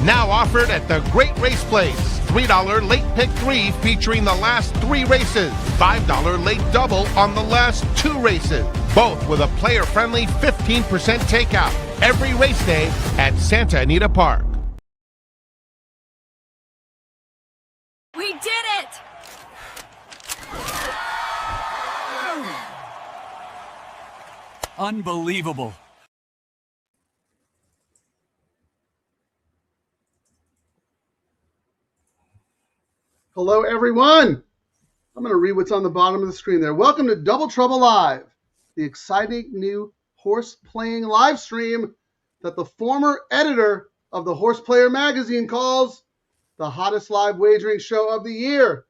Now offered at the Great Race Place. $3 late pick 3 featuring the last 3 races. $5 late double on the last 2 races. Both with a player-friendly 15% takeout. Every race day at Santa Anita Park. We did it! Unbelievable. Hello, everyone. I'm going to read what's on the bottom of the screen there. Welcome to Double Trouble Live, the exciting new horse playing live stream that the former editor of the Horse Player magazine calls the hottest live wagering show of the year.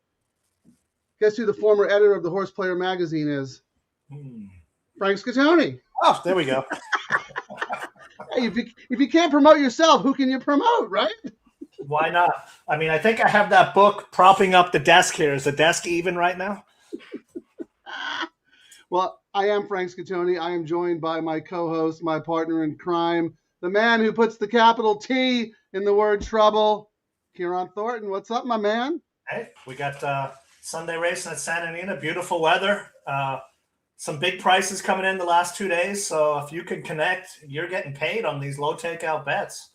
Guess who the former editor of the Horse Player magazine is? Frank Scattoni. Oh, there we go. Hey, if you can't promote yourself, who can you promote, right? Why not? I mean, I think I have that book propping up the desk here. Is the desk even right now? Well, I am Frank Scattoni. I am joined by my co-host, my partner in crime, the man who puts the capital T in the word trouble, Ciaran Thornton. What's up, my man? Hey, we got Sunday racing at Santa Anita. Beautiful weather. Some big prices coming in the last 2 days. So if you could connect, you're getting paid on these low takeout bets.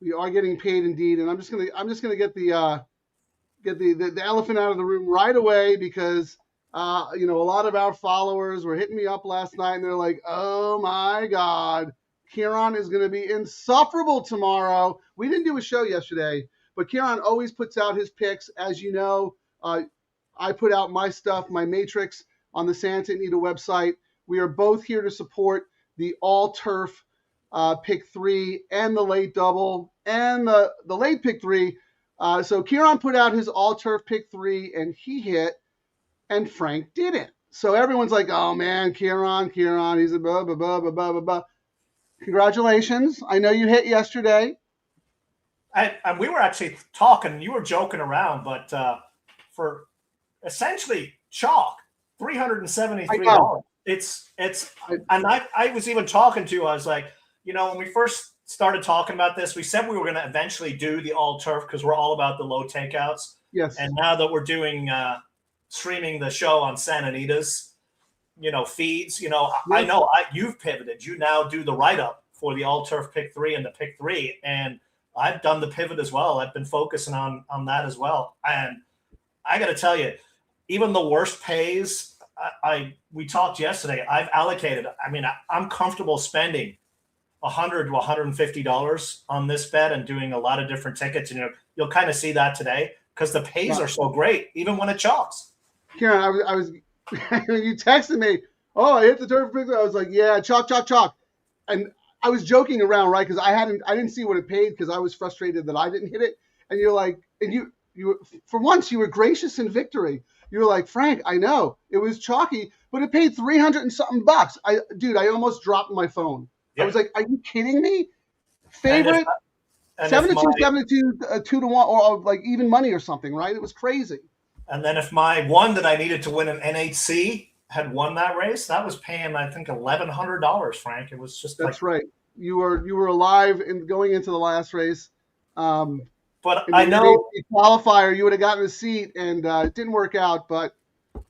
We are getting paid indeed, and I'm just gonna get the elephant out of the room right away because a lot of our followers were hitting me up last night and they're like, "Oh my God, Ciaran is gonna be insufferable tomorrow." We didn't do a show yesterday, but Ciaran always puts out his picks. As you know, I put out my stuff, my matrix on the Santa Anita website. We are both here to support the all turf pick 3 and the late double and the late pick 3. So Ciaran put out his all turf pick 3 and he hit, and Frank didn't. So everyone's like, "Oh man, Ciaran, he's a blah, blah, blah, blah, blah, blah." Congratulations. I know you hit yesterday. And we were actually talking, you were joking around, but for essentially chalk, $373. I was even talking to you, I was like, when we first started talking about this, we said we were going to eventually do the all turf because we're all about the low takeouts. Yes. And now that we're doing streaming the show on Santa Anita's, feeds, yes. I know you've pivoted. You now do the write up for the all turf pick 3 and the pick 3, and I've done the pivot as well. I've been focusing on that as well, and I got to tell you, even the worst pays. We talked yesterday. I've allocated. I mean, I'm comfortable spending $100 to $150 on this bet and doing a lot of different tickets. And you'll kind of see that today because the pays are so great, even when it chalks. Ciaran, I was you texted me, "Oh, I hit the turf pick." I was like, "Yeah, chalk." And I was joking around, right? Because I didn't see what it paid because I was frustrated that I didn't hit it. And you're like, and you for once you were gracious in victory. You were like, "Frank, I know it was chalky, but it paid $300 and something bucks." I almost dropped my phone. Yep. I was like, "Are you kidding me?" Favorite 72, 2 to 1, or like even money or something, right? It was crazy. And then if my one that I needed to win an NHC had won that race, that was paying, I think, $1,100, Frank. It was just that's right. You were alive and going into the last race. But I know qualifier, you would have gotten a seat, and it didn't work out. But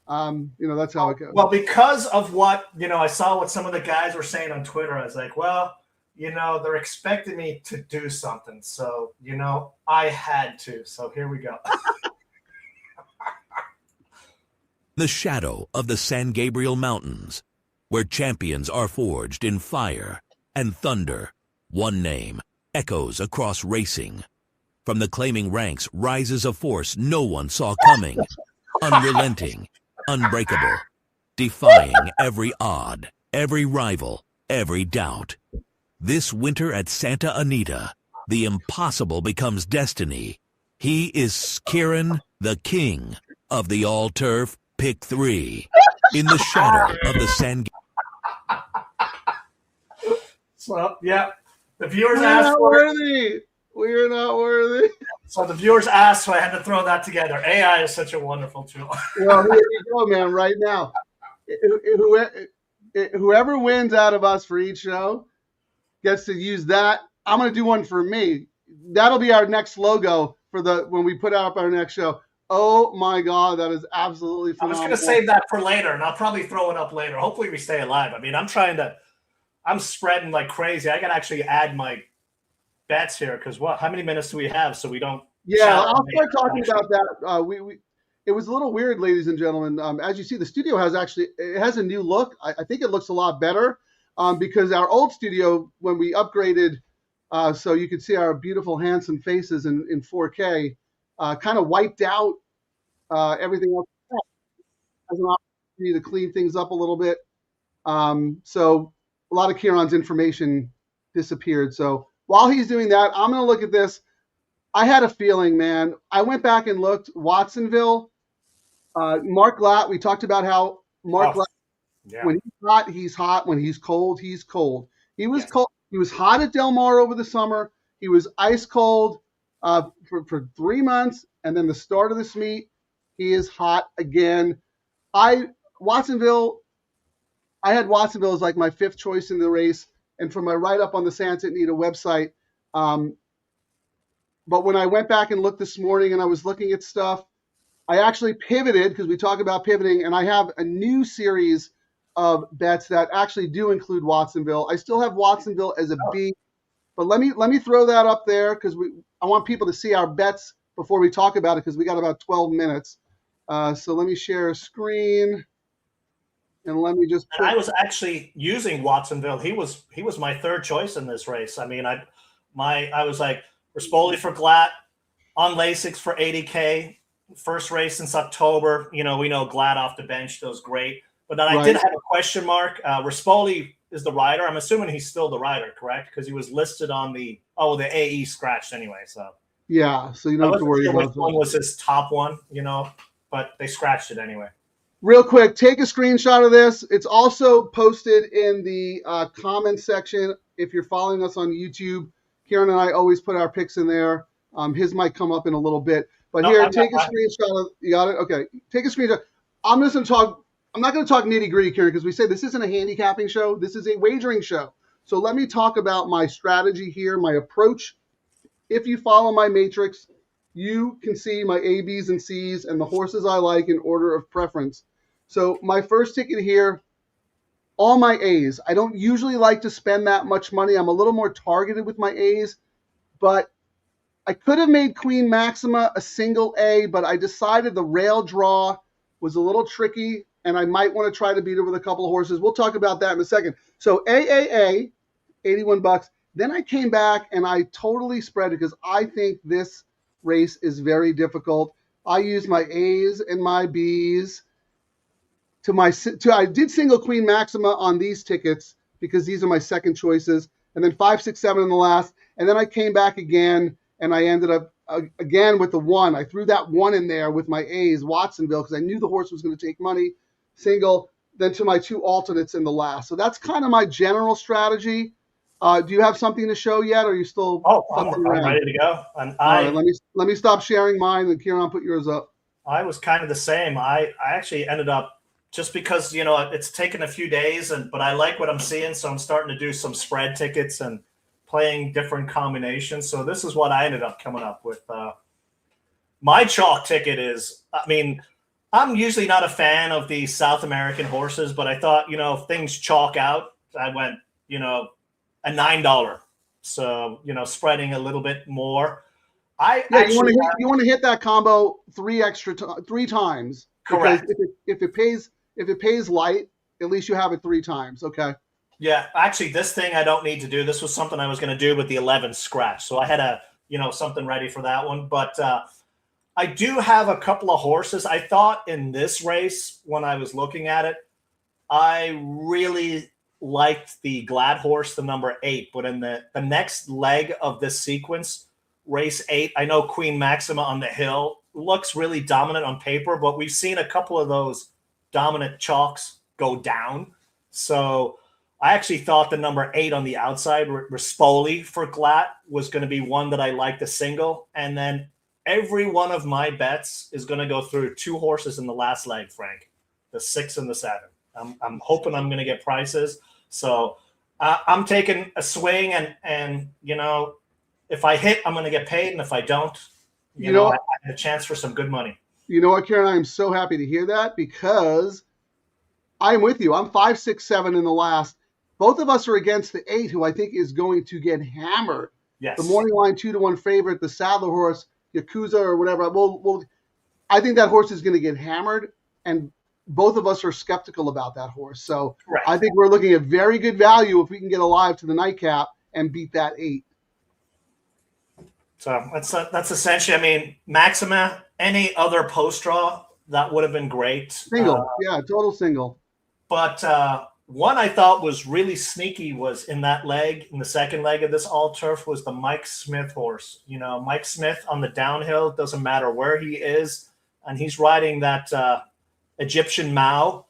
that's how it goes. Well, because of what I saw what some of the guys were saying on Twitter, I was like, well, they're expecting me to do something, so I had to. So here we go. The shadow of the San Gabriel Mountains, where champions are forged in fire and thunder, one name echoes across racing. From the claiming ranks rises a force no one saw coming, unrelenting, unbreakable, defying every odd, every rival, every doubt. This winter at Santa Anita, the impossible becomes destiny. He is Ciaran, the king of the all-turf pick 3, in the shadow of the San. So, yeah, the viewers asked for it. We're not worthy. So the viewers asked, so I had to throw that together. AI is such a wonderful tool. Well, here you go, man, right now. Whoever wins out of us for each show gets to use that. I'm going to do one for me. that'll be our next logo for when we put out our next show. Oh my God, that is absolutely phenomenal. I'm just going to save that for later, and I'll probably throw it up later. Hopefully we stay alive. I mean, I'm spreading like crazy. I got to actually add my bets here because how many minutes do we have so we don't? Yeah, I'll start talking about that. It was a little weird, ladies and gentlemen. As you see, the studio has a new look. I think it looks a lot better because our old studio, when we upgraded, so you could see our beautiful, handsome faces in 4K, kind of wiped out everything else as an opportunity to clean things up a little bit. So a lot of Ciaran's information disappeared. So while he's doing that, I'm going to look at this. I had a feeling, man. I went back and looked. Watsonville, Mark Glatt. We talked about how Mark Glatt, when he's hot, he's hot. When he's cold, he's cold. He was cold. He was hot at Del Mar over the summer. He was ice cold for 3 months, and then the start of this meet, he is hot again. I had Watsonville as like my 5th choice in the race, and for my write-up on the Santa Anita website. But when I went back and looked this morning and I was looking at stuff, I actually pivoted because we talk about pivoting, and I have a new series of bets that actually do include Watsonville. I still have Watsonville as a B, but let me throw that up there because I want people to see our bets before we talk about it because we got about 12 minutes. So let me share a screen. And let me just. I was actually using Watsonville. He was my 3rd choice in this race. I mean, I was like Rispoli for Glatt, on Lasix for 80K. First race since October. You know, we know Glatt off the bench does great, but then I did have a question mark. Rispoli is the rider. I'm assuming he's still the rider, correct? Because he was listed on the AE scratched anyway. So yeah, so you don't have to worry about which one was his top one, you know, but they scratched it anyway. Real quick, take a screenshot of this. It's also posted in the comments section. If you're following us on YouTube, Ciaran and I always put our picks in there. His might come up in a little bit. But here, take a screenshot of. You got it? Okay. Take a screenshot. I'm not going to talk nitty gritty, Ciaran, because we say this isn't a handicapping show. This is a wagering show. So let me talk about my strategy here, my approach. If you follow my matrix, you can see my A, B's, and C's and the horses I like in order of preference. So my first ticket here, all my A's. I don't usually like to spend that much money. I'm a little more targeted with my A's, but I could have made Queen Maxima a single A, but I decided the rail draw was a little tricky, and I might want to try to beat her with a couple of horses. We'll talk about that in a second. So AAA, $81. Then I came back and I totally spread it because I think this race is very difficult. I used my A's and my B's. I did single Queen Maxima on these tickets because these are my second choices, and then 5, 6, 7 in the last, and then I came back again, and I ended up again with the 1. I threw that 1 in there with my A's, Watsonville, because I knew the horse was going to take money, single, then to my 2 alternates in the last. So that's kind of my general strategy. Do you have something to show yet, or are you still? I'm ready to go. And all right, let me stop sharing mine, and Ciaran, put yours up. I was kind of the same. I actually ended up. Just because, you know, it's taken a few days, but I like what I'm seeing, so I'm starting to do some spread tickets and playing different combinations. So this is what I ended up coming up with. My chalk ticket is, I mean, I'm usually not a fan of the South American horses, but I thought, you know, if things chalk out, I went, you know, a $9. So, you know, spreading a little bit more. You want to hit that combo 3 times. Correct. Because if it pays light, at least you have it 3 times. Okay. Yeah, actually, this thing I don't need to do. This was something I was going to do with the 11 scratch, so I had something ready for that one. But I do have a couple of horses. I thought in this race when I was looking at it, I really liked the Glad horse, the number 8. But in the next leg of this sequence, race 8, I know Queen Maxima on the hill looks really dominant on paper, but we've seen a couple of those dominant chalks go down. So I actually thought the number 8 on the outside, Rispoli for Glatt, was going to be one that I liked a single. And then every one of my bets is going to go through 2 horses in the last leg, Frank, the 6 and the 7. I'm hoping I'm going to get prices. So I'm taking a swing and you know, if I hit, I'm going to get paid, and if I don't, you know, I have a chance for some good money. You know what, Ciaran? I am so happy to hear that because I'm with you. I'm 5, 6, 7 in the last. Both of us are against the 8, who I think is going to get hammered. Yes. The morning line 2-1 favorite, the Saddler horse, Yakuza or whatever. I think that horse is going to get hammered, and both of us are skeptical about that horse. So Correct. I think we're looking at very good value if we can get alive to the nightcap and beat that 8. So that's essentially. I mean, Maxima. Any other post draw that would have been great. Single, total single. But one I thought was really sneaky was in that leg, in the second leg of this all turf, was the Mike Smith horse. You know, Mike Smith on the downhill, doesn't matter where he is, and he's riding that Egyptian Mao,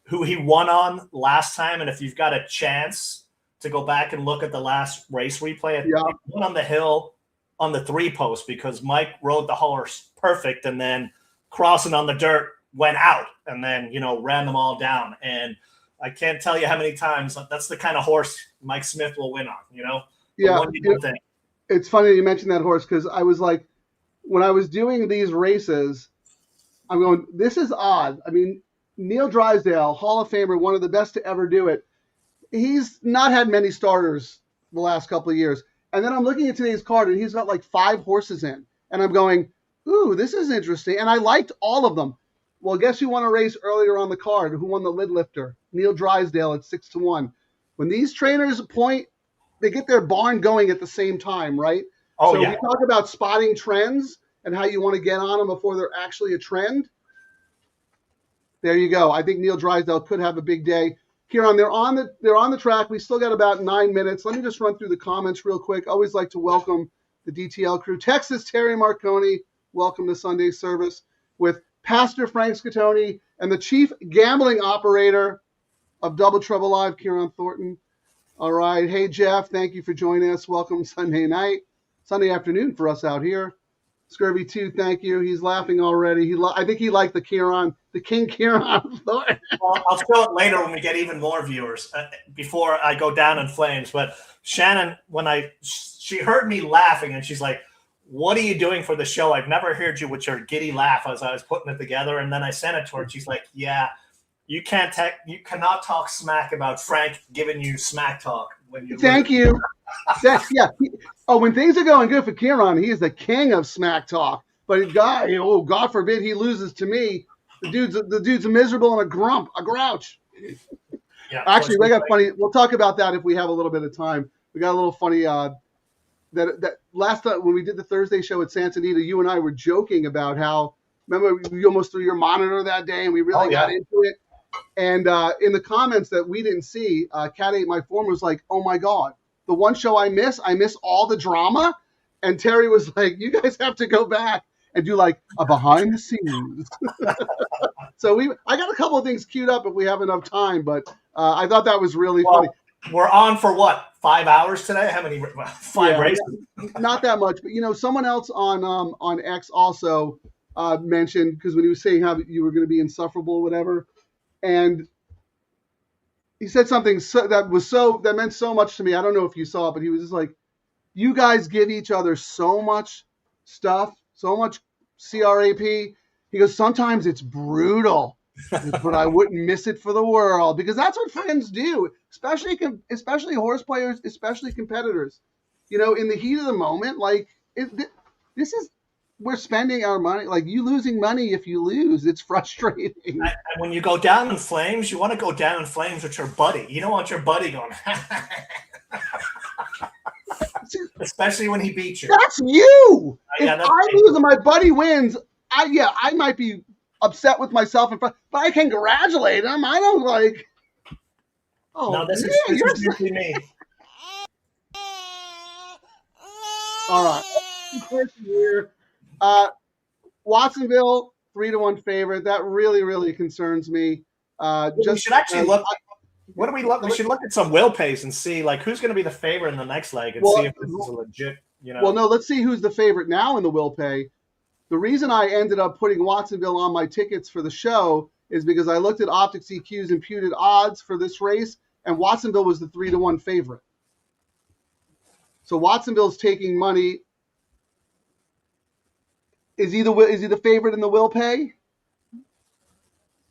who he won on last time. And if you've got a chance to go back and look at the last race replay, he won on the hill on the 3 post because Mike rode the horse perfect, and then crossing on the dirt went out, and then, you know, ran them all down. And I can't tell you how many times that's the kind of horse Mike Smith will win on, you know? Yeah. It's funny you mentioned that horse because I was like, when I was doing these races, I'm going, this is odd. I mean, Neil Drysdale, Hall of Famer, one of the best to ever do it. He's not had many starters the last couple of years. And then I'm looking at today's card, and he's got like 5 horses in. And I'm going, ooh, this is interesting. And I liked all of them. Well, guess who won a race earlier on the card? Who won the lid lifter? Neil Drysdale at 6-1. When these trainers point, they get their barn going at the same time, right? Oh, so yeah. we talk about spotting trends and how you want to get on them before they're actually a trend. There you go. I think Neil Drysdale could have a big day. Ciaran, they're on the track. We still got about 9 minutes. Let me just run through the comments real quick. Always like to welcome the DTL crew. Texas, Terry Marconi, welcome to Sunday service with Pastor Frank Scatoni and the chief gambling operator of Double Trouble Live, Ciaran Thornton. All right. Hey, Jeff, thank you for joining us. Welcome Sunday night, Sunday afternoon for us out here. Scurvy 2, thank you. He's laughing already. I think he liked the Ciaran, the King Ciaran Thornton. Well, I'll show it later when we get even more viewers before I go down in flames. But Shannon, she heard me laughing, and she's like, what are you doing for the show? I've never heard you with your giddy laugh as I was putting it together. And then I sent it to her, and she's like, yeah, you cannot talk smack about Frank giving you smack talk. Thank you. Yeah. When things are going good for Ciaran, he is the king of smack talk. But God forbid he loses to me. The dude's miserable and a grouch. Yeah, actually, we got funny. We'll talk about that if we have a little bit of time. We got a little funny. That last time when we did the Thursday show at Santa Anita, you and I were joking about how, remember, you almost threw your monitor that day, and we really got into it. And in the comments that we didn't see, Cat 8 My Form was like, oh my God, the one show I miss all the drama. And Terry was like, you guys have to go back and do like a behind the scenes. So I got a couple of things queued up if we have enough time, but I thought that was really funny. We're on for what, 5 hours today? How many? 5 races? Not that much, but someone else on X also mentioned, because when he was saying how you were going to be insufferable or whatever, and he said something that meant so much to me. I don't know if you saw it, but he was just like, you guys give each other so much stuff, so much crap. He goes, sometimes it's brutal, but I wouldn't miss it for the world, because that's what friends do, especially horse players, especially competitors. In the heat of the moment, like we're spending our money. Like, you losing money if you lose, it's frustrating. And when you go down in flames, you want to go down in flames with your buddy. You don't want your buddy going, especially when he beats you. That's you. If I lose and my buddy wins, I might be upset with myself, but I can congratulate him. I don't like. Oh, no, this is usually me. All right. Here. Watsonville 3-1 favorite. That really, really concerns me. We should actually look. What do we look? We should look at some will pays and see like who's going to be the favorite in the next leg and see if this is a legit. Well, no. Let's see who's the favorite now in the will pay. The reason I ended up putting Watsonville on my tickets for the show is because I looked at Optics EQ's imputed odds for this race, and Watsonville was the 3-1 favorite. So Watsonville's taking money. Is he the favorite in the will pay?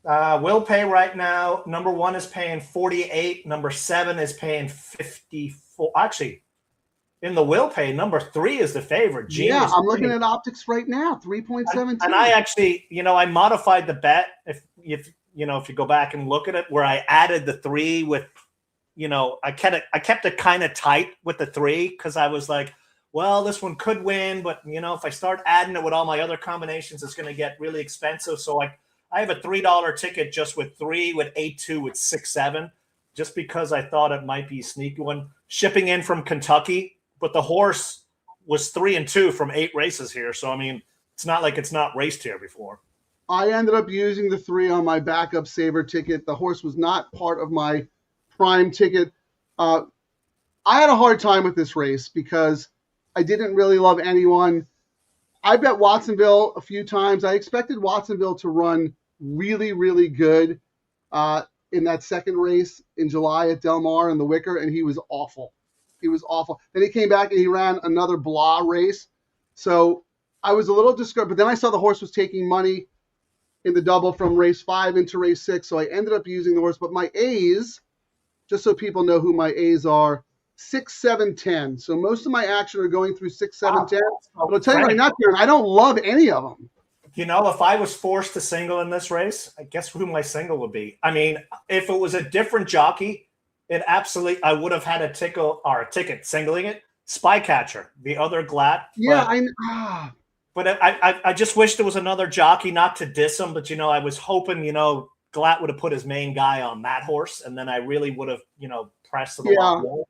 Will pay right now. Number 1 is paying 48. Number 7 is paying 54. Actually, in the will pay, number 3 is the favorite. Yeah, I'm looking at optics right now, 3.17. And I actually, I modified the bet. If you go back and look at it, where I added the 3 with, I kept it kind of tight with the 3 because I was like, well, this one could win, but if I start adding it with all my other combinations, it's going to get really expensive. So I have a $3 ticket just with 3, with 8-2, with 6-7, just because I thought it might be a sneaky one. Shipping in from Kentucky, but the horse was 3-2 from 8 races here. So, I mean, it's not like it's not raced here before. I ended up using the 3 on my backup saver ticket. The horse was not part of my prime ticket. I had a hard time with this race because I didn't really love anyone. I bet Watsonville a few times. I expected Watsonville to run really, really good in that second race in July at Del Mar in the Wicker, and he was awful. He was awful. Then he came back and he ran another blah race. So I was a little discouraged, but then I saw the horse was taking money in the double from race 5 into race 6, so I ended up using the horse. But my A's, just so people know who my A's are, 6, 7, 10. So most of my action are going through 6, 7, 10. But I'll tell you right now, Ciaran, I don't love any of them. If I was forced to single in this race, I guess who my single would be. I mean, if it was a different jockey, I would have had a ticket singling it. Spycatcher, the other Glatt. Yeah, But I just wish there was another jockey, not to diss him, but I was hoping Glatt would have put his main guy on that horse, and then I really would have pressed it a lot more.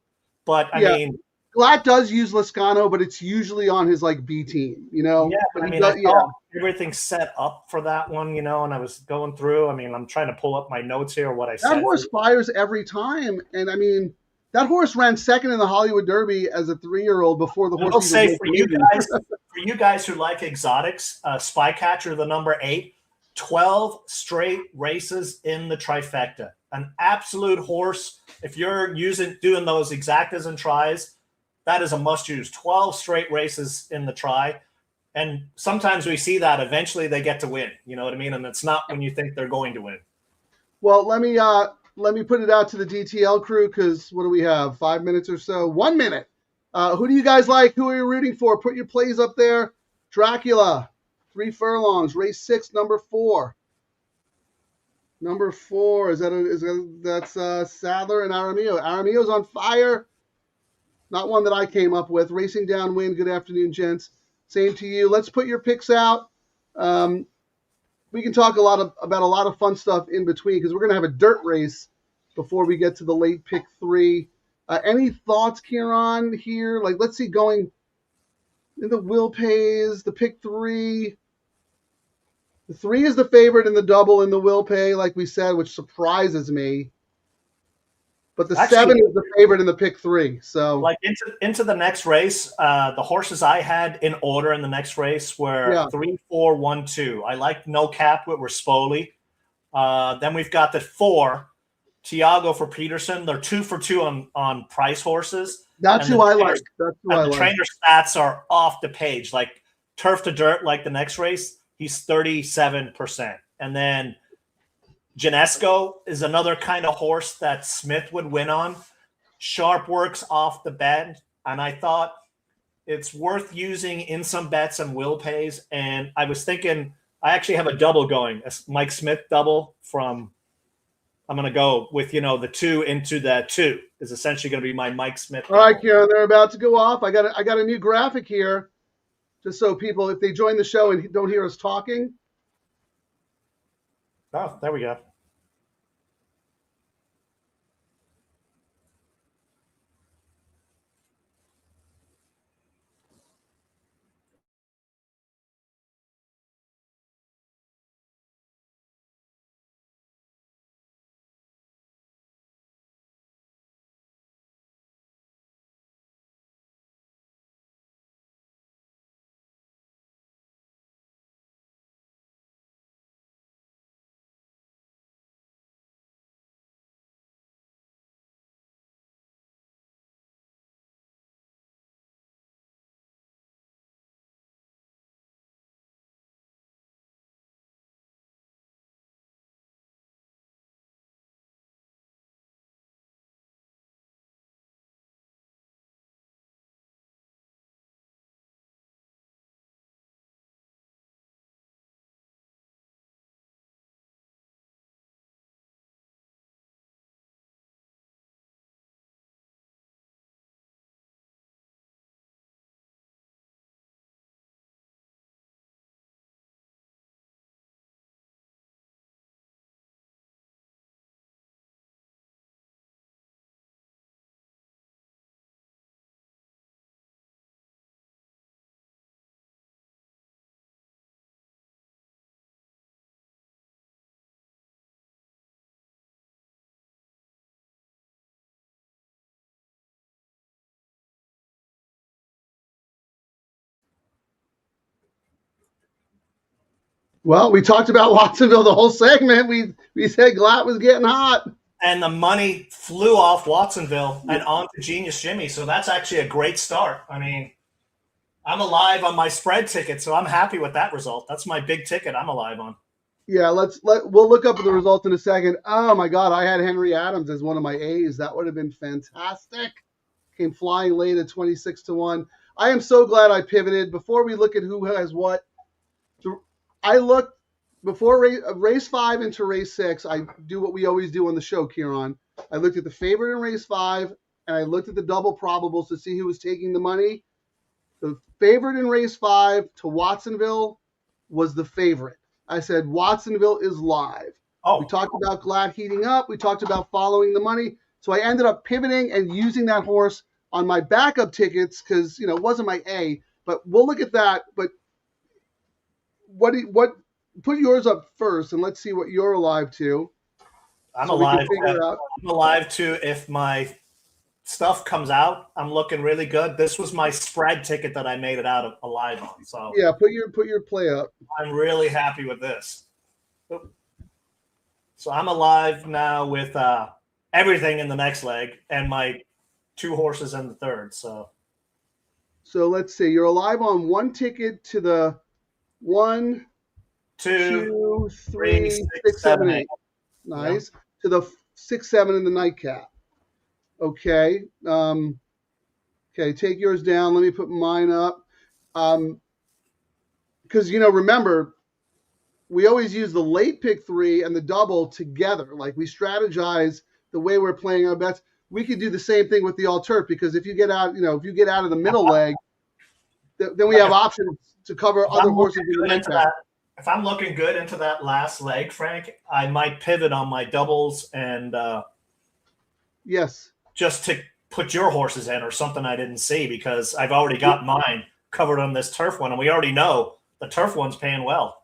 But I mean, Glatt does use Lascano, but it's usually on his B team, Yeah, but I thought everything's set up for that one, and I was going through. I mean, I'm trying to pull up my notes here, what I said. That horse fires every time, and I mean, that horse ran second in the Hollywood Derby as a 3-year-old before the horse. I'll say for you guys who like exotics, Spycatcher, the number 8, 12 straight races in the trifecta. An absolute horse. If you're doing those exactas and tries, that is a must-use. 12 straight races in the try. And sometimes we see that eventually they get to win. You know what I mean? And it's not when you think they're going to win. Well, let me put it out to the DTL crew because what do we have? 5 minutes or so? 1 minute. Who do you guys like? Who are you rooting for? Put your plays up there. Dracula, 3 furlongs, race 6, number 4. Number 4 that's Sadler and Aramillo. Aramillo's on fire. Not one that I came up with. Racing Downwind. Good afternoon, gents. Same to you. Let's put your picks out. We can talk about a lot of fun stuff in between because we're going to have a dirt race before we get to the late pick 3. Any thoughts, Ciaran, here? Let's see, going in the will pays, the pick 3. The 3 is the favorite in the double in the will pay, like we said, which surprises me. But the 7 is the favorite in the pick 3. So into the next race, the horses I had in order in the next race were 3, 4, 1, 2. I like No Cap with Rispoli. Then we've got the 4, Tiago for Peterson. They're 2 for 2 on price horses. That's who I like. The trainer stats are off the page. Like Turf to Dirt, like the next race, he's 37%. And then Genesco is another kind of horse that Smith would win on. Sharp works off the bend, and I thought it's worth using in some bets and will pays. And I was thinking I actually have a double going, a Mike Smith double from. I'm going to go with the 2 into the 2 is essentially going to be my Mike Smith double. All right, Ciaran, they're about to go off. I got a new graphic here, just so people, if they join the show and don't hear us talking. Oh, there we go. Well, we talked about Watsonville the whole segment. We said Glatt was getting hot. And the money flew off Watsonville and onto Genius Jimmy. So that's actually a great start. I mean, I'm alive on my spread ticket, so I'm happy with that result. That's my big ticket I'm alive on. Yeah, we'll look up the results in a second. Oh my God, I had Henry Adams as one of my A's. That would have been fantastic. Came flying late at 26-1. I am so glad I pivoted. Before we look at who has what, I looked before race 5 into race 6. I do what we always do on the show, Ciaran. I looked at the favorite in race 5, and I looked at the double probables to see who was taking the money. The favorite in race 5 to Watsonville was the favorite. I said Watsonville is live. Oh. We talked about Glatt heating up. We talked about following the money. So I ended up pivoting and using that horse on my backup tickets because, it wasn't my A. But we'll look at that. But what put yours up first, and let's see what you're alive to. I'm alive to if my stuff comes out. I'm looking really good. This was my spread ticket that I made it out of alive on. So yeah, put your play up. I'm really happy with this. So I'm alive now with everything in the next leg and my 2 horses in the third. So let's see. You're alive on one ticket to the 1, 2, 3, 6, 7, 8. Nice. Yeah. To the 6, 7 in the nightcap. Okay. Okay, take yours down. Let me put mine up. Because, remember, we always use the late pick 3 and the double together. Like we strategize the way we're playing our bets. We could do the same thing with the all turf because if you get out, if you get out of the middle leg, then we have options to cover other horses in the nightcap. If I'm looking good into that last leg, Frank, I might pivot on my doubles and yes, just to put your horses in or something I didn't see because I've already got mine covered on this turf one, and we already know the turf one's paying well.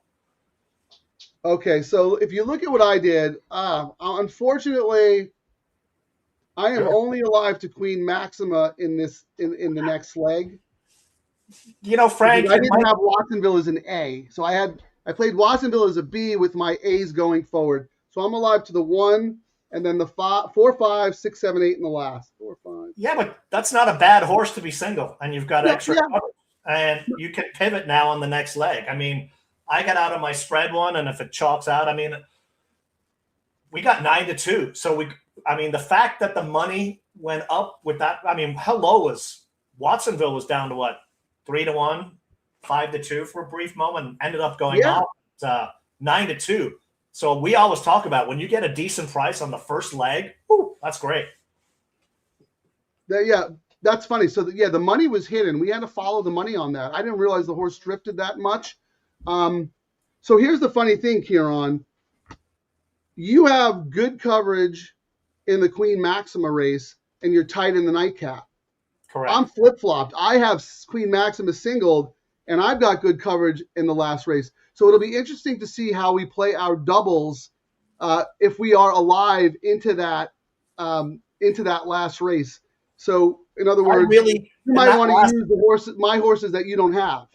Okay, so if you look at what I did, unfortunately, I am only alive to Queen Maxima in the next leg. Frank, I didn't have Watsonville as an A, so I played Watsonville as a B with my A's going forward. So I'm alive to the 1, and then the 4, 5, 6, 7, 8 in the last 4, 5. Yeah, but that's not a bad horse to be single, and you've got extra coverage, and you can pivot now on the next leg. I mean, I got out of my spread one, and if it chalks out, I mean, we got 9-2. So the fact that the money went up with that, I mean, how low was Watsonville was down to what? 3-1, 5-2 for a brief moment, ended up going up 9-2. So we always talk about when you get a decent price on the first leg, that's great. Yeah, that's funny. So the money was hidden. We had to follow the money on that. I didn't realize the horse drifted that much. So here's the funny thing, Ciaran. You have good coverage in the Queen Maxima race, and you're tight in the nightcap. Correct. I'm flip-flopped. I have Queen Maxima singled, and I've got good coverage in the last race. So it'll be interesting to see how we play our doubles if we are alive into that last race. So in other words, you might want to use my horses that you don't have.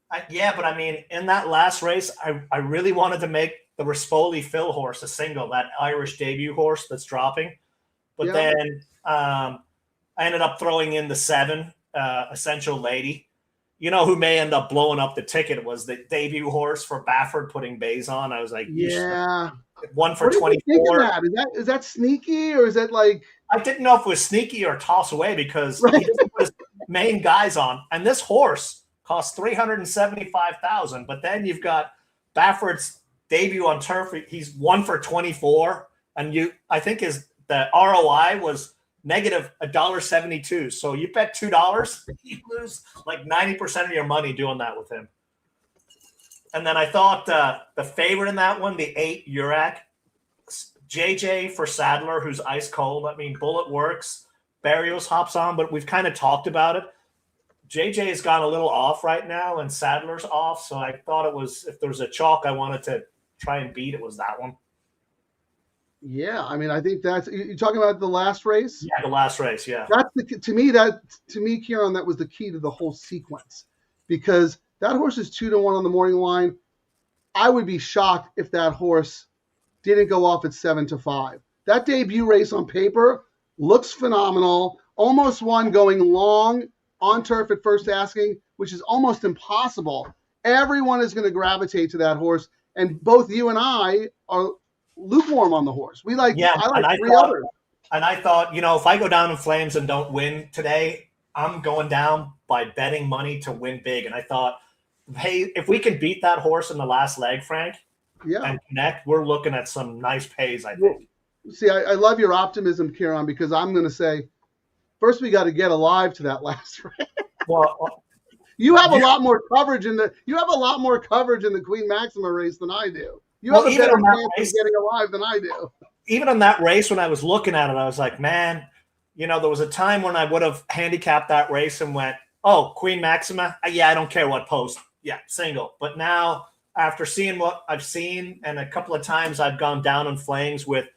But I mean, in that last race, I really wanted to make the Rispoli Phil horse a single, that Irish debut horse that's dropping. But then I ended up throwing in the 7, Essential Lady. You know who may end up blowing up the ticket was the debut horse for Baffert putting bays on. I was like, yeah. 1 for 24. Is that sneaky or is that like? I didn't know if it was sneaky or toss away because he didn't put his main guys on. And this horse cost $375,000. But then you've got Baffert's debut on turf. He's 1 for 24. And I think the ROI was negative $1.72. So you bet $2, you lose like 90% of your money doing that with him. And then I thought the favorite in that one, the 8 Urac, JJ for Sadler, who's ice cold. I mean, Bullet works. Barrios hops on, but we've kind of talked about it. JJ has gone a little off right now, and Sadler's off. So I thought it was, if there was a chalk I wanted to try and beat, it was that one. Yeah, I mean, I think you're talking about the last race. Yeah, the last race. Yeah, that's to me, Ciaran, that was the key to the whole sequence because that horse is 2-1 on the morning line. I would be shocked if that horse didn't go off at 7-5. That debut race on paper looks phenomenal. Almost won going long on turf at first asking, which is almost impossible. Everyone is going to gravitate to that horse, and both you and I are lukewarm on the horse. I like three others. And I thought, if I go down in flames and don't win today, I'm going down by betting money to win big. And I thought, hey, if we can beat that horse in the last leg, Frank, and connect, we're looking at some nice pays, I think. Well, see, I love your optimism, Ciaran, because I'm going to say, first we got to get alive to that last race. Well, you have a lot more coverage in the Queen Maxima race than I do. You have a better chance of getting alive than I do. Even on that race, when I was looking at it, I was like, man, there was a time when I would have handicapped that race and went, oh, Queen Maxima, yeah, I don't care what post. Yeah, single. But now, after seeing what I've seen, and a couple of times I've gone down in flames with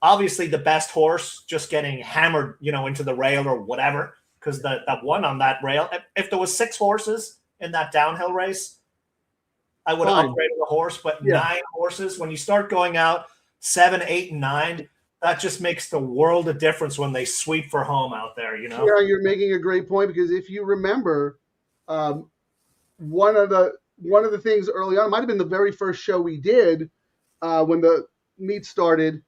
obviously the best horse just getting hammered, into the rail or whatever, because that one on that rail, if there was 6 horses in that downhill race, I would have upgraded the horse. But 9 horses, when you start going out 7, 8, and 9, that just makes the world of difference when they sweep for home out there, Yeah, you're making a great point, because if you remember, one of the things early on, it might have been the very first show we did when the meet started.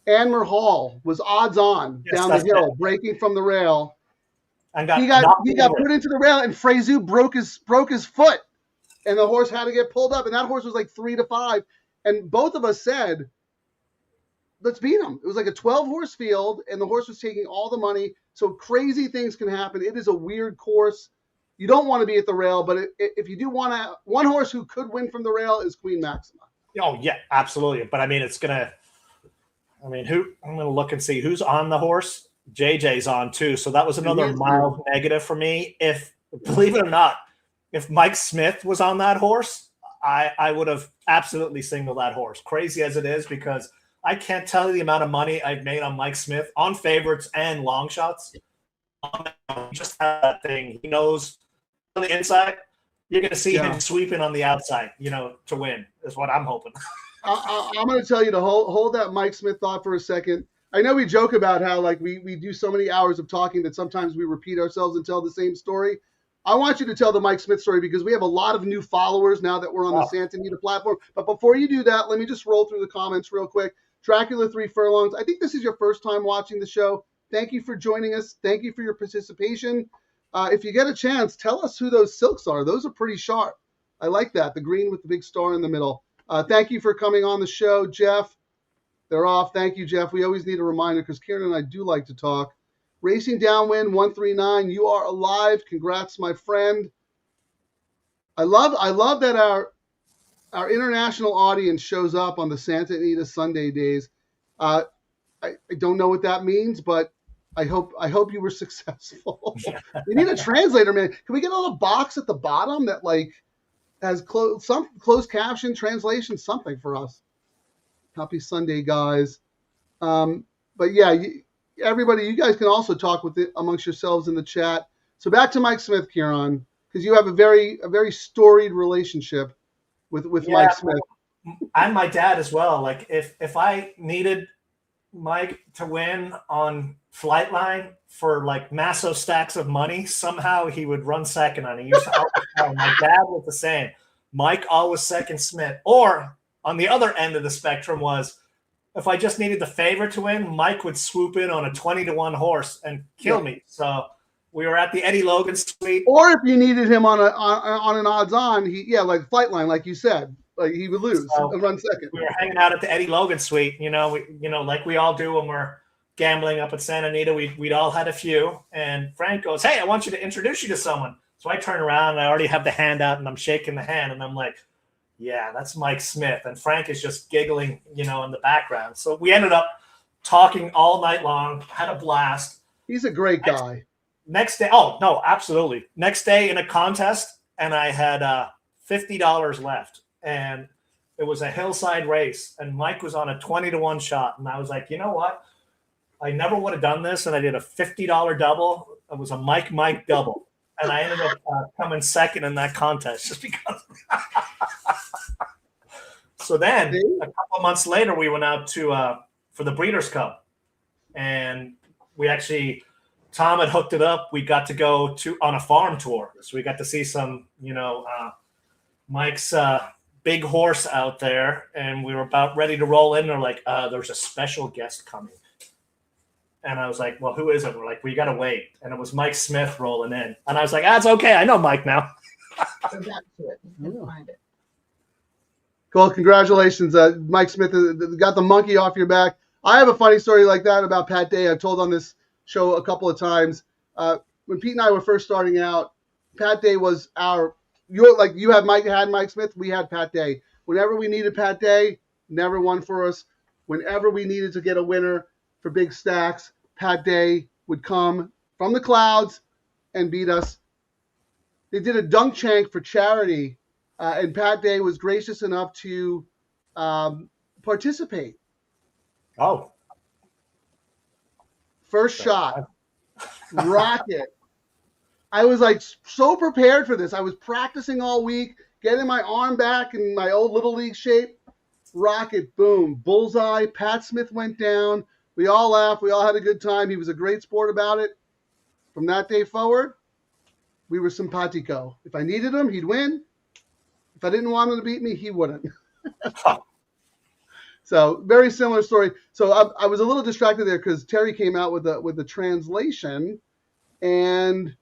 Anmer Hall was odds on down the hill, breaking from the rail. And he got put into the rail, and Freyzu broke his foot, and the horse had to get pulled up, and that horse was like 3-5. And both of us said, let's beat him. It was like a 12-horse field, and the horse was taking all the money. So crazy things can happen. It is a weird course. You don't want to be at the rail, but if you do want to, one horse who could win from the rail is Queen Maxima. Oh, yeah, absolutely. But, I'm going to look and see who's on the horse. JJ's on, too. So that was another mild negative for me. Believe it or not, if Mike Smith was on that horse, I would have absolutely singled that horse. Crazy as it is, because I can't tell you the amount of money I've made on Mike Smith, on favorites and long shots. Just that thing. He knows on the inside, you're going to see him sweeping on the outside, to win, is what I'm hoping. I'm going to tell you to hold that Mike Smith thought for a second. I know we joke about how we do so many hours of talking that sometimes we repeat ourselves and tell the same story. I want you to tell the Mike Smith story, because we have a lot of new followers now that we're on the Santa Anita platform. But before you do that, let me just roll through the comments real quick. Dracula 3 Furlongs, I think this is your first time watching the show. Thank you for joining us. Thank you for your participation. If you get a chance, tell us who those silks are. Those are pretty sharp. I like that, the green with the big star in the middle. Thank you for coming on the show, Jeff. They're off. Thank you, Jeff. We always need a reminder, because Ciaran and I do like to talk. Racing Downwind 139, you are alive. Congrats, my friend. I love that our international audience shows up on the Santa Anita Sunday days. I don't know what that means, but I hope you were successful. We need a translator, man. Can we get a little box at the bottom that has some closed caption translation, something for us? Happy Sunday, guys. But yeah, everybody, you guys can also talk amongst yourselves in the chat. So back to Mike Smith, Ciaran, because you have a very storied relationship with Mike Smith. And my dad as well. Like if I needed Mike to win on Flightline for massive stacks of money, somehow he would run second on it. He used to always, my dad was the same. Mike always second Smith. Or on the other end of the spectrum was, if I just needed the favorite to win, Mike would swoop in on a 20-1 horse and kill me. So we were at the Eddie Logan suite. Or if you needed him on an odds-on, like Flightline, like you said, he would lose and run second. We were hanging out at the Eddie Logan suite, like we all do when we're gambling up at Santa Anita. We'd all had a few, and Frank goes, "Hey, I want you to introduce you to someone." So I turn around and I already have the hand out, and I'm shaking the hand, and I'm like, yeah, that's Mike Smith. And Frank is just giggling, in the background. So we ended up talking all night long, had a blast. He's a great guy. Next day, oh, no, absolutely. Next day in a contest, and I had $50 left. And it was a hillside race, and Mike was on a 20-1 shot. And I was like, you know what? I never would have done this, and I did a $50 double. It was a Mike double. And I ended up coming second in that contest just because. So then See? a couple of months later, we went out to for the Breeders' Cup, and we actually Tom had hooked it up. We got to go on a farm tour, so we got to see some, Mike's big horse out there, and we were about ready to roll in. They're like, "There's a special guest coming," and I was like, "Well, who is it?" We're like, "We gotta wait," and it was Mike Smith rolling in, and I was like, "That's okay. I know Mike now." Go back to it. You can find it. Well, congratulations, Mike Smith. Got the monkey off your back. I have a funny story like that about Pat Day. I've told on this show a couple of times. When Pete and I were first starting out, Pat Day was had Mike Smith. We had Pat Day. Whenever we needed Pat Day, never won for us. Whenever we needed to get a winner for big stacks, Pat Day would come from the clouds and beat us. They did a dunk shank for charity, and Pat Day was gracious enough to participate. Oh, First shot, rocket. I was like so prepared for this. I was practicing all week, getting my arm back in my old Little League shape. Rocket, boom, bullseye. Pat Smith went down. We all laughed. We all had a good time. He was a great sport about it. From that day forward, we were simpatico. If I needed him, he'd win. If I didn't want him to beat me, he wouldn't. So very similar story. So I was a little distracted there because Terry came out with the translation, and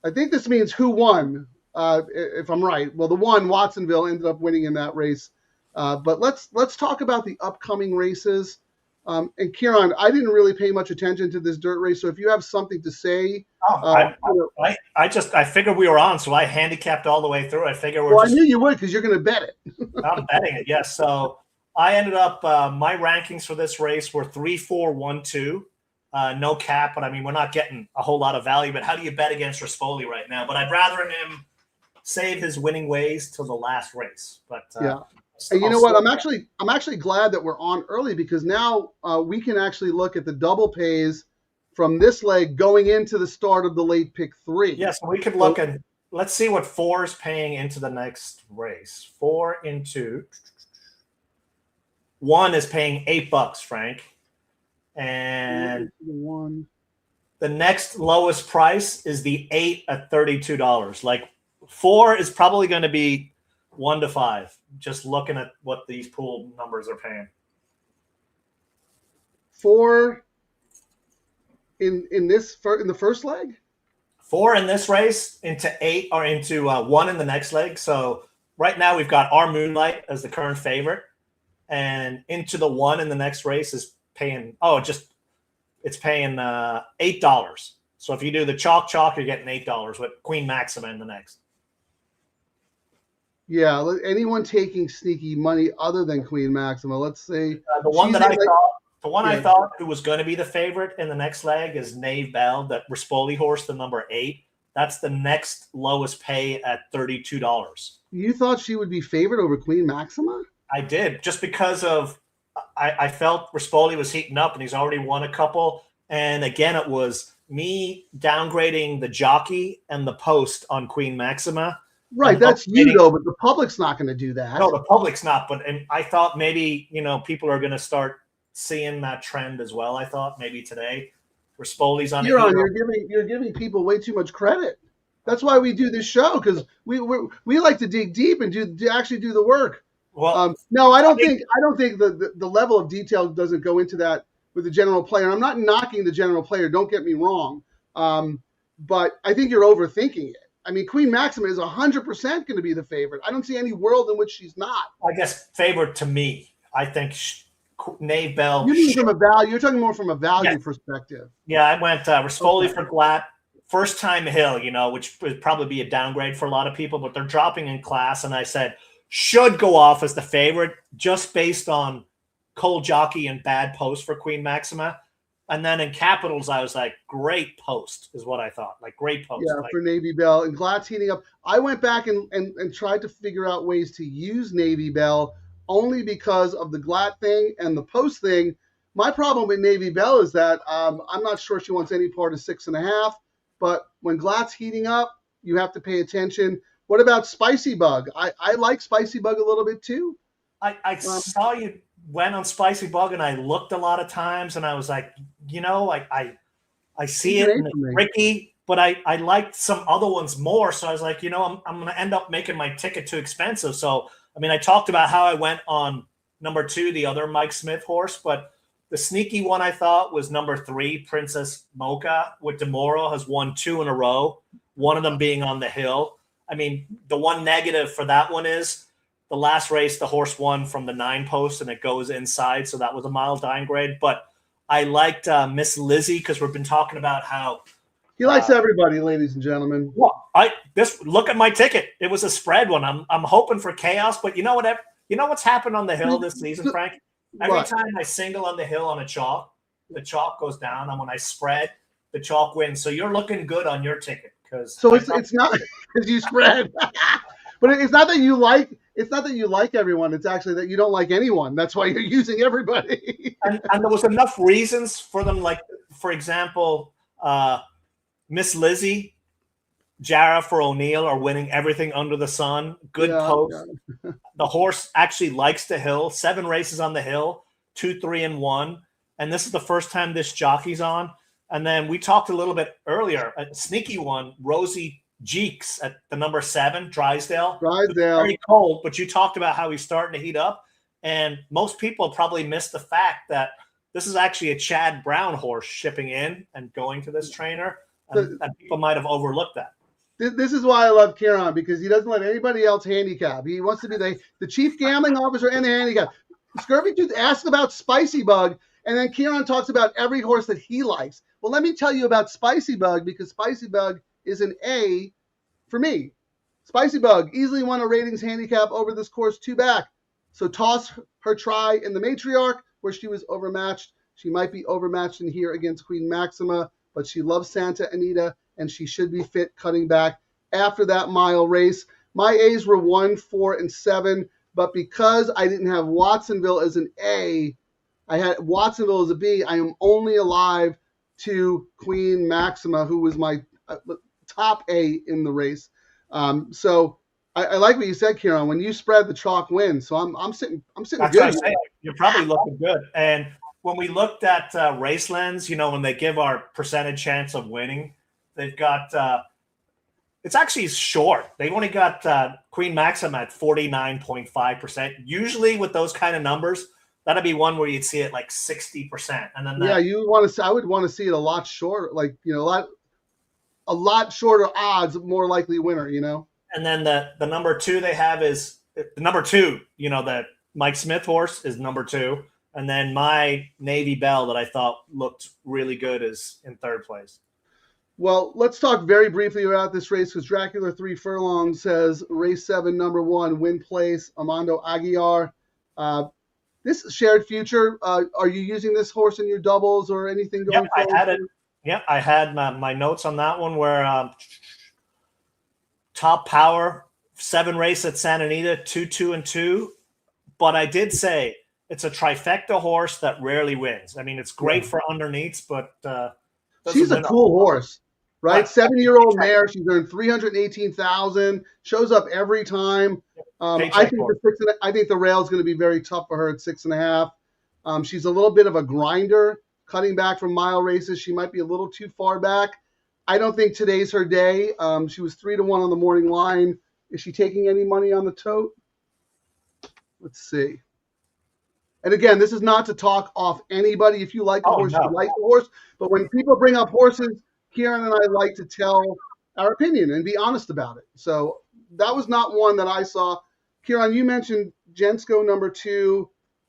I think this means who won, if I'm right. Well, the one, Watsonville, ended up winning in that race. But let's talk about the upcoming races. And Ciaran, I didn't really pay much attention to this dirt race, so if you have something to say. I figured we were on, so I handicapped all the way through. I figured I knew you would because you're going to bet it. I'm betting it, yes. So I ended up my rankings for this race were 3, 4, 1, 2. No cap, but I mean we're not getting a whole lot of value. But how do you bet against Rispoli right now? But I'd rather him save his winning ways till the last race. But yeah. And you know what? I'm actually glad that we're on early because now we can actually look at the double pays from this leg going into the start of the late pick 3. Yes, we could look at. Let's see what 4 is paying into the next race. 4 into 1 is paying $8, Frank, and the next lowest price is the 8 at $32. Like 4 is probably going to be 1 to 5. Just looking at what these pool numbers are paying. 4 in the first leg. 4 in this race into 8 or into 1 in the next leg. So right now we've got our Moonlight as the current favorite, and into the 1 in the next race is paying. It's paying $8. So if you do the chalk, you're getting $8 with Queen Maxima in the next. Yeah, anyone taking sneaky money other than Queen Maxima, let's say the one that I thought who was going to be the favorite in the next leg is Nave Bell, that Rispoli horse, the number 8. That's the next lowest pay at $32. You thought she would be favored over Queen Maxima? I did, just because of I felt Rispoli was heating up and he's already won a couple. And again, it was me downgrading the jockey and the post on Queen Maxima. Right, that's you though, but the public's not going to do that. No, the public's not. But I thought maybe people are going to start seeing that trend as well. I thought maybe today, Rispoli's on. You're giving people way too much credit. That's why we do this show, because we like to dig deep and actually do the work. Well, no, I don't think the level of detail doesn't go into that with the general player. I'm not knocking the general player. Don't get me wrong, but I think you're overthinking it. I mean, Queen Maxima is 100% going to be the favorite. I don't see any world in which she's not. I guess favorite to me. I think Nave Bell. You mean from a value? You're talking more from a value perspective. Yeah, I went Rispoli for Glatt. First time hill, which would probably be a downgrade for a lot of people, but they're dropping in class. And I said, should go off as the favorite just based on cold jockey and bad post for Queen Maxima. And then in Capitals, I was like, great post is what I thought. Like, great post. Yeah, for Navy Bell. And Glatt's heating up. I went back and tried to figure out ways to use Navy Bell only because of the Glatt thing and the post thing. My problem with Navy Bell is that I'm not sure she wants any part of 6.5. But when Glatt's heating up, you have to pay attention. What about Spicy Bug? I like Spicy Bug a little bit too. I saw you went on Spicy Bug, and I looked a lot of times, and I was like, I see it, and it's tricky, but I liked some other ones more. So I was like, I'm going to end up making my ticket too expensive. So, I mean, I talked about how I went on number 2, the other Mike Smith horse, but the sneaky one I thought was number 3, Princess Mocha, with DeMoro, has won 2 in a row, one of them being on the hill. I mean, the one negative for that one is the last race, the horse won from the 9 post and it goes inside. So that was a mile downgrade. But I liked Miss Lizzie, because we've been talking about how he likes everybody, ladies and gentlemen. Well, look at my ticket. It was a spread one. I'm hoping for chaos, but you know what? You know what's happened on the hill this season, Frank? Every time I single on the hill on a chalk, the chalk goes down, and when I spread, the chalk wins. So you're looking good on your ticket, because it's not because you spread, but it's not that you like. It's not that you like everyone. It's actually that you don't like anyone. That's why you're using everybody. and there was enough reasons for them. Like, for example, Miss Lizzie, Jara for O'Neill are winning everything under the sun. Good post. Yeah. The horse actually likes the hill. 7 races on the hill, 2, 3, and 1. And this is the first time this jockey's on. And then we talked a little bit earlier, a sneaky one, Rosie Jeeks at the number 7, Drysdale. Very cold, but you talked about how he's starting to heat up. And most people probably missed the fact that this is actually a Chad Brown horse shipping in and going to this trainer. And people might have overlooked that. This is why I love Ciaran, because he doesn't let anybody else handicap. He wants to be the chief gambling officer and the handicap. Scurvy Tooth asks about Spicy Bug, and then Ciaran talks about every horse that he likes. Well, let me tell you about Spicy Bug, because Spicy Bug is an A for me. Spicy Bug easily won a ratings handicap over this course 2 back. So toss her try in the Matriarch, where she was overmatched. She might be overmatched in here against Queen Maxima, but she loves Santa Anita, and she should be fit cutting back after that mile race. My A's were 1, 4, and 7, but because I didn't have Watsonville as an A, I had Watsonville as a B. I am only alive to Queen Maxima, who was my top A in the race. So I like what you said, Ciaran. When you spread, the chalk wins. So I'm sitting That's good. What I say. You're probably looking good. And when we looked at Race Lens, when they give our percentage chance of winning, they've got it's actually short. They've only got Queen Maxima at 49.5%. Usually with those kind of numbers, that'd be one where you'd see it like 60%. And then I would want to see it a lot shorter, like a lot shorter odds, more likely winner, And then the number 2 they have is the number 2, the Mike Smith horse is number 2. And then my Navy Bell that I thought looked really good is in 3rd place. Well, let's talk very briefly about this race, because Dracula 3 Furlong says race 7, number 1, win place, Armando Aguiar. This is shared future. Are you using this horse in your doubles or anything going forward? I had it. Yeah, I had my notes on that one where top power, 7 race at Santa Anita, 2, 2, and 2. But I did say it's a trifecta horse that rarely wins. I mean, it's great for underneaths, but she's a cool horse, right? 7-year-old mare. She's earned $318,000. Shows up every time. I think the rail is going to be very tough for her at 6.5. She's a little bit of a grinder, cutting back from mile races. She might be a little too far back. I don't think today's her day. She was 3-1 on the morning line. Is she taking any money on the tote? Let's see. And again, this is not to talk off anybody. If you like the horse, you like the horse. But when people bring up horses, Ciaran and I like to tell our opinion and be honest about it. So that was not one that I saw. Ciaran, you mentioned Jensko number 2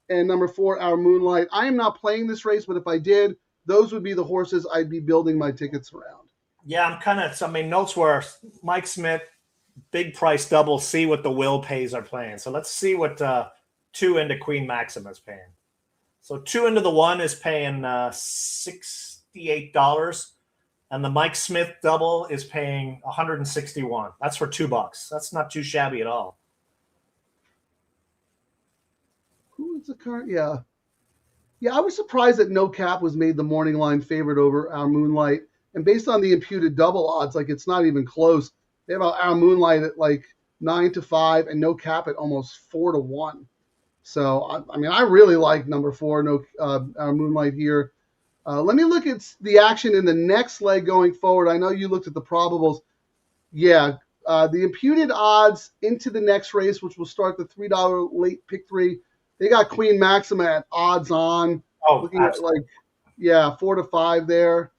and number 4, Our Moonlight. I am not playing this race, but if I did, those would be the horses I'd be building my tickets around. Yeah, notes were Mike Smith, big price double, see what the Will Pays are playing. So let's see what 2 into Queen Maxima is paying. So 2 into the 1 is paying $68. And the Mike Smith double is paying $161. That's for $2. That's not too shabby at all. Who is the current? Yeah, I was surprised that No Cap was made the morning line favorite over Our Moonlight. And based on the imputed double odds, it's not even close. They have Our Moonlight at 9-5 and No Cap at almost 4-1. So, I mean, I really like number 4, Moonlight here. Let me look at the action in the next leg going forward. I know you looked at the probables. Yeah, the imputed odds into the next race, which will start the $3 late pick 3. They got Queen Maxima at odds on. Oh, looking absolutely. at 4 to 5 there.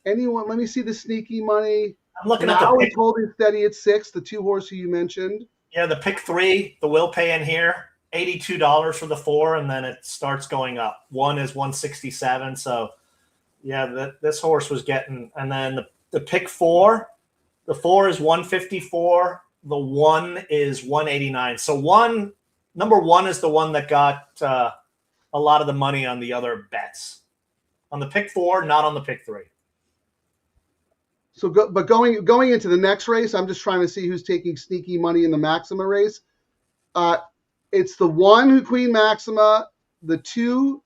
Anyone? Let me see the sneaky money. I'm looking at the Now pick. it's holding steady at 6. The 2 horse who you mentioned. Yeah, the pick 3, the will pay in here, $82 for the 4, and then it starts going up. 1 is 167. So, yeah, this horse was getting, and then the pick 4, the 4 is 154. The 1 is 189. So number 1 is the one that got a lot of the money on the other bets. On the pick 4, not on the pick 3. So, going into the next race, I'm just trying to see who's taking sneaky money in the Maxima race. It's the 1 who Queen Maxima, the 2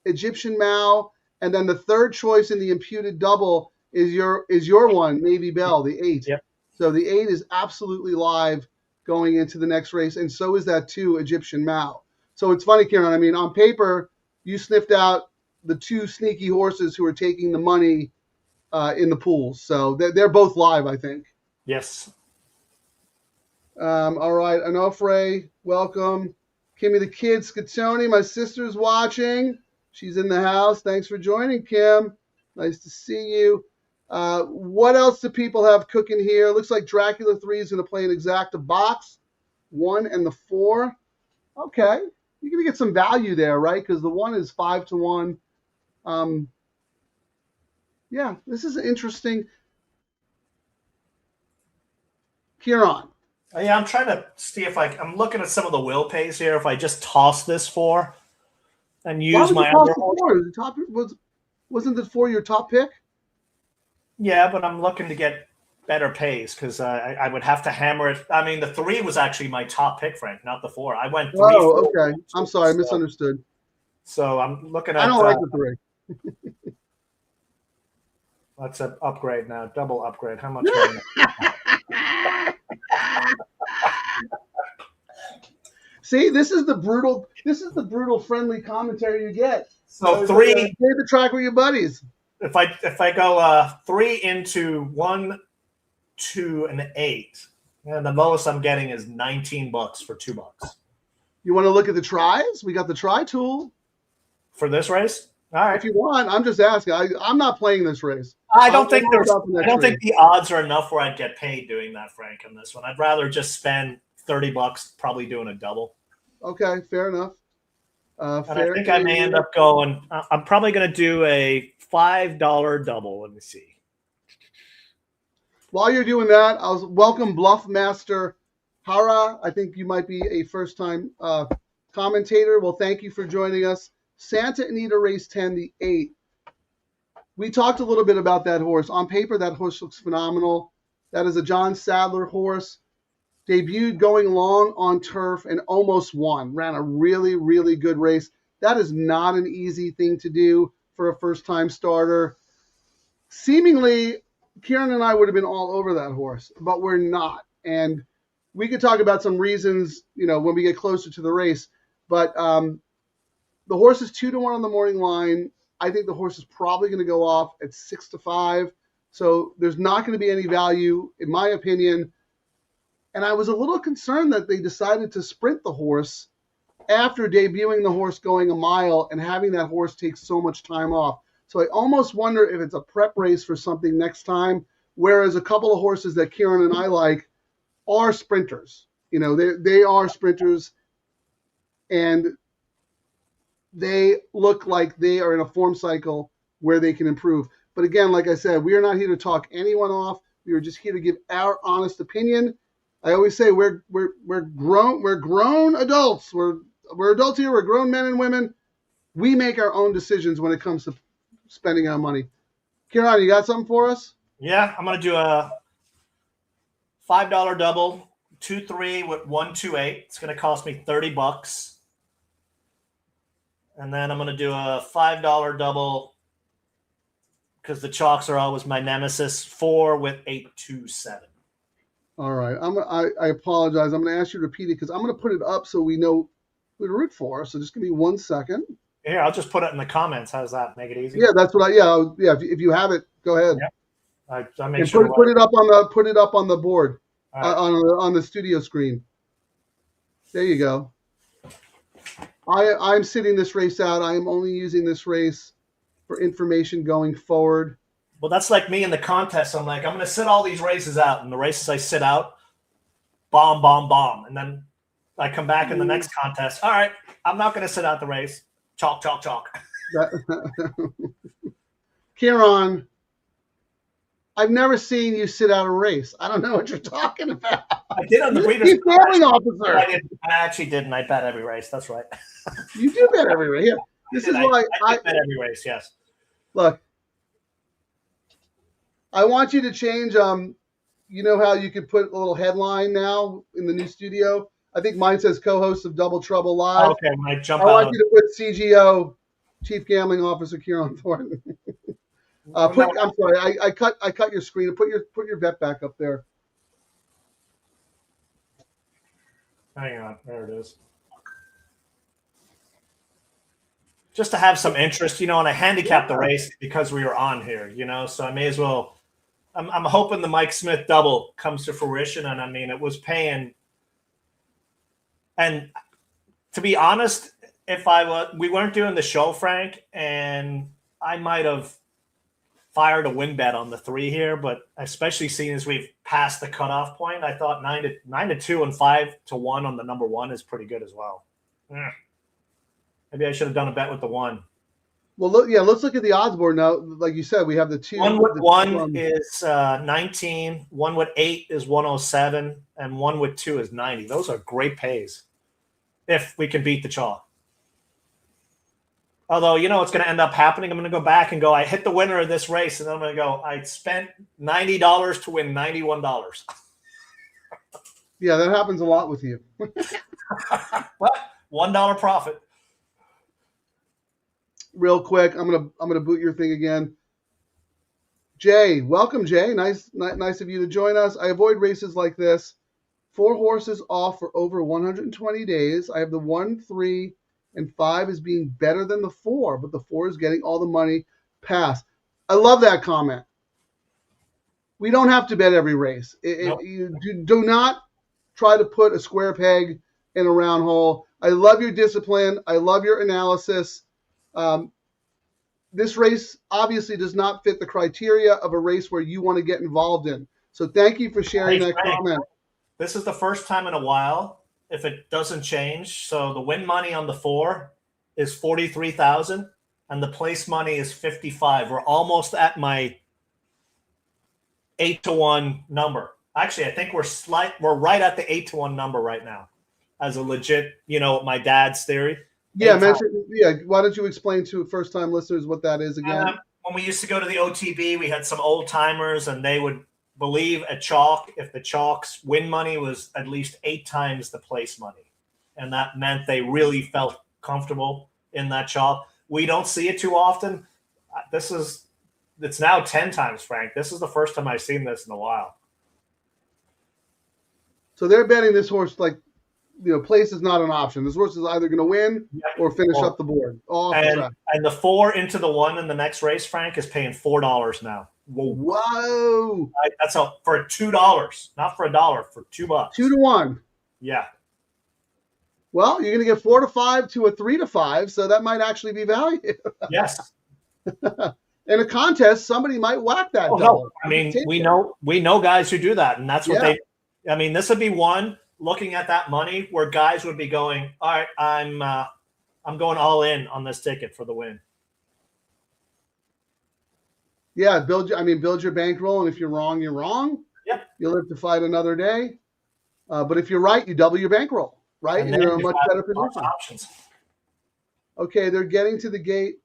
Egyptian Mao, and then the third choice in the imputed double is your one, Navy Bell, the 8. Yep. So the 8 is absolutely live going into the next race, and so is that 2 Egyptian Mao. So it's funny, Ciaran. I mean, on paper, you sniffed out the 2 sneaky horses who are taking the money in the pools. So they're both live, I think. Yes. All right. Onofre, welcome. Kimmy the Kid, Scatoni, my sister's watching. She's in the house. Thanks for joining, Kim. Nice to see you. What else do people have cooking here? Looks like Dracula 3 is going to play an exacta box. 1 and the 4. Okay. You're going to get some value there, right? Because the 1 is 5 to 1. Yeah, this is interesting. Ciaran. Yeah, I'm trying to see if I'm looking at some of the will pays here. If I just toss this 4 and use my other horse. Wasn't the 4 your top pick? Yeah, but I'm looking to get better pays because I would have to hammer it. I mean, the 3 was actually my top pick, Frank, not the 4. I went 3. Oh, okay. I'm sorry, I misunderstood. So I'm looking at. I don't like the 3. Let's upgrade now. Double upgrade. How much money? See, this is the brutal friendly commentary you get. So 3. Play the track with your buddies. If I go 3 into 1, 2, and 8, and the lowest I'm getting is $19 for $2. You want to look at the tries? We got the try tool For this race? All right. if you want. I'm just asking. I'm not playing this race. I don't think I don't think the odds are enough where I'd get paid doing that, Frank, on this one. I'd rather just spend $30 probably doing a double. Okay, fair enough. And I think I may end up going. I'm probably going to do a $5 double. Let me see. While you're doing that, I'll welcome Bluffmaster Hara. I think you might be a first-time commentator. Well, thank you for joining us. Santa Anita Race 10, the 8. We talked a little bit about that horse. On paper, that horse looks phenomenal. That is a John Sadler horse. Debuted going long on turf and almost won. Ran a really, really good race. That is not an easy thing to do for a first-time starter. Seemingly, Ciaran and I would have been all over that horse, but we're not. And we could talk about some reasons, when we get closer to the race. But the horse is 2 to 1 on the morning line. I think the horse is probably going to go off at 6 to 5. So there's not going to be any value, in my opinion. And I was a little concerned that they decided to sprint the horse after debuting the horse going a mile and having that horse take so much time off. So I almost wonder if it's a prep race for something next time, whereas a couple of horses that Ciaran and I like are sprinters. They are sprinters, and they look like they are in a form cycle where they can improve. But again, like I said, we are not here to talk anyone off. We are just here to give our honest opinion. I always say we're grown adults. We're adults here. We're grown men and women. We make our own decisions when it comes to spending our money. Ciaran, you got something for us? Yeah, I'm going to do a $5 double, 2-3 with 1-2-8. It's going to cost me $30. And then I'm going to do a $5 double because the chalks are always my nemesis. 4 with 8-2-7. All right. I apologize. I'm going to ask you to repeat it because I'm going to put it up so we know who to root for. So just give me 1 second. Here, I'll just put it in the comments. How's that? Make it easy. Yeah, that's what yeah. If you have it, go ahead. Yeah. I make And sure put it up on the board, All right. on the studio screen. There you go. I'm sitting this race out. I am only using this race for information going forward. Well, that's like me in the contest. I'm like, I'm going to sit all these races out, and the races I sit out, bomb, bomb, bomb, and then I come back in the next contest. All right, I'm not going to sit out the race. Chalk, chalk, chalk. Ciaran, I've never seen you sit out a race. I don't know what you're talking about. I did on the Breeders' Chief Gambling Officer. I actually didn't. I bet every race. That's right. You do bet every race. Yeah. This is why I bet every race. Yes. Look. I want you to change. You know how you could put a little headline now in the new studio? I think mine says co-host of Double Trouble Live. Okay, when I jump I out. want you to put CGO, Chief Gambling Officer Ciaran Thornton. I'm sorry, I cut your screen. Put your bet back up there. Hang on, there it is. Just to have some interest, and I handicapped the race because we were on here, so I may as well. I'm hoping the Mike Smith double comes to fruition, and I mean it was paying. And to be honest, if we weren't doing the show, Frank, and I might have fired a win bet on the 3 here, but especially seeing as we've passed the cutoff point, I thought 9-2 and 5-1 on the number 1 is pretty good as well. Maybe I should have done a bet with the 1. Well, let's look at the odds board now. Like you said, we have the 2. 1 with 1 is 19. 1 with 8 is 107, and 1 with 2 is 90. Those are great pays if we can beat the chalk. Although, what's going to end up happening? I'm going to go back and go, I hit the winner of this race, and then I'm going to go, I spent $90 to win $91. Yeah, that happens a lot with you. What? $1 profit. Real quick, I'm gonna boot your thing again. Jay, welcome, Jay. Nice of you to join us. I avoid races like this. 4 horses off for over 120 days. I have the 1, 3, and 5 as being better than the 4, but the 4 is getting all the money. Pass. I love that comment. We don't have to bet every race. Nope. You do not try to put a square peg in a round hole. I love your discipline. I love your analysis. This race obviously does not fit the criteria of a race where you want to get involved in. So thank you for sharing that comment. This is the first time in a while, if it doesn't change. So the win money on the 4 is 43,000 and the place money is 55. We're almost at my 8-1 number. Actually, I think we're right at the 8-1 number right now as a legit, my dad's theory. Yeah, why don't you explain to first-time listeners what that is again? When we used to go to the OTB, we had some old-timers, and they would believe a chalk if the chalk's win money was at least 8 times the place money. And that meant they really felt comfortable in that chalk. We don't see it too often. It's now 10 times, Frank. This is the first time I've seen this in a while. So they're betting this horse place is not an option. This horse is either going to win or finish up the board. And the 4 into the 1 in the next race, Frank, is paying $4 now. Whoa! That's for $2, not for $1, for $2. 2-1. Yeah. Well, you're going to get 4 to 5 to a 3 to 5, so that might actually be value. Yes. In a contest, somebody might whack that. No. I mean, we know guys who do that, and that's what they. I mean, this would be one. Looking at that money, where guys would be going, all right, I'm going all in on this ticket for the win. Yeah, build your bankroll, and if you're wrong, you're wrong. Yep. You live to fight another day. But if you're right, you double your bankroll, right? And you're in a much better position. Options. Okay, they're getting to the gate.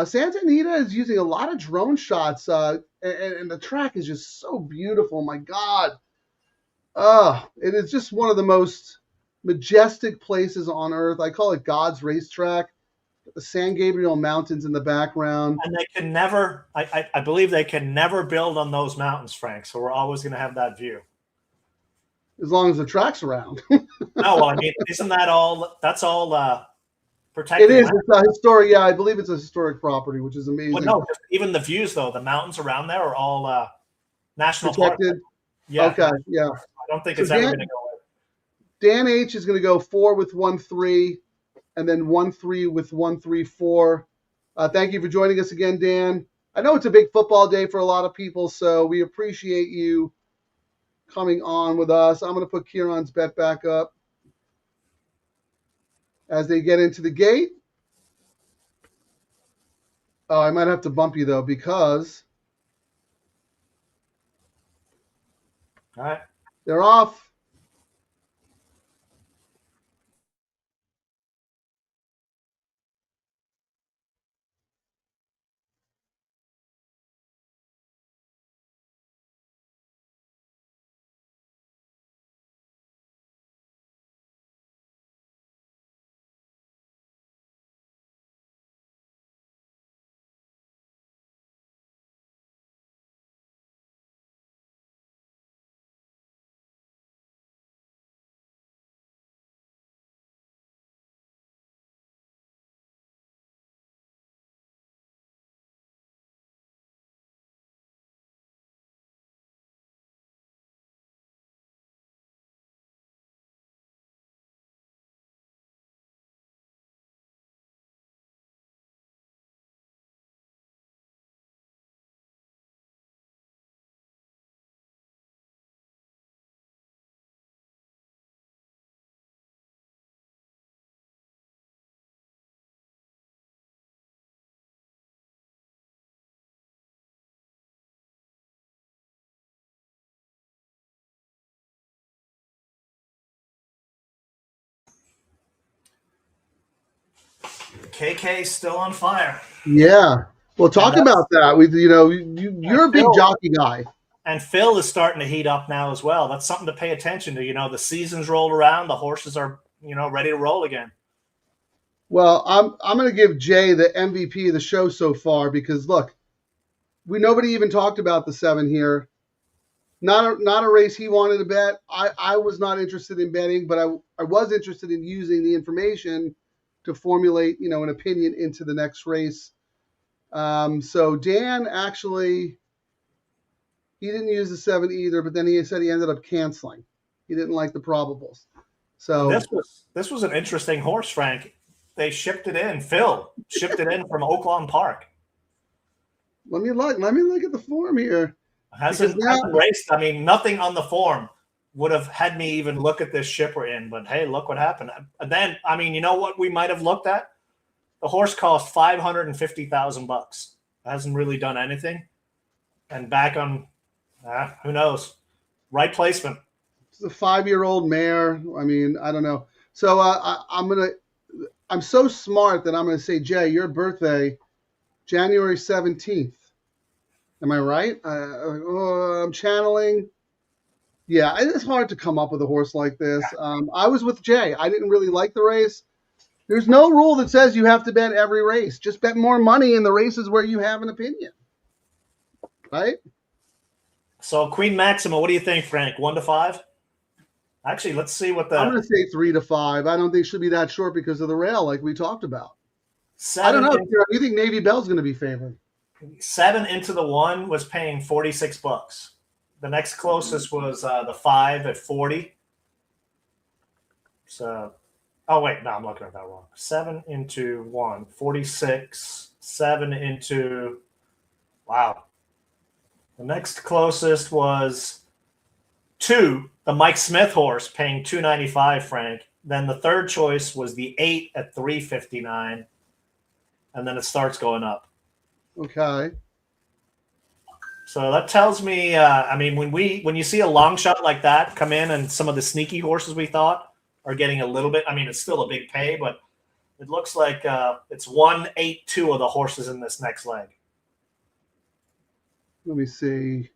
Santa Anita is using a lot of drone shots, and the track is just so beautiful. My God. It is just one of the most majestic places on earth. I call it God's racetrack. The San Gabriel Mountains in the background. And they can never, I believe they can never build on those mountains, Frank. So we're always going to have that view. as long as the track's around. No, well, I mean, isn't that all? That's all It protected is. land? It's a historic. Yeah, I believe it's a historic property, which is amazing. Well, no, just even the views though, the mountains around there are all national park. Protected. Yeah. Okay. Yeah. I don't think So it's ever Dan- going to go away. Dan H is going to go 4 with 1-3, and then 1-3 with 1-3-4. Thank you for joining us again, Dan. I know it's a big football day for a lot of people, so we appreciate you coming on with us. I'm going to put Ciaran's bet back up as they get into the gate. Oh, I might have to bump you, though, because All right. they're off. KK still on fire. Yeah. Well, talk And that's- about that. You're a big Phil- jockey guy. And Phil is starting to heat up now as well. That's something to pay attention to. The season's rolled around. The horses are, ready to roll again. Well, I'm going to give Jay the MVP of the show so far because look, nobody even talked about the 7 here. Not a race he wanted to bet. I was not interested in betting, but I was interested in using the information to formulate an opinion into the next race. So Dan actually, he didn't use the 7 either, but then he said he ended up canceling. He didn't like the probables. So This was an interesting horse, Frank. They shipped it in. Phil shipped it in from Oaklawn Park. let me look at the form here. Hasn't raced. I mean, nothing on the form would have had me even look at this shipper in. But hey, look what happened. And then, I mean, you know what we might have looked at? The horse cost $550,000. Hasn't really done anything. And back on, who knows? Right placement. It's a 5-year-old mare. I mean, I don't know. So I'm so smart that I'm gonna say, Jay, your birthday, January 17th. Am I right? I'm channeling. Yeah, it's hard to come up with a horse like this. I was with Jay. I didn't really like the race. There's no rule that says you have to bet every race. Just bet more money in the races where you have an opinion. Right? So Queen Maxima, what do you think, Frank? 1-5? Actually, let's see what I'm going to say 3-5. I don't think it should be that short because of the rail, like we talked about. I don't know. You think Navy Bell's going to be favored? 7 into the 1 was paying $46. The next closest was the 5 at 40. So, oh wait, no, I'm looking at that wrong. 7 into 1, 46. 7 into, wow. The next closest was 2, the Mike Smith horse, paying $295, Frank. Then the third choice was the 8 at $359, and then it starts going up. Okay. So that tells me, I mean, when you see a long shot like that come in, and some of the sneaky horses we thought are getting a little bit. I mean, it's still a big pay, but it looks like it's 1-8-2 of the horses in this next leg. Let me see.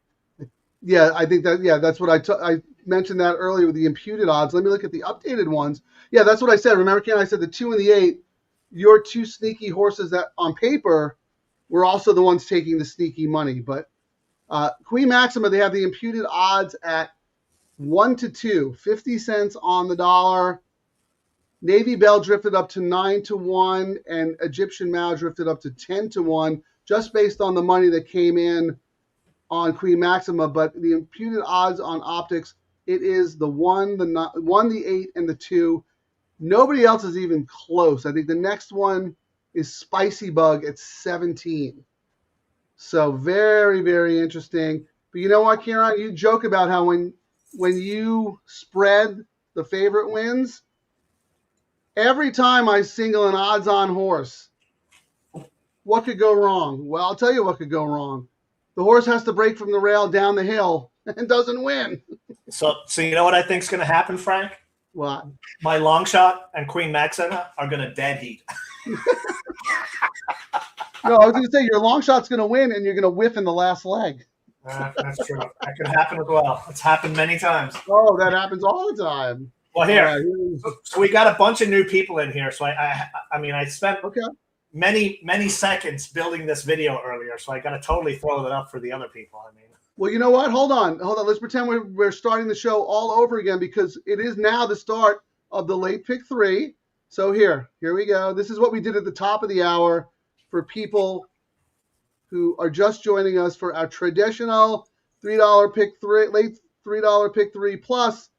Yeah, I think that. Yeah, that's what I mentioned that earlier with the imputed odds. Let me look at the updated ones. Yeah, that's what I said. Remember, Ken, I said the 2 and the 8. Your 2 sneaky horses that on paper were also the ones taking the sneaky money. But Queen Maxima, they have the imputed odds at 1 to 2, 50 cents on the dollar. Navy Bell drifted up to 9 to 1, and Egyptian Mao drifted up to 10 to 1, just based on the money that came in on Queen Maxima. But the imputed odds on optics, it is the 1, the 8, and the 2. Nobody else is even close. I think the next one is Spicy Bug at 17. So very, very interesting. But you know what, Ciaran? You joke about how when you spread the favorite wins, every time I single an odds-on horse, what could go wrong? Well, I'll tell you what could go wrong. The horse has to break from the rail down the hill and doesn't win. So you know what I think is going to happen, Frank? What? My long shot and Queen Maxima are going to dead heat. No, I was going to say your long shot's going to win and you're going to whiff in the last leg. That's true. That could happen as well. It's happened many times. Oh, that happens all the time. Well, here, so we got a bunch of new people in here. So I spent many seconds building this video earlier, so I got to totally throw that up for the other people. I mean, well, you know what? Hold on. Let's pretend we're starting the show all over again, because it is now the start of the late pick 3. So here we go. This is what we did at the top of the hour for people who are just joining us for our traditional $3 pick 3, late $3 pick 3 plus.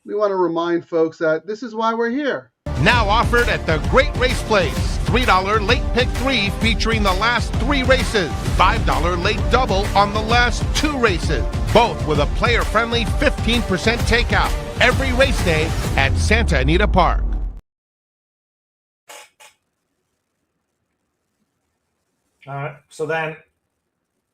We want to remind folks that this is why we're here. Now offered at the Great Race Place. $3 late pick 3 featuring the last 3 races. $5 late double on the last 2 races. Both with a player-friendly 15% takeout. Every race day at Santa Anita Park. all right. So then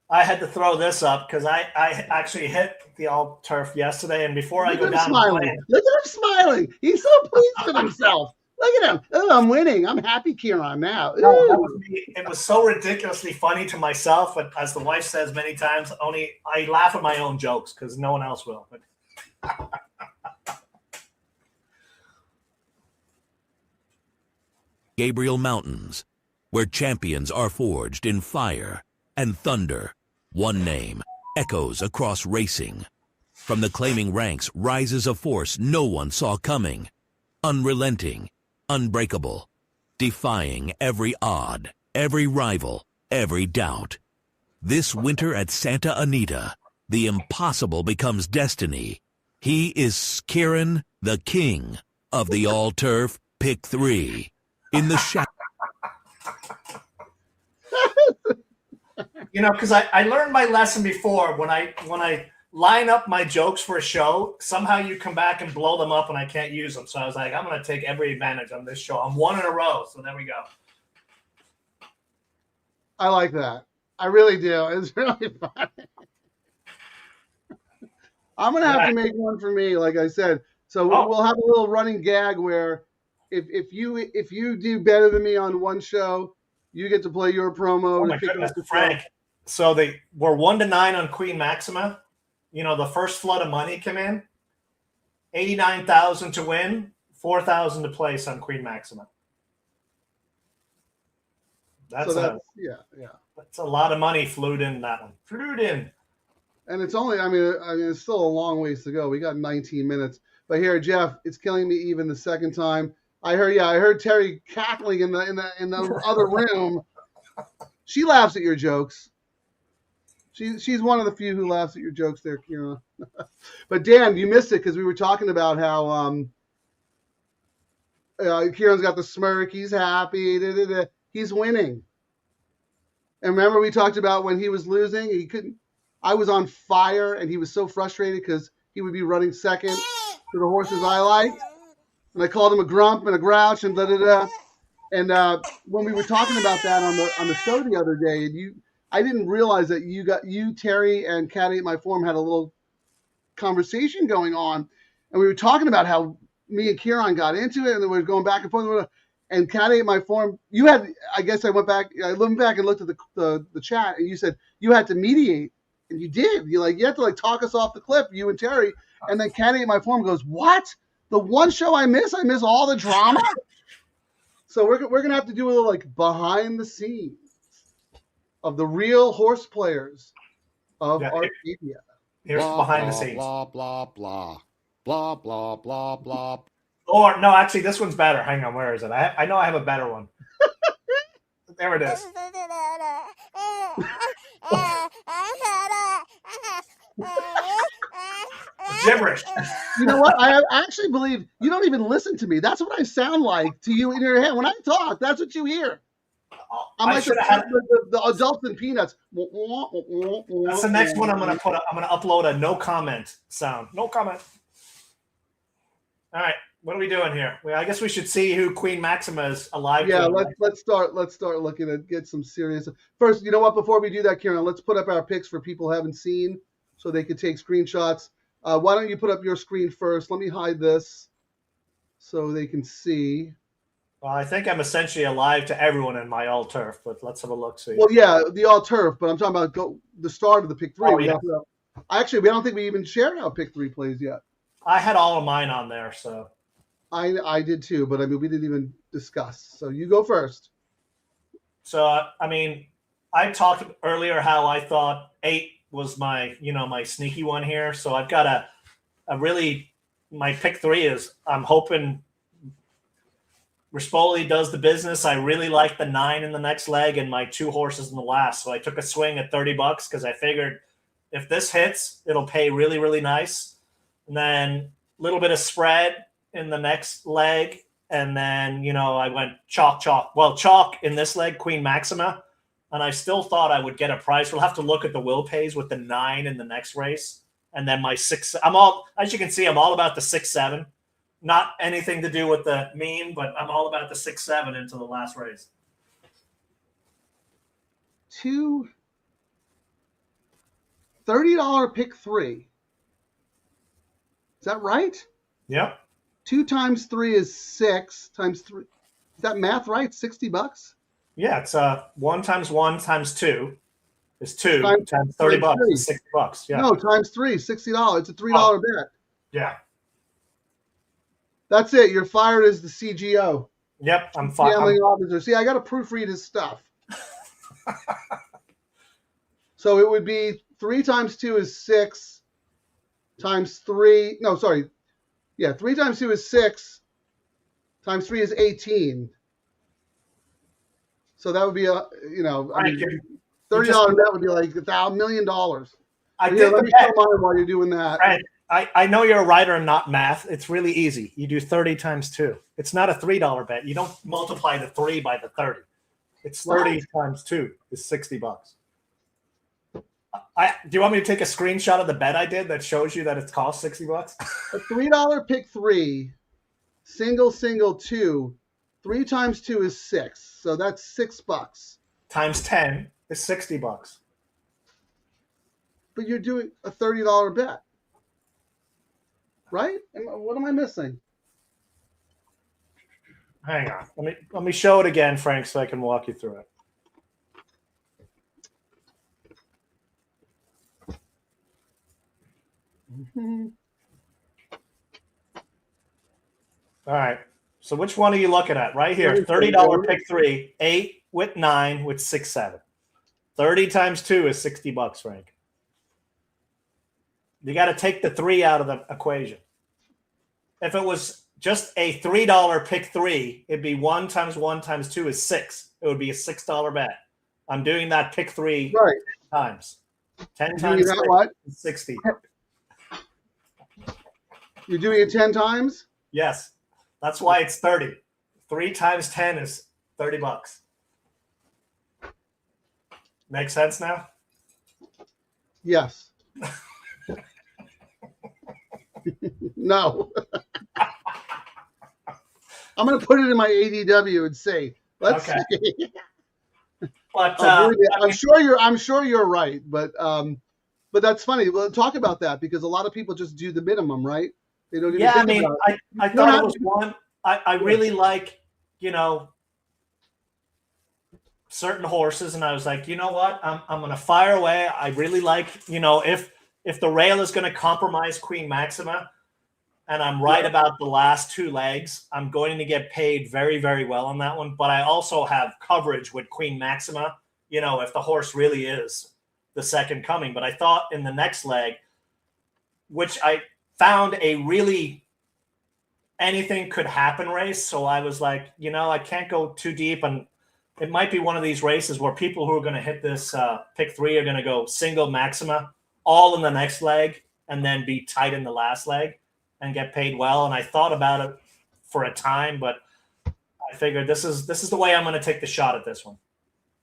I had to throw this up because I actually hit the all turf yesterday, and before I go down, look at him smiling. He's so pleased with himself. Look at him. Oh, I'm winning. I'm happy, Ciaran, now. It was so ridiculously funny to myself, but as the wife says many times, only I laugh at my own jokes because no one else will. But Gabriel Mountains, where champions are forged in fire and thunder. One name echoes across racing. From the claiming ranks rises a force no one saw coming. Unrelenting, unbreakable, defying every odd, every rival, every doubt. This winter at Santa Anita, the impossible becomes destiny. He is Ciaran, the king of the all-turf pick 3. In the shadow. you know, because I learned my lesson before. When I line up my jokes for a show, somehow you come back and blow them up and I can't use them. So I was like, I'm going to take every advantage on this show. I'm 1 in a row. So there we go. I like that. I really do. It's really fun. I'm going to have to make one for me, like I said. So we'll have a little running gag where if you do better than me on one show, you get to play your promo. Oh my goodness, Frank. So they were 1 to 9 on Queen Maxima. You know, the first flood of money came in. 89,000 to win, 4,000 to place on Queen Maxima. That's a lot of money flew in that one. Flew in. And it's only, I mean, it's still a long ways to go. We got 19 minutes. But here, Jeff, it's killing me even the second time. I heard Terry cackling in the other room. She laughs at your jokes. She's one of the few who laughs at your jokes there, Ciaran. But Dan, you missed it because we were talking about how Ciaran's got the smirk. He's happy. He's winning. And remember we talked about when he was losing, he couldn't. I was on fire, and he was so frustrated because he would be running second to the horses I liked. And I called him a grump and a grouch and da-da-da. And when we were talking about that on the show the other day, and I didn't realize that you, Terry, and Caddy at My Forum had a little conversation going on. And we were talking about how me and Ciaran got into it, and then we were going back and forth. And Caddy at My Forum, you had, I guess I went back and looked at the chat, and you said you had to mediate. And you did. You had to talk us off the cliff, you and Terry. And then Caddy at My Forum goes, "What? The one show I miss all the drama." So we're gonna have to do a little behind the scenes of the real horse players of Arcadia. Here's behind the scenes. Blah, blah, blah. Blah, blah, blah, blah. Or no, actually, this one's better. Hang on, where is it? I know I have a better one. There it is. Gibberish. You know what? I actually believe you don't even listen to me. That's what I sound like to you in your head. When I talk, that's what you hear. I'm like the adults in Peanuts. That's the next one I'm gonna put. I'm gonna upload a no comment sound. No comment. All right, what are we doing here? Well, I guess we should see who Queen Maxima is alive. Yeah, let's start looking at get some serious. First, you know what? Before we do that, Ciaran, let's put up our picks for people who haven't seen, so they could take screenshots. Why don't you put up your screen first? Let me hide this so they can see. Well, I think I'm essentially alive to everyone in my all turf, but let's have a look. See. Well, yeah, the all turf, but I'm talking about the start of the pick three. Oh, yeah. Actually, we don't think we even shared how pick three plays yet. I had all of mine on there, so. I did too, but I mean, we didn't even discuss. So you go first. So, I mean, I talked earlier how I thought 8 was my sneaky one here. So I've got a really, my pick 3 is, I'm hoping Rispoli does the business. I really like the 9 in the next leg and my 2 horses in the last. So I took a swing at $30 because I figured if this hits, it'll pay really, really nice. And then a little bit of spread in the next leg. And then, I went chalk. Well, chalk in this leg, Queen Maxima. And I still thought I would get a price. We'll have to look at the will pays with the 9 in the next race. And then my 6, as you can see, I'm all about the 6-7. Not anything to do with the meme, but I'm all about the 6-7 into the last race. 2 $30 pick 3. Is that right? Yep. 2 times 3 is 6 times 3. Is that math right? $60? Yeah, it's 1 times 1 times 2 is 2 times $30 is $60. Yeah. No, times 3, $60. It's a $3 bet. Yeah. That's it. You're fired as the CGO. Yep, I'm fired. Gambling officer. See, I got to proofread his stuff. So it would be 3 times 2 is 6 times 3. No, sorry. Yeah, 3 times 2 is 6 times 3 is 18. So that would be $30 that would be like $1 million. I did. Let me show mine while you're doing that. Right. I know you're a writer and not math. It's really easy. You do 30 times 2. It's not a $3 bet. You don't multiply the 3 by the 30. It's 30 times 2 is $60. Do you want me to take a screenshot of the bet I did that shows you that it costs $60? A $3 pick 3, single 2. 3 times 2 is 6. So that's $6. Times 10 is $60. But you're doing a $30 bet. Right? What am I missing? Hang on. Let me show it again, Frank, so I can walk you through it. Mm-hmm. All right. So which one are you looking at? Right here. $30 pick 3, 8 with 9 with 6-7. 30 times 2 is $60, Frank. You got to take the 3 out of the equation. If it was just a $3 pick 3, it'd be 1 times 1 times 2 is 6. It would be a $6 bet. I'm doing that pick 3 times. 10 times 6 is 60. You're doing it 10 times? Yes. That's why it's 30. 3 times 10 is $30. Make sense now? Yes. No. I'm going to put it in my ADW and say, let's see. But I'm sure you're right, but that's funny. Well, talk about that because a lot of people just do the minimum, right? They don't even think about it. I thought it was one. I really like, certain horses, and I was like, you know what? I'm going to fire away. I really like, if the rail is going to compromise Queen Maxima, and I'm right about the last 2 legs, I'm going to get paid very, very well on that one. But I also have coverage with Queen Maxima, if the horse really is the second coming. But I thought in the next leg, which I found a really anything could happen race. So I was like, I can't go too deep, and it might be one of these races where people who are going to hit this pick 3 are going to go single maxima all in the next leg and then be tight in the last leg and get paid well. And I thought about it for a time, but I figured this is the way I'm going to take the shot at this one.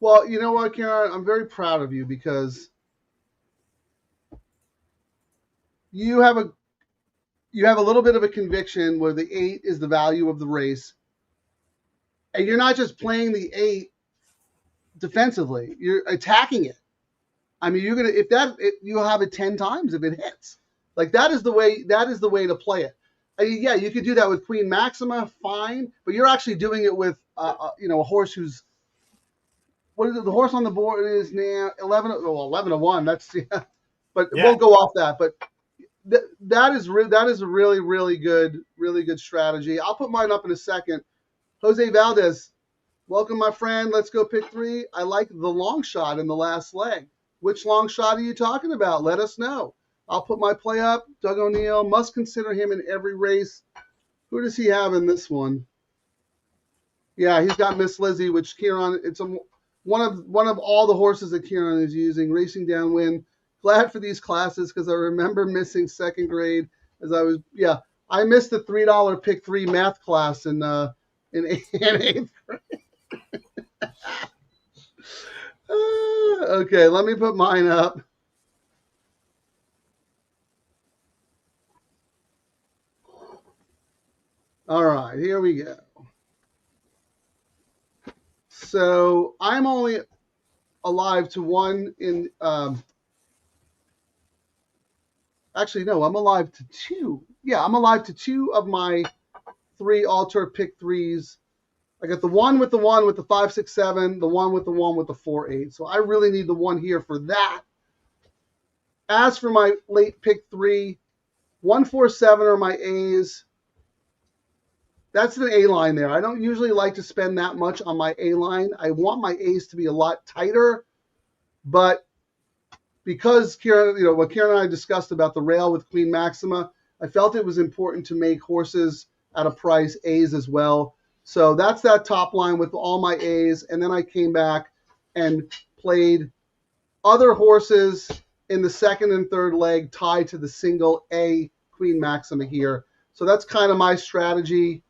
Well, you know what, Ciaran? I'm very proud of you because you have a little bit of a conviction where the 8 is the value of the race. And you're not just playing the 8 defensively. You're attacking it. I mean, you'll have it 10 times if it hits. Like that is the way to play it. I mean, yeah, you could do that with Queen Maxima, fine, but you're actually doing it with a horse who's what is it? The horse on the board is now 11-1. That's but yeah. We'll go off that. But that is a really, really good strategy. I'll put mine up in a second. Jose Valdez, welcome, my friend. Let's go pick 3. I like the long shot in the last leg. Which long shot are you talking about? Let us know. I'll put my play up. Doug O'Neill, must consider him in every race. Who does he have in this one? Yeah, he's got Miss Lizzie, which Ciaran, it's one of all the horses that Ciaran is using. Racing Downwind. Glad for these classes because I remember missing 2nd grade as I was. Yeah, I missed the $3 pick 3 math class in 8th grade. Okay, let me put mine up. All right, here we go. So I'm only alive to one in. Actually, no, I'm alive to 2. Yeah, I'm alive to 2 of my 3 all-turf pick 3s. I got the 1 with the 1 with the 5, 6, 7, the 1 with the 1 with the 4, 8. So I really need the 1 here for that. As for my late pick 3, 1, 4, 7 are my A's. That's an A line there. I don't usually like to spend that much on my A line. I want my A's to be a lot tighter, but because Ciaran, what Ciaran and I discussed about the rail with Queen Maxima, I felt it was important to make horses at a price A's as well. So that's that top line with all my A's. And then I came back and played other horses in the 2nd and 3rd leg tied to the single A Queen Maxima here. So that's kind of my strategy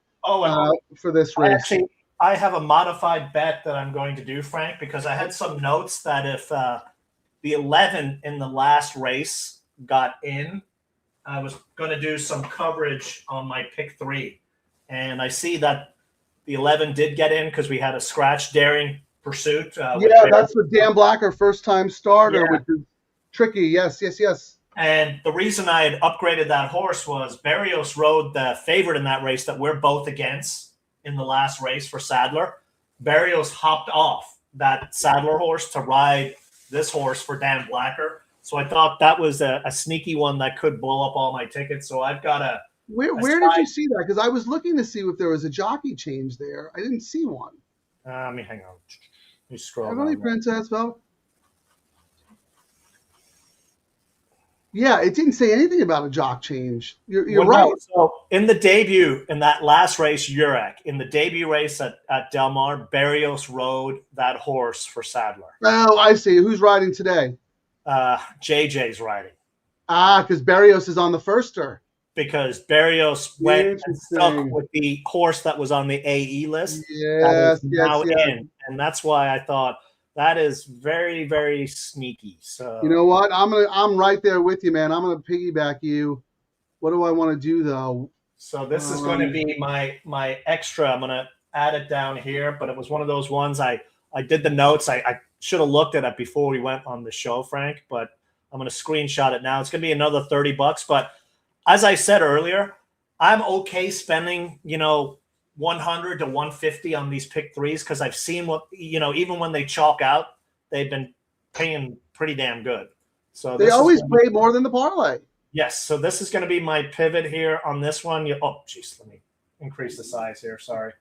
for this race. I have a modified bet that I'm going to do, Frank, because I had some notes that if the 11 in the last race got in, I was going to do some coverage on my pick 3. And I see that the 11 did get in because we had a scratch Daring Pursuit. That's with Dan Blacker, first-time starter, which is tricky. Yes. And the reason I had upgraded that horse was Barrios rode the favorite in that race that we're both against in the last race for Sadler. Barrios hopped off that Sadler horse to ride this horse for Dan Blacker. So I thought that was a sneaky one that could blow up all my tickets. So I've got a Where did you see that? Because I was looking to see if there was a jockey change there. I didn't see one. Let me hang on. Let me scroll Emily down. Princess, well. Yeah, it didn't say anything about a jock change. You're right. No. So in the debut, in that last race, Urek, in the debut race at Del Mar, Barrios rode that horse for Sadler. Oh, I see. Who's riding today? JJ's riding. Because Barrios is on the firster. Because Barrios went and stuck with the horse that was on the AE list. Yes. In. And that's why I thought that is very, very sneaky. So you know what? I'm right there with you, man. I'm gonna piggyback you. What do I want to do though? So this is going to be my extra. I'm gonna add it down here, but it was one of those ones I did the notes. I should have looked at it before we went on the show, Frank, but I'm gonna screenshot it now. It's gonna be another $30, but as I said earlier, I'm okay spending, 100 to 150 on these pick 3s because I've seen what, even when they chalk out, they've been paying pretty damn good. So they always pay more than the parlay. Yes. So this is going to be my pivot here on this one. Let me increase the size here. Sorry.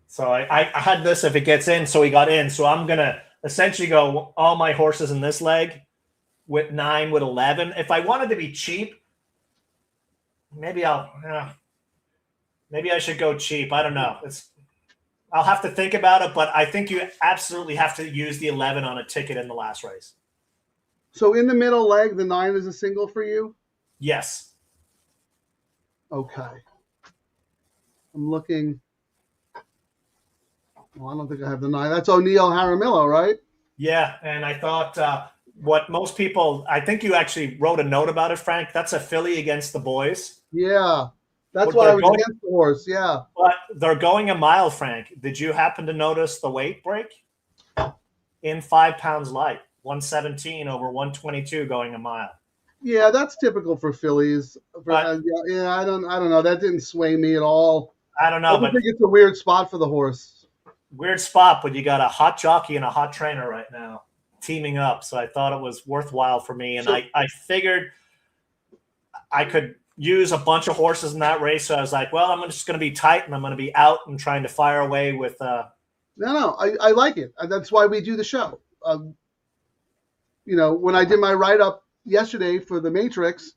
So I had this if it gets in, so he got in. So I'm going to essentially go all my horses in this leg with 9, with 11. If I wanted to be cheap, maybe I should go cheap. I don't know. I'll have to think about it, but I think you absolutely have to use the 11 on a ticket in the last race. So in the middle leg, the 9 is a single for you? Yes. Okay. I'm looking. Well, I don't think I have the 9. That's O'Neill Jaramillo, right? Yeah, and I thought what most people, I think you actually wrote a note about it, Frank. That's a filly against the boys. Yeah. That's Well, why I was against the horse, yeah. But they're going a mile, Frank. Did you happen to notice the weight break? In 5 pounds light, 117 over 122 going a mile. Yeah, that's typical for fillies. I don't know. That didn't sway me at all. I don't know, I think it's a weird spot for the horse. Weird spot, but you got a hot jockey and a hot trainer right now teaming up. So I thought it was worthwhile for me. And I figured I could use a bunch of horses in that race. So I was like, well, I'm just going to be tight and I'm going to be out and trying to fire away with. No, I like it. That's why we do the show. When I did my write-up yesterday for the Matrix,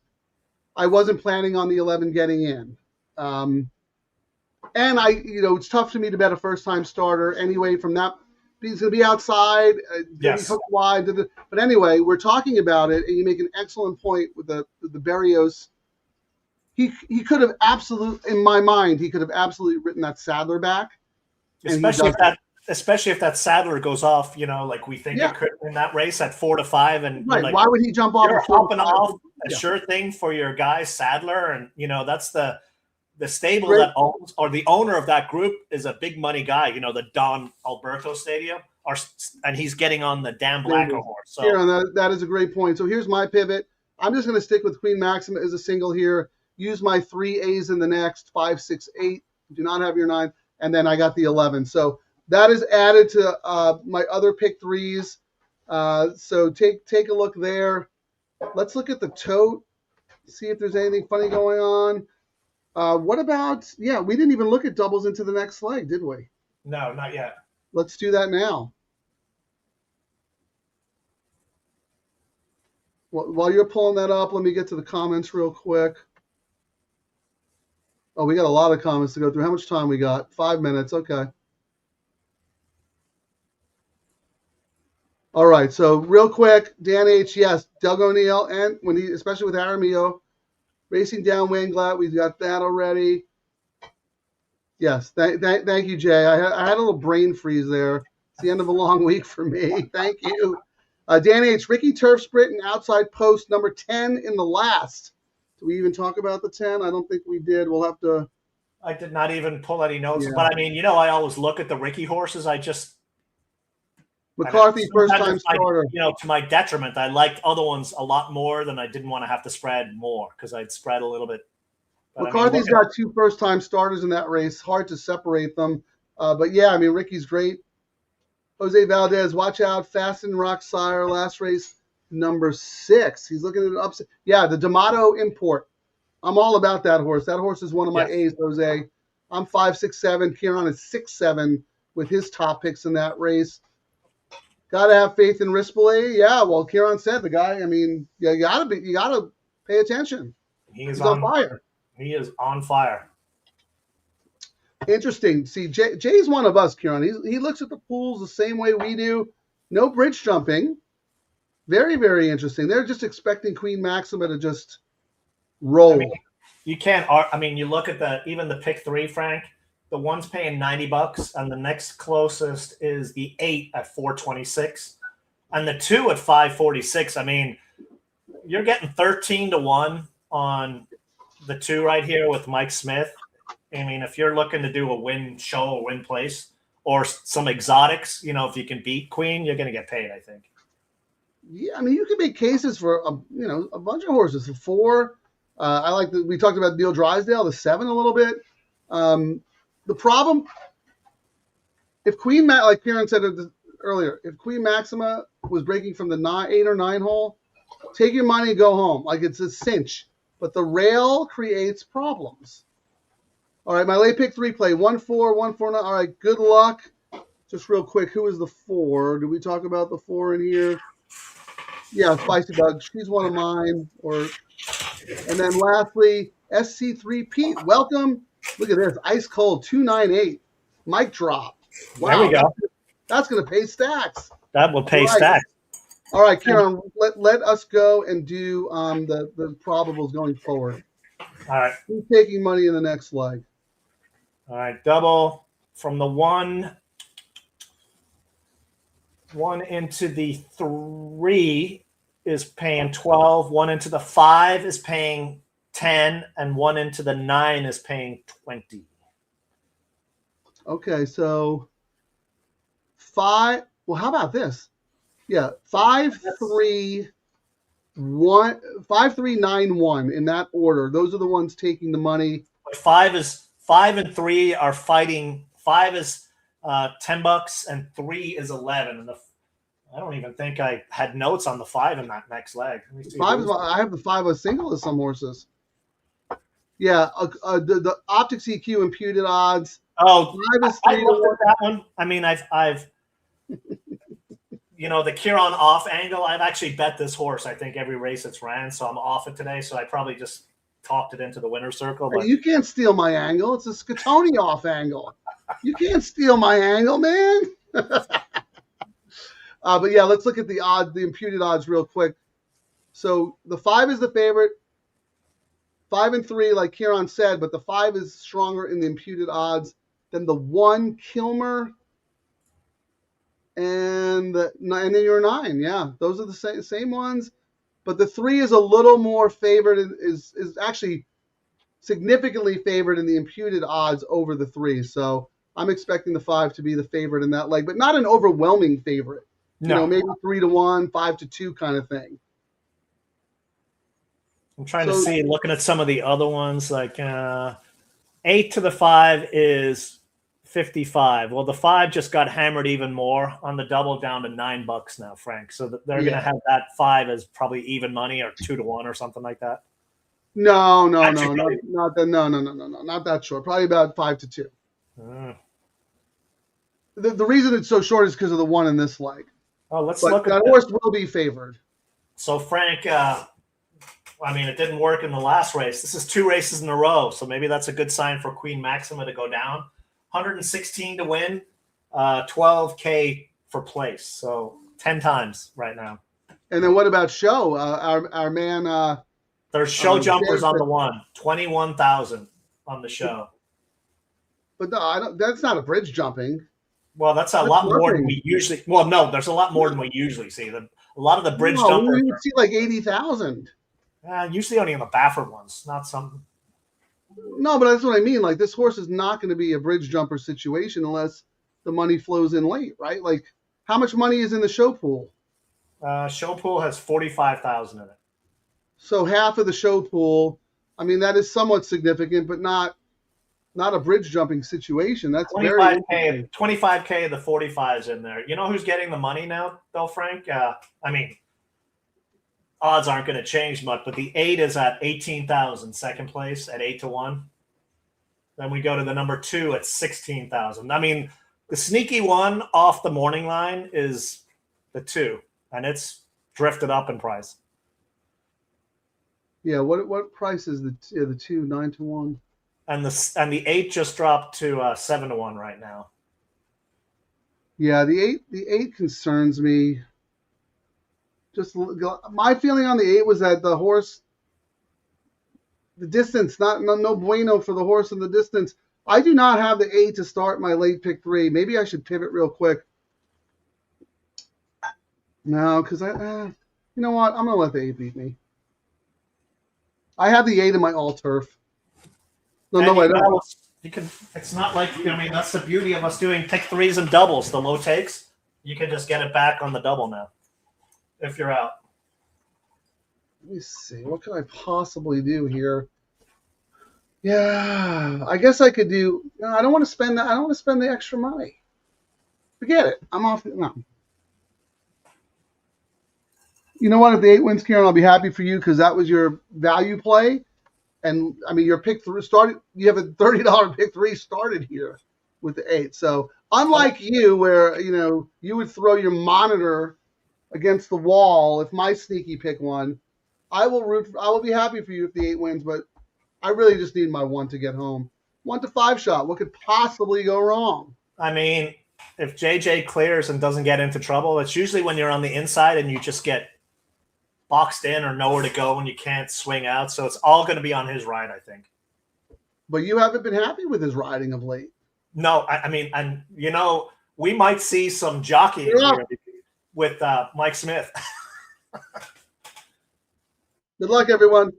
I wasn't planning on the 11 getting in. And it's tough for me to bet a first-time starter anyway from that. He's going to be outside. Yes. Hooked wide. But anyway, we're talking about it, and you make an excellent point with the Berrios. He could have in my mind, he could have absolutely written that Sadler back. Especially if that Sadler goes off, like we think it could in that race at 4 to 5. And right. Like, why would he jump off? You're hopping off a sure thing for your guy Sadler. And, that's the stable that owns, or the owner of that group is a big money guy, the Don Alberto Stadium, and he's getting on the Dan Blacker horse. So that is a great point. So here's my pivot. I'm just going to stick with Queen Maxima as a single here. Use my 3 A's in the next 5, 6, 8. Do not have your 9. And then I got the 11. So that is added to my other pick 3s. So take a look there. Let's look at the tote. See if there's anything funny going on. What about, we didn't even look at doubles into the next leg, did we? No, not yet. Let's do that now. While you're pulling that up, let me get to the comments real quick. Oh, we got a lot of comments to go through. How much time we got? 5 minutes. Okay. All right. So real quick, Dan H. Yes, Doug O'Neill, and especially with Aramillo, racing down Wanglat. We've got that already. Yes. Thank you, Jay. I had a little brain freeze there. It's the end of a long week for me. Thank you. Dan H. Ricky Turf Sprint and outside post number 10 in the last. Did we even talk about the 10? I don't think we did. We'll have to. I did not even pull any notes. Yeah. But, I mean, I always look at the Ricky horses. McCarthy, first-time starter. To my detriment, I liked other ones a lot more than I didn't want to have to spread more because I'd spread a little bit. But McCarthy's got 2 first-time starters in that race. Hard to separate them. But, Ricky's great. Jose Valdez, watch out. Fasten Rock Sire, last race, number 6. He's looking at an upset. Yeah, the D'Amato import. I'm all about that horse. That horse is one of my A's, Jose. I'm 5, 6, 7. Ciaran is 6, 7 with his top picks in that race. Got to have faith in Rispoli. Yeah, well, Ciaran said the guy. I mean, you gotta pay attention. He's on fire. He is on fire. Interesting. See, Jay's one of us, Ciaran. He looks at the pools the same way we do. No bridge jumping. Very, very interesting. They're just expecting Queen Maxima to just roll. I mean, you can't. I mean, you look at even the pick 3, Frank. The one's paying $90, and the next closest is the 8 at $426, and the 2 at $546. I mean, you're getting 13 to 1 on the 2 right here with Mike Smith. I mean, if you're looking to do a win show or win place or some exotics, if you can beat Queen, you're going to get paid, I think. Yeah, I mean, you can make cases for a bunch of horses. The 4, I like we talked about Neil Drysdale. The 7 a little bit. The problem, if like Ciaran said earlier, if Queen Maxima was breaking from the 8 or 9 hole, take your money and go home. Like it's a cinch. But the rail creates problems. All right, my late pick 3 play 1-4, 1-4. All right, good luck. Just real quick, who is the 4? Did we talk about the 4 in here? Yeah, Spicy Bug. She's one of mine. And then lastly, SC3 Pete. Welcome. Look at this. Ice cold 298. Mic drop. There we Wow. go. That's going to pay stacks. That will pay All right. stacks. All right, Ciaran, let us go and do the probables going forward. All right. Who's taking money in the next leg? All right. Double from the one into the 3 is paying 12. One into the 5 is paying 10, and one into the 9 is paying 20. Okay, so 5. Well, how about this? Yeah, 5, 3, 1, 5, 3, 9, 1 in that order. Those are the ones taking the money. But 5 and 3 are fighting. 5 is $10, and 3 is 11. And I don't even think I had notes on the 5 in that next leg. Let me see. I have the 5 single as some horses. Yeah, the Optics EQ imputed odds. Oh, 5 is 3 I to looked 1. at that one. I mean, I've the Ciaran off angle. I've actually bet this horse, I think, every race it's ran, so I'm off it today. So I probably just talked it into the winner's circle. But You can't steal my angle. It's a Scatoni off angle. You can't steal my angle, man. But yeah, let's look at the odds, the imputed odds real quick. So the 5 is the favorite. 5 and 3, like Ciaran said, but the 5 is stronger in the imputed odds than the 1 Kilmer and then your 9. Yeah, those are the same ones. But the 3 is a little more favored, is actually significantly favored in the imputed odds over the 3. So I'm expecting the 5 to be the favorite in that leg, but not an overwhelming favorite. no, Maybe 3 to 1, 5 to 2 kind of thing. I'm trying to see, looking at some of the other ones, like 8 to the 5 is 55. Well, the 5 just got hammered even more on the double, down to $9 now, Frank. So they're going to have that 5 as probably even money, or 2 to 1 or something like that. No, not that short. Probably about 5 to 2. The reason it's so short is because of the 1 in this leg. Oh, let's But look at that horse will be favored. So Frank, I mean, it didn't work in the last race. This is 2 races in a row, so maybe that's a good sign for Queen Maxima to go down. 116 to win, 12K for place. So 10 times right now. And then what about Show? Our man. There's show jumpers on the 1, 21,000 on the show. But no, that's not a bridge jumping. Well, that's a lot more than we usually. Well, no, there's a lot more than we usually see. A lot of the bridge jumpers. We see like 80,000. Usually only in the Baffert ones, not some. No, but that's what I mean. Like, this horse is not going to be a bridge jumper situation unless the money flows in late, right? Like, how much money is in the show pool? Show pool has 45,000 in it. So half of the show pool. I mean, that is somewhat significant, but not a bridge jumping situation. That's 25K. 25K of the 45's in there. You know who's getting the money now, though, Frank? I mean, odds aren't going to change much, but the 8 is at 18,000, second place at 8 to 1. Then we go to the number 2 at 16,000. I mean, the sneaky one off the morning line is the 2, and it's drifted up in price. Yeah, what price is the 2, 9 to 1? And the 8 just dropped to 7 to 1 right now. Yeah, the 8 concerns me. Just my feeling on the 8 was that the horse, the distance, no bueno for the horse in the distance. I do not have the 8 to start my late pick 3. Maybe I should pivot real quick. No, because you know what? I'm gonna let the 8 beat me. I have the 8 in my all turf. No, I don't. You can. It's not like, I mean, that's the beauty of us doing pick 3s and doubles. The low takes, you can just get it back on the double now if you're out. Let me see. What can I possibly do here? Yeah, I guess I could do. I don't want to spend that. I don't want to spend the extra money. Forget it. I'm off. No. You know what? If the 8 wins, Ciaran, I'll be happy for you because that was your value play. And I mean, your pick 3 started. You have a $30 pick 3 started here with the 8. So unlike you, where you would throw your monitor against the wall, if my sneaky pick won, I will be happy for you if the 8 wins, but I really just need my 1 to get home. 1 to 5 shot. What could possibly go wrong? I mean, if JJ clears and doesn't get into trouble, it's usually when you're on the inside and you just get boxed in or nowhere to go and you can't swing out. So it's all going to be on his ride, I think. But you haven't been happy with his riding of late. No, I mean, and you know, we might see some jockeying here with Mike Smith. Good luck, everyone.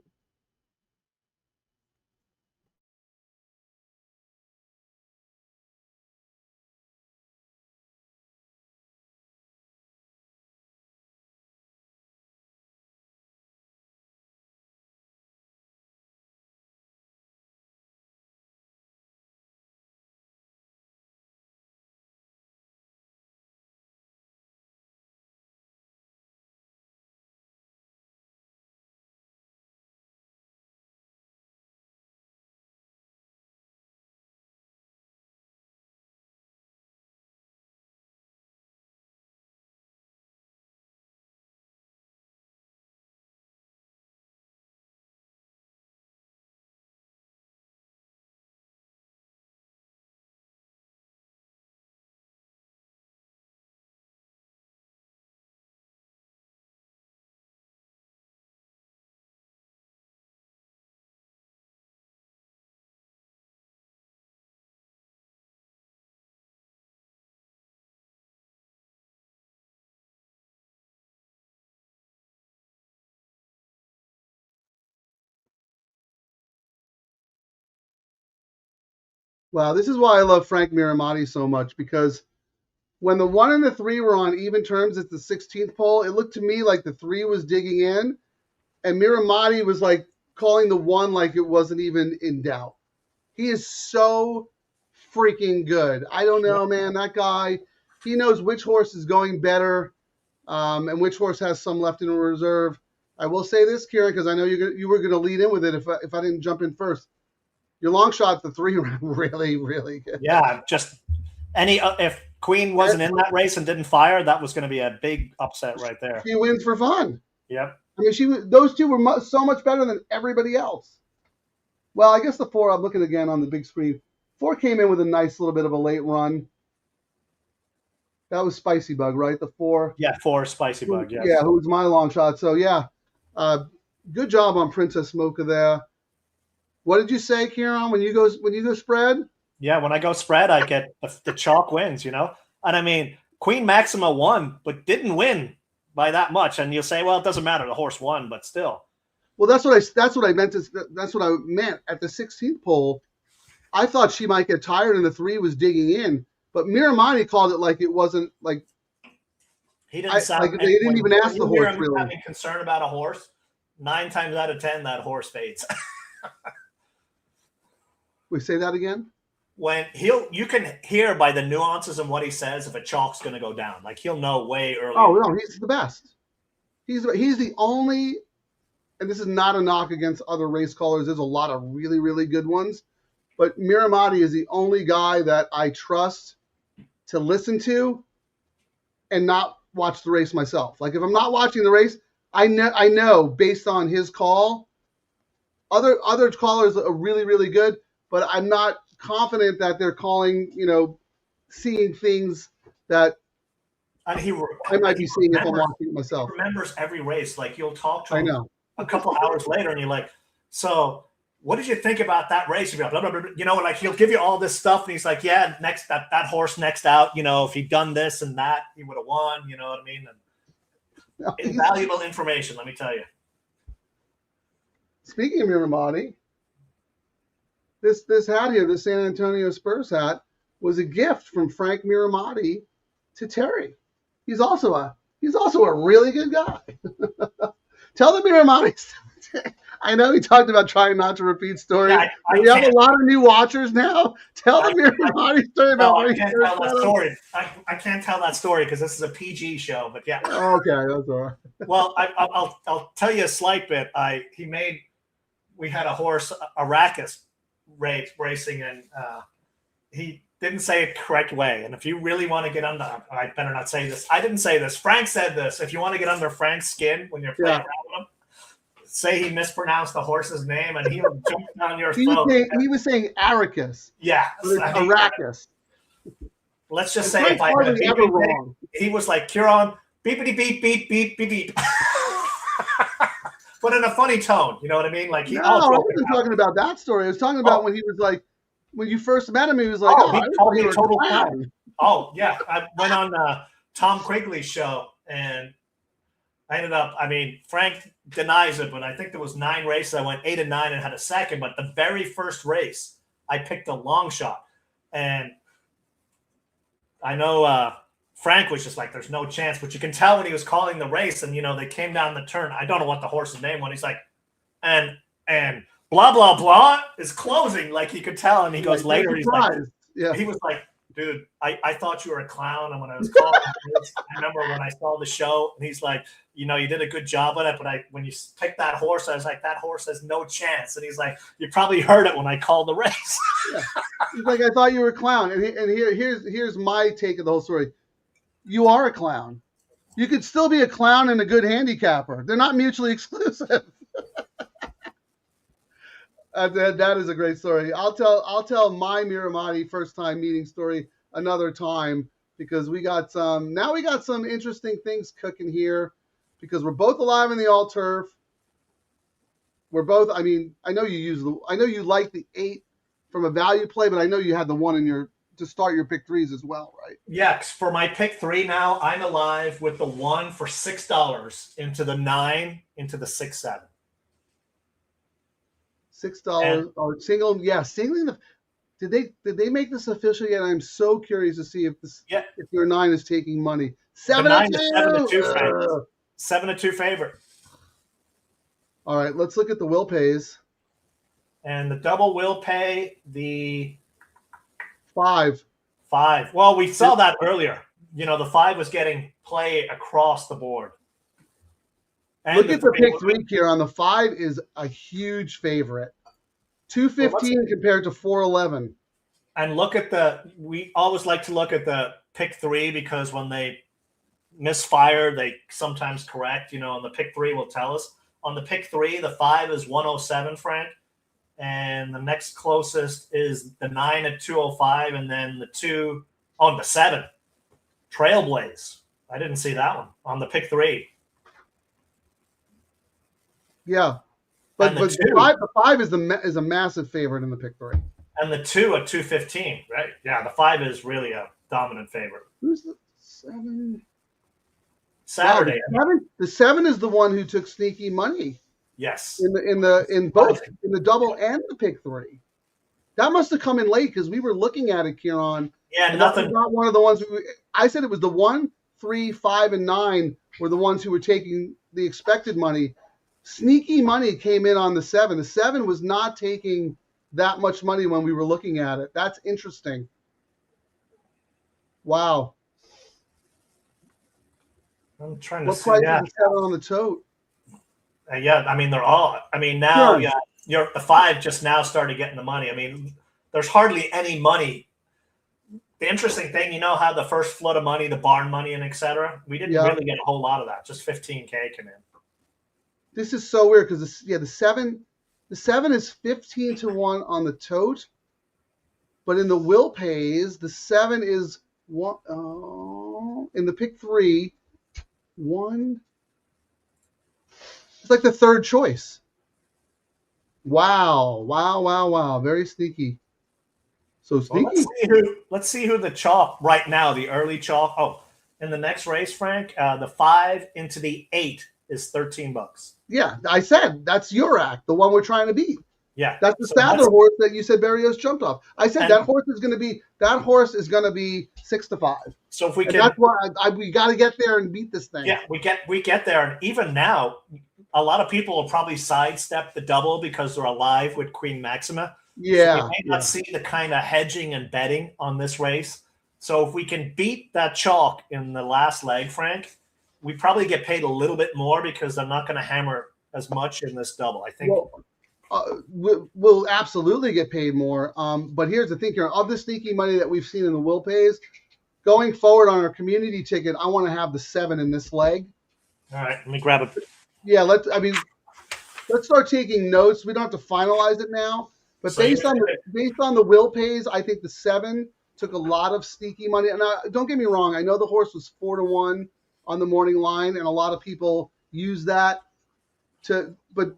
Wow, this is why I love Frank Miramati so much, because when the 1 and the 3 were on even terms at the 16th pole, it looked to me like the 3 was digging in, and Miramati was like calling the 1 like it wasn't even in doubt. He is so freaking good. I don't know, man. That guy, he knows which horse is going better and which horse has some left in reserve. I will say this, Ciaran, because I know you were going to lead in with it if I didn't jump in first. Your long shot, the 3 round, really, really good. Yeah, just if Queen wasn't in that race and didn't fire, that was going to be a big upset right there. She wins for fun. Yep. I mean, those 2 were so much better than everybody else. Well, I guess the 4, I'm looking again on the big screen. 4 came in with a nice little bit of a late run. That was Spicy Bug, right? The 4. Yeah, 4 Spicy Bug. Yes. Yeah, who was my long shot. So yeah, good job on Princess Mocha there. What did you say, Ciaran? When you go spread? Yeah, when I go spread, I get the chalk wins. You know, and I mean, Queen Maxima won, but didn't win by that much. And you'll say, well, it doesn't matter. The horse won, but still. Well, that's what I meant. That's what I meant at the 16th pole. I thought she might get tired and the 3 was digging in, but Miramati called it like it wasn't like. He didn't sound like they didn't even ask the horse really. Having concern about a horse, 9 times out of 10 that horse fades. We say that again. When you can hear by the nuances in what he says if a chalk's going to go down. Like he'll know way early. Oh no, he's the best. He's the only, and this is not a knock against other race callers. There's a lot of really, really good ones, but Miramati is the only guy that I trust to listen to and not watch the race myself. Like if I'm not watching the race, I know based on his call, other callers are really, really good, but I'm not confident that they're calling, seeing things that and I might be seeing if I'm watching it myself. He remembers every race. Like you'll talk to him I know. a couple hours later and you're like, so what did you think about that race? You'll be like, blah, blah, blah. Like he'll give you all this stuff and he's like, yeah, next that horse next out, if he'd done this and that, he would have won, you know what I mean? And invaluable information, let me tell you. Speaking of Miramati, this hat here, the San Antonio Spurs hat, was a gift from Frank Miramati to Terry. He's also a really good guy. Tell the Miramatis. I know he talked about trying not to repeat stories. Yeah, we have a lot of new watchers now. Tell the Miramati story about I can't tell that story. I can't tell that story because this is a PG show. But yeah. Okay, that's all right. Well, I'll tell you a slight bit. We had a horse, Arrakis racing, and didn't say it correct way. And if you really want to get under, I better not say this. I didn't say this. Frank said this. If you want to get under Frank's skin when you're playing around with him, say he mispronounced the horse's name and he'll jump down your throat. He was saying Arrakis. Yeah. Arrakis. Let's just say if I had a ever wrong. He was like, Ciaran, beepity beep, beep, beep, beep, beep. But in a funny tone. You know what I mean? Like, I wasn't talking about that story. I was talking about when he was like, when you first met him, he was like, he called me a total clown. Oh, yeah. I went on Tom Quigley's show, and I ended up, Frank denies it, but I think there was 9 races. I went 8 and 9 and had a second. But the very first race, I picked a long shot. And I know Frank was just like, there's no chance. But you can tell when he was calling the race, and, they came down the turn. I don't know what the horse's name was. He's like, and blah, blah, blah is closing. Like, he could tell. And he goes later, he's like, he was like, dude, I thought you were a clown. And when I was calling, I remember when I saw the show, and he's like, you did a good job on it. But when you picked that horse, I was like, that horse has no chance. And he's like, you probably heard it when I called the race. He's like, I thought you were a clown. And here's my take of the whole story. You are a clown. You could still be a clown and a good handicapper. They're not mutually exclusive. That is a great story. I'll tell my Miramati first time meeting story another time, because we got some interesting things cooking here, because we're both alive in the all turf. We're both, I know you like the 8 from a value play, but I know you had the 1 to start your pick 3s as well, right? Yes, for my pick 3 now, I'm alive with the 1 for $6 into the 9 into the 6-7. $6 or singling. Did they make this official yet? I'm so curious to see if your 9 is taking money. 7-2. 7-2 favorite. All right, let's look at the will pays. And the double will pay the 5. Well, we saw that earlier. The 5 was getting play across the board. And look at the pick 3 here. On the 5 is a huge favorite. 215 compared to 411. And we always like to look at the pick 3, because when they misfire, they sometimes correct, and the pick 3 will tell us. On the pick 3, the 5 is 107, Frank. And the next closest is the 9 at 205, and then the 2 on the 7. Trailblaze. I didn't see that one on the pick 3. Yeah. But the 5 is a massive favorite in the pick 3. And the 2 at 215, right? Yeah, the 5 is really a dominant favorite. Who's the 7? Saturday. Wow, the 7 is the one who took sneaky money. Yes. In both the double and the pick 3. That must have come in late, because we were looking at it, Ciaran. Yeah, nothing. That was not one of the ones. I said it was the 1, 3, 5, and 9 were the ones who were taking the expected money. Sneaky money came in on the 7. The 7 was not taking that much money when we were looking at it. That's interesting. Wow. I'm trying to what see. What price is the 7 on the tote? They're all. Now, the 5 just now started getting the money. There's hardly any money. The interesting thing, how the first flood of money, the barn money, and etc. We didn't really get a whole lot of that. Just 15K came in. This is so weird, because the 7 is 15 to 1 on the tote, but in the will pays, the 7 is in the pick 3, 1. It's like the third choice. Wow. Very sneaky. So sneaky. Well, let's see who the chalk right now, the early chalk. Oh, in the next race, Frank, the 5 into the 8 is $13. Yeah, I said that's your act, the one we're trying to beat. Yeah. That's the Sadler horse that you said Berrios jumped off. I said that horse is going to be 6 to 5. So if we can, that's why we got to get there and beat this thing. Yeah, we get there, and even now, a lot of people will probably sidestep the double because they're alive with Queen Maxima. Yeah, so we may not see the kind of hedging and betting on this race. So if we can beat that chalk in the last leg, Frank, we probably get paid a little bit more, because they're not going to hammer as much in this double. I think will absolutely get paid more. But here's the thing here: of the sneaky money that we've seen in the will pays, going forward on our community ticket, I want to have the 7 in this leg. All right, let me grab it. Yeah, let's start taking notes. We don't have to finalize it now, but So based on the will pays, I think the 7 took a lot of sneaky money. And don't get me wrong, I know the horse was 4-1 on the morning line, and a lot of people use that but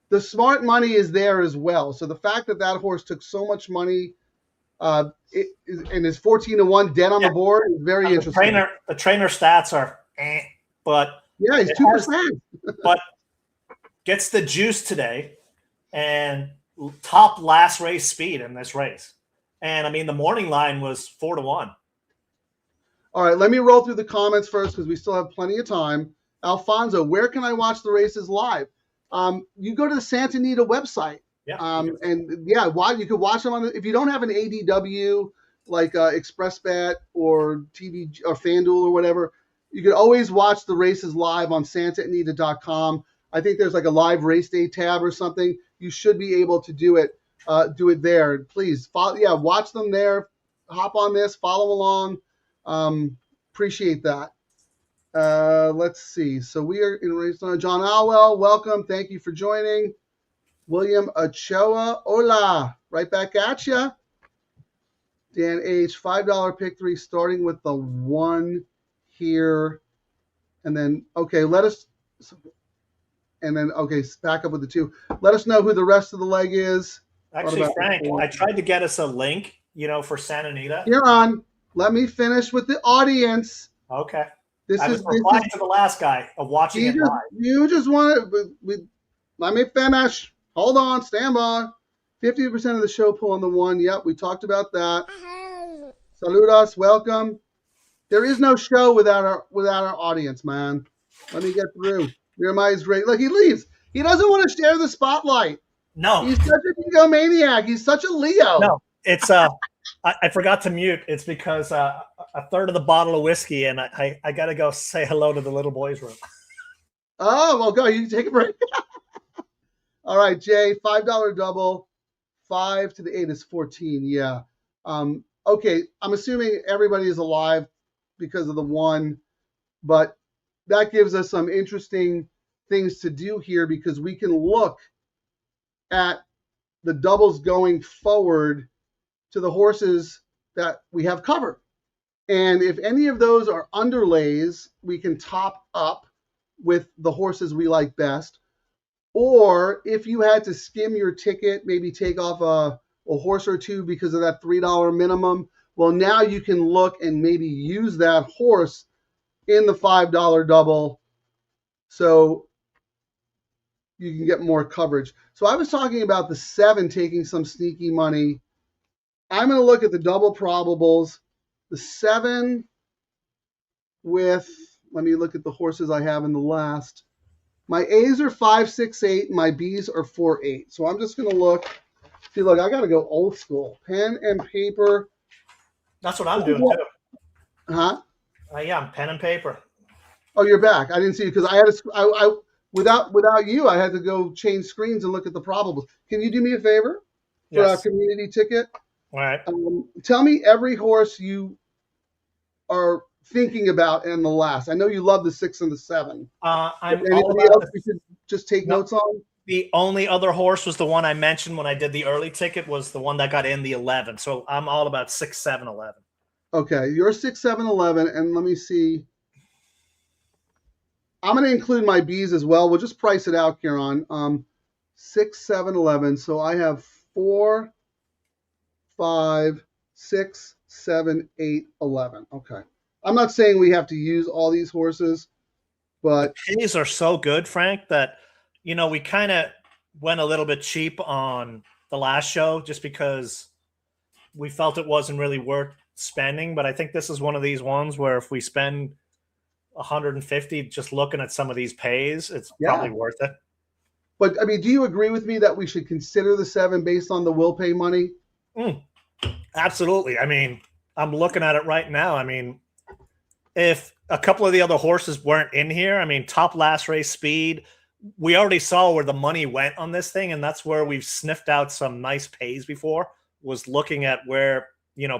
the smart money is there as well. So the fact that horse took so much money and is 14-1 dead on the board is very interesting. The trainer stats are, but yeah, he's 2%. But gets the juice today and top last race speed in this race. And I mean, the morning line was 4-1. All right, let me roll through the comments first because we still have plenty of time. Alfonso, where can I watch the races live? You go to the Santa Anita website. Yeah. You could watch them if you don't have an ADW like ExpressBet or TV or FanDuel or whatever. You could always watch the races live on SantaAnita.com. I think there's like a live race day tab or something. You should be able to do it there. Please watch them there. Hop on this, follow along. Appreciate that. Let's see. So we are in race on John Alwell. Welcome. Thank you for joining. William Ochoa. Hola. Right back at you. Dan H. $5 pick 3 starting with the 1 here. And then, back up with the 2. Let us know who the rest of the leg is. Actually, Frank, I tried to get us a link, for Santa Anita. Ciaran, let me finish with the audience. Okay. I was replying to the last guy of watching it live. You just want to let me finish. Hold on, stand by. 50% of the show pull on the 1. Yep, we talked about that. Saludos, welcome. There is no show without our audience, man. Let me get through. Jeremiah's great. Look, he leaves. He doesn't want to share the spotlight. No. He's such an egomaniac. He's such a Leo. No, it's I forgot to mute. It's because a third of the bottle of whiskey, and I got to go say hello to the little boys' room. Oh, well, go. You can take a break. All right, Jay, $5 double. 5 to the 8 is 14. Yeah. Okay, I'm assuming everybody is alive because of the 1, but that gives us some interesting things to do here because we can look at the doubles going forward to the horses that we have covered. And if any of those are underlays, we can top up with the horses we like best. Or if you had to skim your ticket, maybe take off a horse or 2 because of that $3 minimum, well, now you can look and maybe use that horse in the $5 double so you can get more coverage. So I was talking about the 7 taking some sneaky money. I'm going to look at the double probables. The 7 with, let me look at the horses I have in the last. My A's are 5, 6, 8. My B's are 4, 8. So I'm just going to look. See, look, I got to go old school. Pen and paper. That's what I'm doing too. Huh? Yeah, I'm pen and paper. Oh, you're back. I didn't see you because I had without you, I had to go change screens and look at the probables. Can you do me a favor for our community ticket? All right. Tell me every horse you are thinking about in the last. I know you love the 6 and the 7. Anybody else we should just take notes on? The only other horse was the one I mentioned when I did the early ticket was the one that got in the 11. So I'm all about 6, 7, 11. Okay, you're 6, 7, 11, and let me see. I'm going to include my B's as well. We'll just price it out, Ciaran. 6, 7, 11. So I have 4, 5, 6, 7, 8, 11. Okay. I'm not saying we have to use all these horses, but the pays are so good, Frank, that we kind of went a little bit cheap on the last show just because we felt it wasn't really worth spending. But I think this is one of these ones where if we spend 150 just looking at some of these pays, it's probably worth it. But I mean, do you agree with me that we should consider the 7 based on the will pay money? Absolutely. I mean, I'm looking at it right now. I mean, if a couple of the other horses weren't in here, I mean, top last race speed, we already saw where the money went on this thing, and that's where we've sniffed out some nice pays before, was looking at where,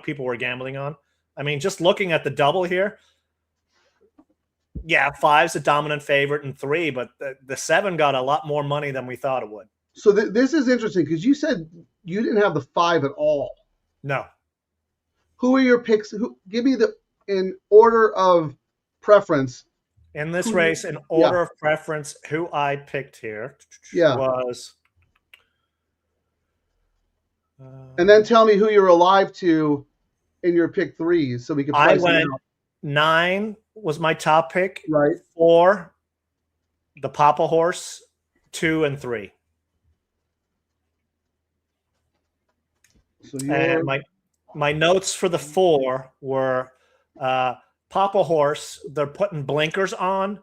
people were gambling on. I mean, just looking at the double here, yeah, 5's a dominant favorite and 3, but the 7 got a lot more money than we thought it would. So this is interesting because you said you didn't have the 5 at all. No. Who are your picks? Give me in order of preference. In this race, in order of preference, who I picked here was. And then tell me who you're alive to in your pick 3s so we can price them out. 9 was my top pick. Right. 4, the Papa Horse, 2 and 3. So and my notes for the 4 were Papa Horse, they're putting blinkers on.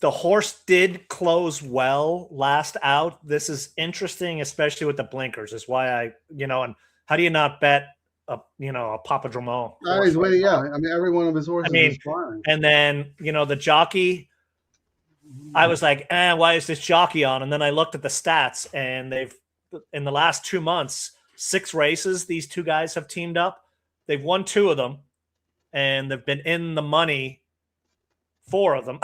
The horse did close well last out. This is interesting, especially with the blinkers, is why and how do you not bet a Papa Dramont? He's waiting, yeah. I mean, every one of his horses is fine. And then, the jockey, I was like, why is this jockey on? And then I looked at the stats, and they've, in the last 2 months, 6 races, these 2 guys have teamed up. They've won 2 of them, and they've been in the money 4 of them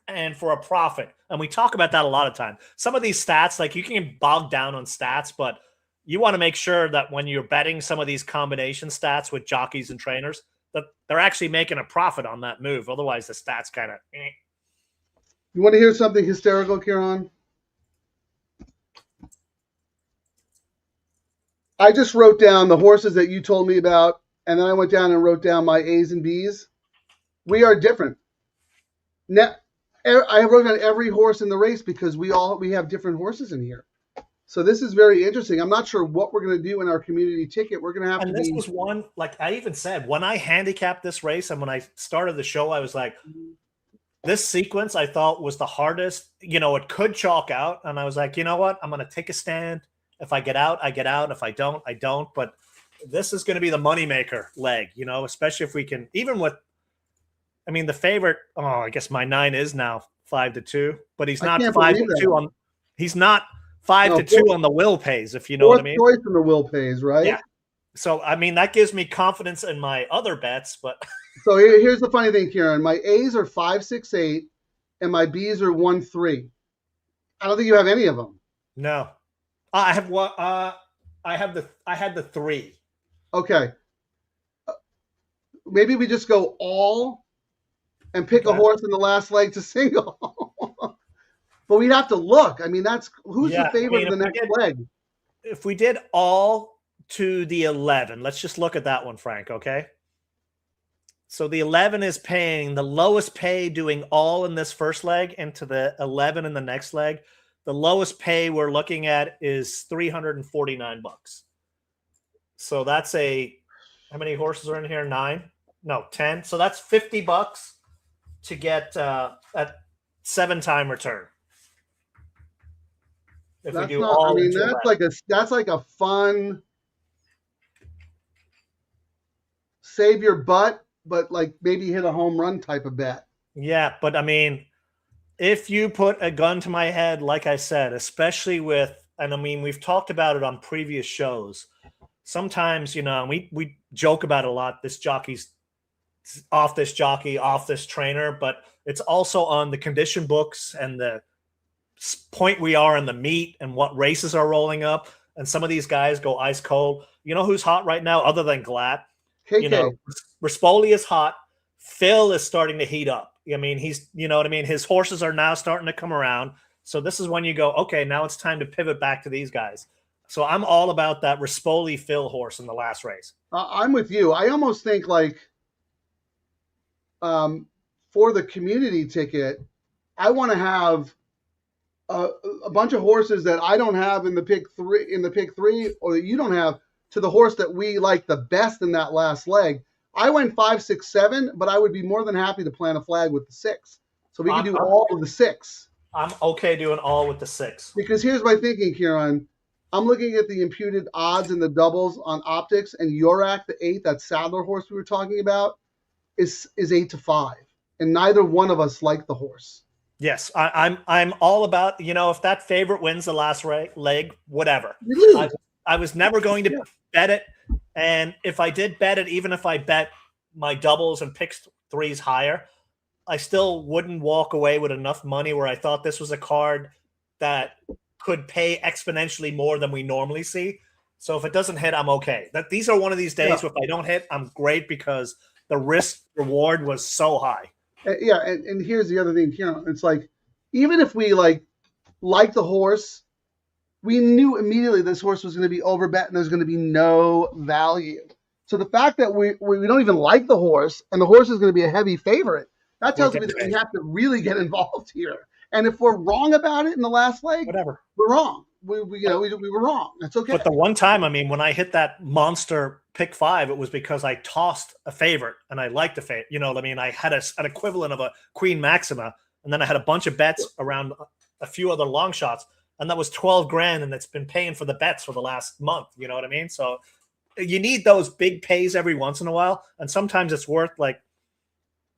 and for a profit. And we talk about that a lot of time. Some of these stats, like, you can get bogged down on stats, but you want to make sure that when you're betting some of these combination stats with jockeys and trainers, that they're actually making a profit on that move. Otherwise, the stats kind of. You want to hear something hysterical, Ciaran? I just wrote down the horses that you told me about, and then I went down and wrote down my A's and B's. We are different. Now, I wrote down every horse in the race because we have different horses in here. So this is very interesting. I'm not sure what we're going to do in our community ticket. We're going to have and this was one, like I even said, when I handicapped this race and when I started the show, I was like, this sequence I thought was the hardest. It could chalk out. And I was like, you know what? I'm going to take a stand. If I get out, I get out. If I don't, I don't. But this is going to be the moneymaker leg, especially if we can, even with, the favorite, I guess my 9 is now 5-2, but he's not 5-2 on, he's not 5-2 on the will pays, if you know what I mean. Fourth choice in the will pays, right? Yeah. So, that gives me confidence in my other bets, but. So here's the funny thing, Ciaran. My A's are 5, 6, 8, and my B's are 1, 3. I don't think you have any of them. No. I have what? I had the 3. Okay. Maybe we just go all and pick a horse in the last leg to single. But we'd have to look. Who's the favorite in the next leg? If we did all to the 11, let's just look at that one, Frank. Okay. So the 11 is paying the lowest pay doing all in this first leg, and to the 11 in the next leg. The lowest pay we're looking at is $349. So that's how many horses are in here? 9? No, 10. So that's $50 to get a 7-time return. If we do all, that's like a fun save your butt, but like maybe hit a home run type of bet. Yeah, but if you put a gun to my head, like I said, especially we've talked about it on previous shows. Sometimes, we joke about it a lot. This jockey's off this jockey, off this trainer, but it's also on the condition books and the point we are in the meet and what races are rolling up. And some of these guys go ice cold. You know who's hot right now other than Glatt? KK. Rispoli is hot. Phil is starting to heat up. He's, his horses are now starting to come around. So this is when you go, okay, now it's time to pivot back to these guys. So I'm all about that Rispoli Phil horse in the last race. I'm with you. I almost think for the community ticket, I want to have a bunch of horses that I don't have in the pick 3, or that you don't have, to the horse that we like the best in that last leg. I went 5, 6, 7, but I would be more than happy to plant a flag with the 6. So we can do all of the 6. I'm okay doing all with the 6. Because here's my thinking, Ciaran. I'm looking at the imputed odds in the doubles on optics, and Yorak, the 8, that Sadler horse we were talking about, is 8-5. And neither one of us like the horse. Yes, I'm all about, if that favorite wins the last leg, whatever. I was never going to bet it, and if I did bet it, even if I bet my doubles and pick threes higher, I still wouldn't walk away with enough money where I thought this was a card that could pay exponentially more than we normally see. So if it doesn't hit, I'm okay. These are one of these days where if I don't hit, I'm great because the risk reward was so high. Yeah, and here's the other thing, it's like, even if we like the horse, we knew immediately this horse was going to be overbet and there's going to be no value. So the fact that we don't even like the horse and the horse is going to be a heavy favorite, that tells me that we have to really get involved here. And if we're wrong about it in the last leg, whatever, we're wrong. We were wrong. That's okay. But the one time, when I hit that monster pick 5, it was because I tossed a favorite and I liked the favorite. I had an equivalent of a Queen Maxima, and then I had a bunch of bets around a few other long shots, and that was $12,000, and it's been paying for the bets for the last month. You know what I mean? So you need those big pays every once in a while, and sometimes it's worth like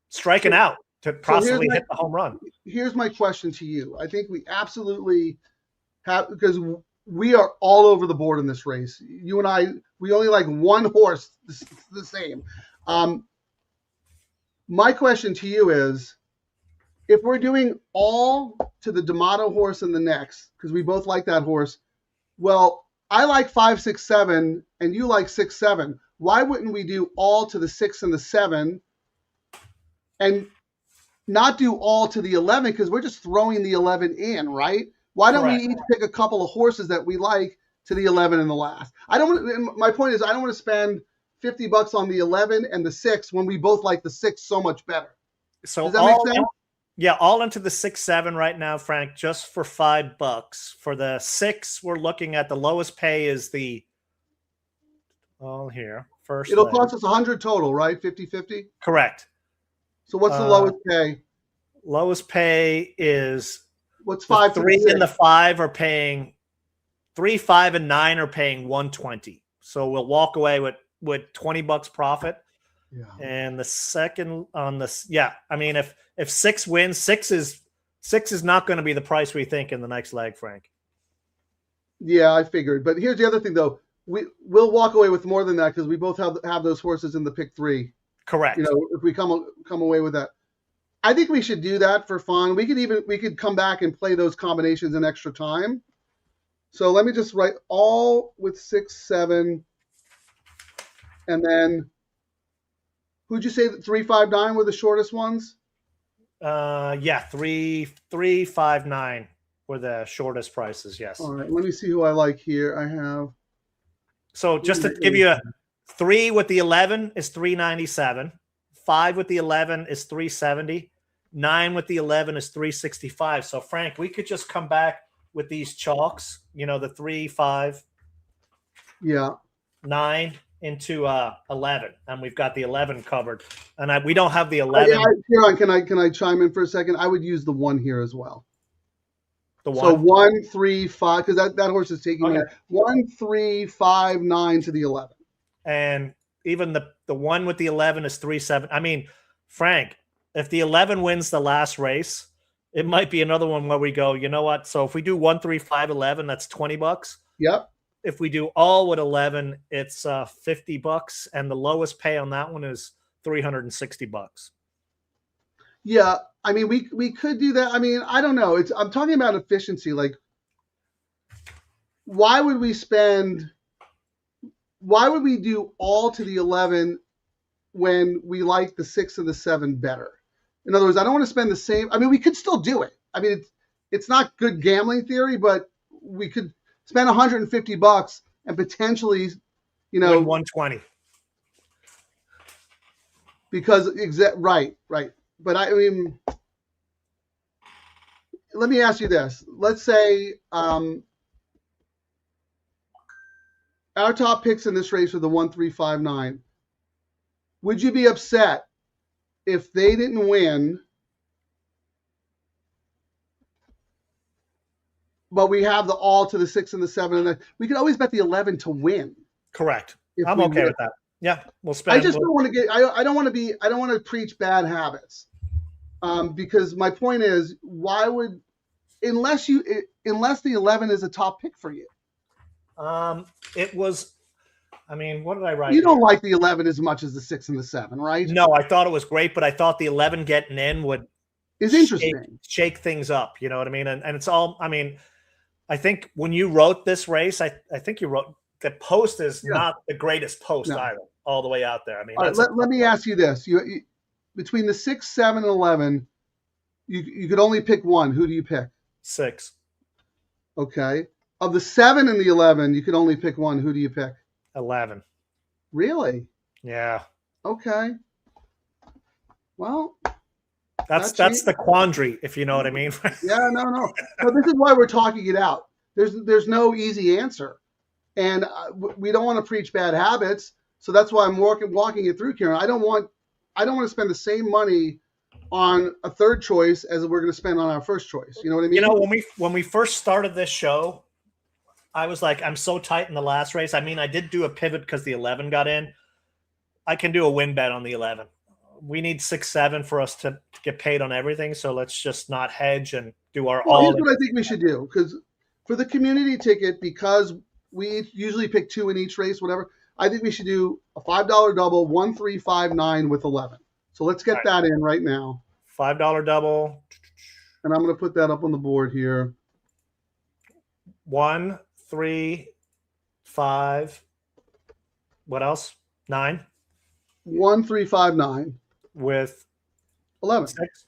striking out to possibly hit the home run. Here's my question to you. I think we absolutely have, because we are all over the board in this race. You and I, we only like one horse the same. My question to you is, if we're doing all to the D'Amato horse in the next, because we both like that horse, well, I like 5, 6, 7, and you like 6, 7. Why wouldn't we do all to the 6 and the 7 and not do all to the 11? Because we're just throwing the 11 in, right? Why don't we each pick a couple of horses that we like to the 11 in the last? My point is, I don't want to spend $50 on the 11 and the 6 when we both like the 6 so much better. So does that make sense? Yeah, all into the 6, 7 right now, Frank, just for $5. For the 6, we're looking at the lowest pay is here. First, it'll cost us 100 total, right? 50-50? Correct. So what's the lowest pay? Lowest pay is what's 5 to 3 and the 5 are paying 3, 5, and 9 are paying 120. So we'll walk away with $20 profit. Yeah. And the second on this, if 6 wins, 6 is not going to be the price we think in the next leg, Frank. Yeah, I figured. But here's the other thing, though. We'll walk away with more than that because we both have those horses in the pick 3. Correct. If we come away with that, I think we should do that for fun. We could come back and play those combinations in extra time. So let me just write all with 6, 7, and then who'd you say that 3, 5, 9 were the shortest ones? 3, 5, 9 were the shortest prices. Yes. All right. Let me see who I like here. I have. So just to give you 3 with the 11 is $397. 5 with the 11 is $370. 9 with the 11 is $365. So Frank, we could just come back with these chalks, the 3, 5, 9 into 11, and we've got the 11 covered. And we don't have the 11. Ciaran, can I chime in for a second? I would use the 1 here as well. The 1. So 1, 3, 5, because that horse is taking 1, 3, 5, 9 to the 11. And even the 1 with the 11 is 3, 7. Frank, if the 11 wins the last race, it might be another one where we go, you know what? So if we do 1, 3, 5, 11, that's $20. Yep. If we do all with 11, it's $50, and the lowest pay on that one is $360. Yeah, we could do that. I don't know. I'm talking about efficiency. Like, why would we do all to the 11 when we like the 6 and the 7 better? In other words, I don't want to spend the same. We could still do it. It's not good gambling theory, but we could spend $150 and potentially, win 120. Because right. But let me ask you this. Let's say our top picks in this race are the 1, 3, 5, 9. Would you be upset if they didn't win, but we have the all to the 6 and the 7, and we could always bet the 11 to win? Correct. I'm okay with that. Yeah, we'll spend. I just don't want to get. I don't want to preach bad habits. Because my point is, why would, unless the 11 is a top pick for you? It was. I mean, what did I write? You don't like the 11 as much as the 6 and the 7, right? No, I thought it was great, but I thought the 11 getting in would Is interesting. shake things up. You know what I mean? And it's all. I mean, I think when you wrote this race, I think you wrote the post is not the greatest post either, all the way out there. I mean, all right, let me ask you this: you between the 6, 7, and 11, you could only pick one. Who do you pick? 6. Okay. Of the 7 and the 11, you could only pick one. Who do you pick? 11. Really? Yeah. Okay. Well, that's the quandary, if you know what I mean. Yeah, no. But this is why we're talking it out. There's no easy answer, and we don't want to preach bad habits. So that's why I'm walking it through, Ciaran. I don't want to spend the same money on a third choice as we're going to spend on our first choice. You know what I mean? You know, when we first started this show, I was like, I'm so tight in the last race. I mean, I did do a pivot because the 11 got in. I can do a win bet on the 11. We need 6, 7 for us to get paid on everything. So let's just not hedge and do our all. Here's what I think we should do, because for the community ticket, because we usually pick 2 in each race, whatever, I think we should do a $5 double, 1, 3, 5, 9 with 11. So let's get that in right now. $5 double. And I'm going to put that up on the board here. 1, 3, 5. What else? 9. 1, 3, 5, 9 with 11. 6.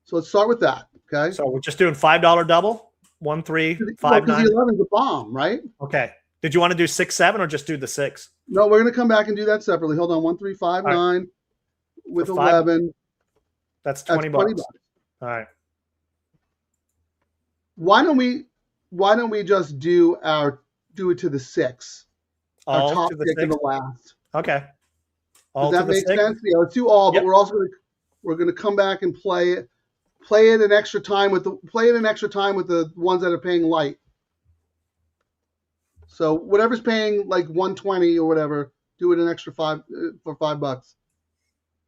So let's start with that. Okay. So we're just doing $5 double. 1, 3, 5, 9. The 11's a bomb, right? Okay. Did you want to do 6, 7 or just do the 6? No, we're going to come back and do that separately. Hold on. 1, 3, 5, 9 with 11. That's $20. $20. All right. Why don't we just do it to the 6? All our top to the pick 6? in the last. Okay. Does that make sense? Yeah, let's do all, but we're also going to come back and play it an extra time with the ones that are paying light. So whatever's paying like 120 or whatever, do it an extra $5 for $5.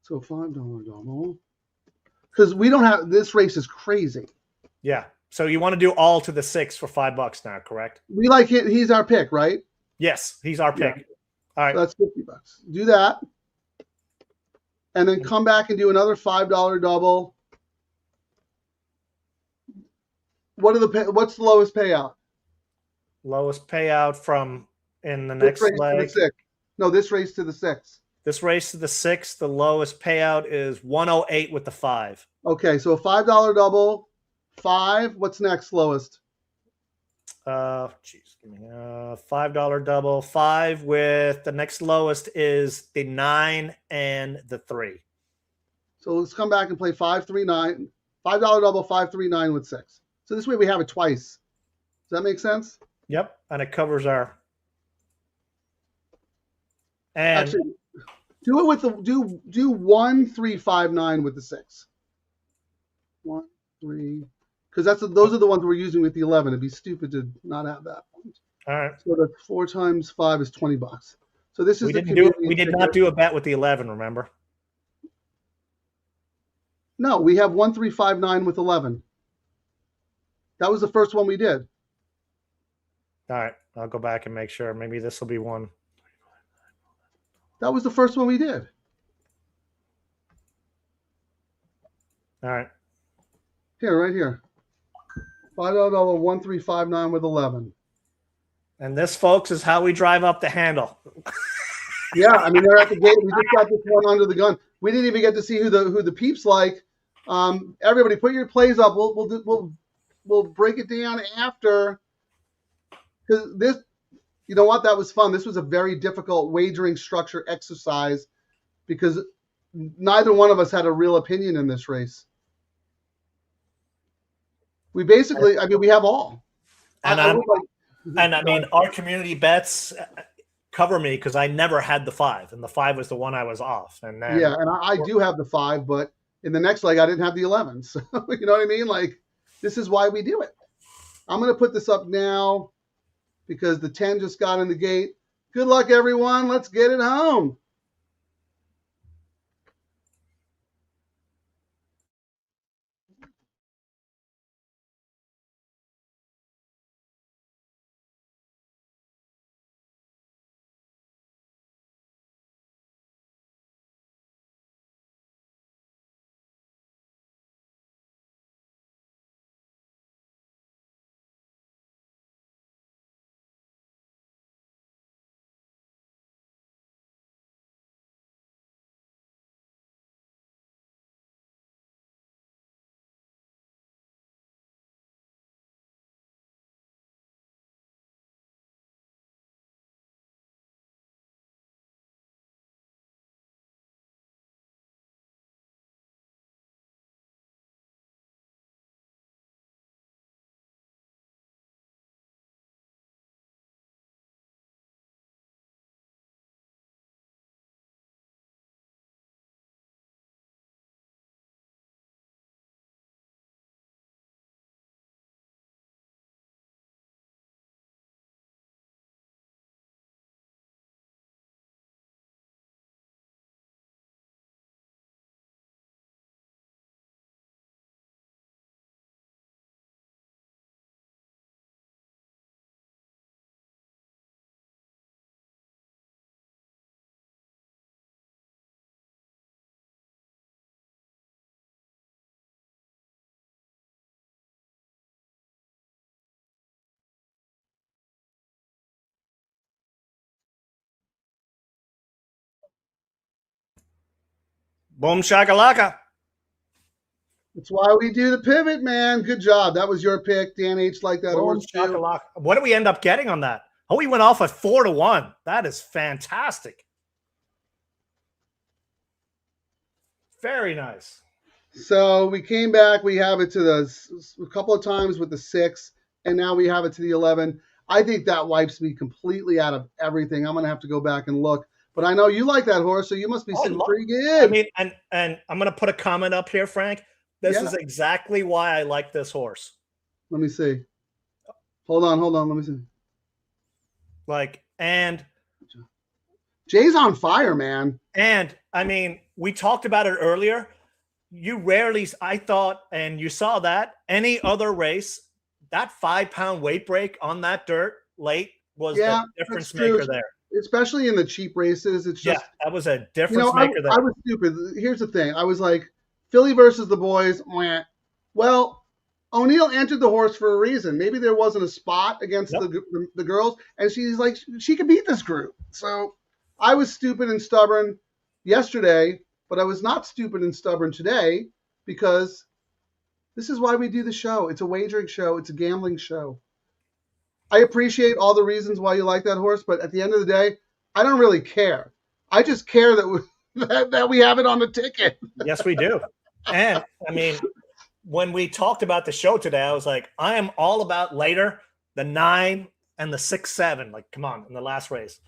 So $5 double. Because we don't have, this race is crazy. Yeah. So you want to do all to the 6 for $5 now, correct? We like it. He's our pick, right? Yes, he's our pick. Yeah. All right. So that's $50. Do that. And then come back and do another $5 double. What's the lowest payout? Lowest payout from in the next leg. No, this race to the 6. This race to the 6, the lowest payout is 108 with the 5. Okay, so a $5 double, 5. What's next lowest? Give me $5 double, 5 with the next lowest is the 9 and the 3. So let's come back and play 5, 3, 9. $5 double, 5, 3, 9 with 6. So this way we have it twice. Does that make sense? Yep, and it covers our. And actually, do it with the do 1, 3, 5, 9 with the 6. 1, 3. Because those are the ones we're using with the 11. It'd be stupid to not have that. All right. So that's 4 times 5 is $20. So this is we did not do a bet with the 11. Remember? No, we have 1, 3, 5, 9 with 11. That was the first one we did. All right, I'll go back and make sure. Maybe this will be one. That was the first one we did. All right. Here, right here. $5 double, 1, 3, 5, 9 with 11. And this, folks, is how we drive up the handle. Yeah, I mean they're at the gate. We just got this one under the gun. We didn't even get to see who the peeps like. Everybody, put your plays up. We'll break it down after. Because this, you know what? That was fun. This was a very difficult wagering structure exercise because neither one of us had a real opinion in this race. We basically, I mean, we have all. And I mean, our community bets cover me because I never had the 5, and the 5 was the one I was off. And then, yeah, and I do have the 5, but in the next leg I didn't have the 11. So you know what I mean? Like, this is why we do it. I'm going to put this up now because the 10 just got in the gate. Good luck, everyone. Let's get it home. Boom shakalaka. That's why we do the pivot, man. Good job. That was your pick. Dan H liked that Boom horse too. shakalaka. What did we end up getting on that? Oh, we went off at 4-1. That is fantastic. Very nice. So we came back. We have it to a couple of times with the 6, and now we have it to the 11. I think that wipes me completely out of everything. I'm going to have to go back and look. But I know you like that horse, so you must be sitting pretty good. I mean, and I'm going to put a comment up here, Frank. This is exactly why I like this horse. Let me see. Hold on. Let me see. And Jay's on fire, man. And I mean, we talked about it earlier. You rarely, I thought, and you saw that any other race, that 5-pound weight break on that dirt late was the difference maker there. Especially in the cheap races. It's just, that was a difference maker there. I was stupid. Here's the thing. I was like, Philly versus the boys. Well, O'Neill entered the horse for a reason. Maybe there wasn't a spot against the girls, and she's like, she could beat this group. So I was stupid and stubborn yesterday, but I was not stupid and stubborn today because this is why we do the show. It's a wagering show. It's a gambling show. I appreciate all the reasons why you like that horse, but at the end of the day, I don't really care. I just care that we have it on the ticket. Yes, we do. And I mean, when we talked about the show today, I was like, I am all about later, the 9 and the 6-7. Like, come on, in the last race.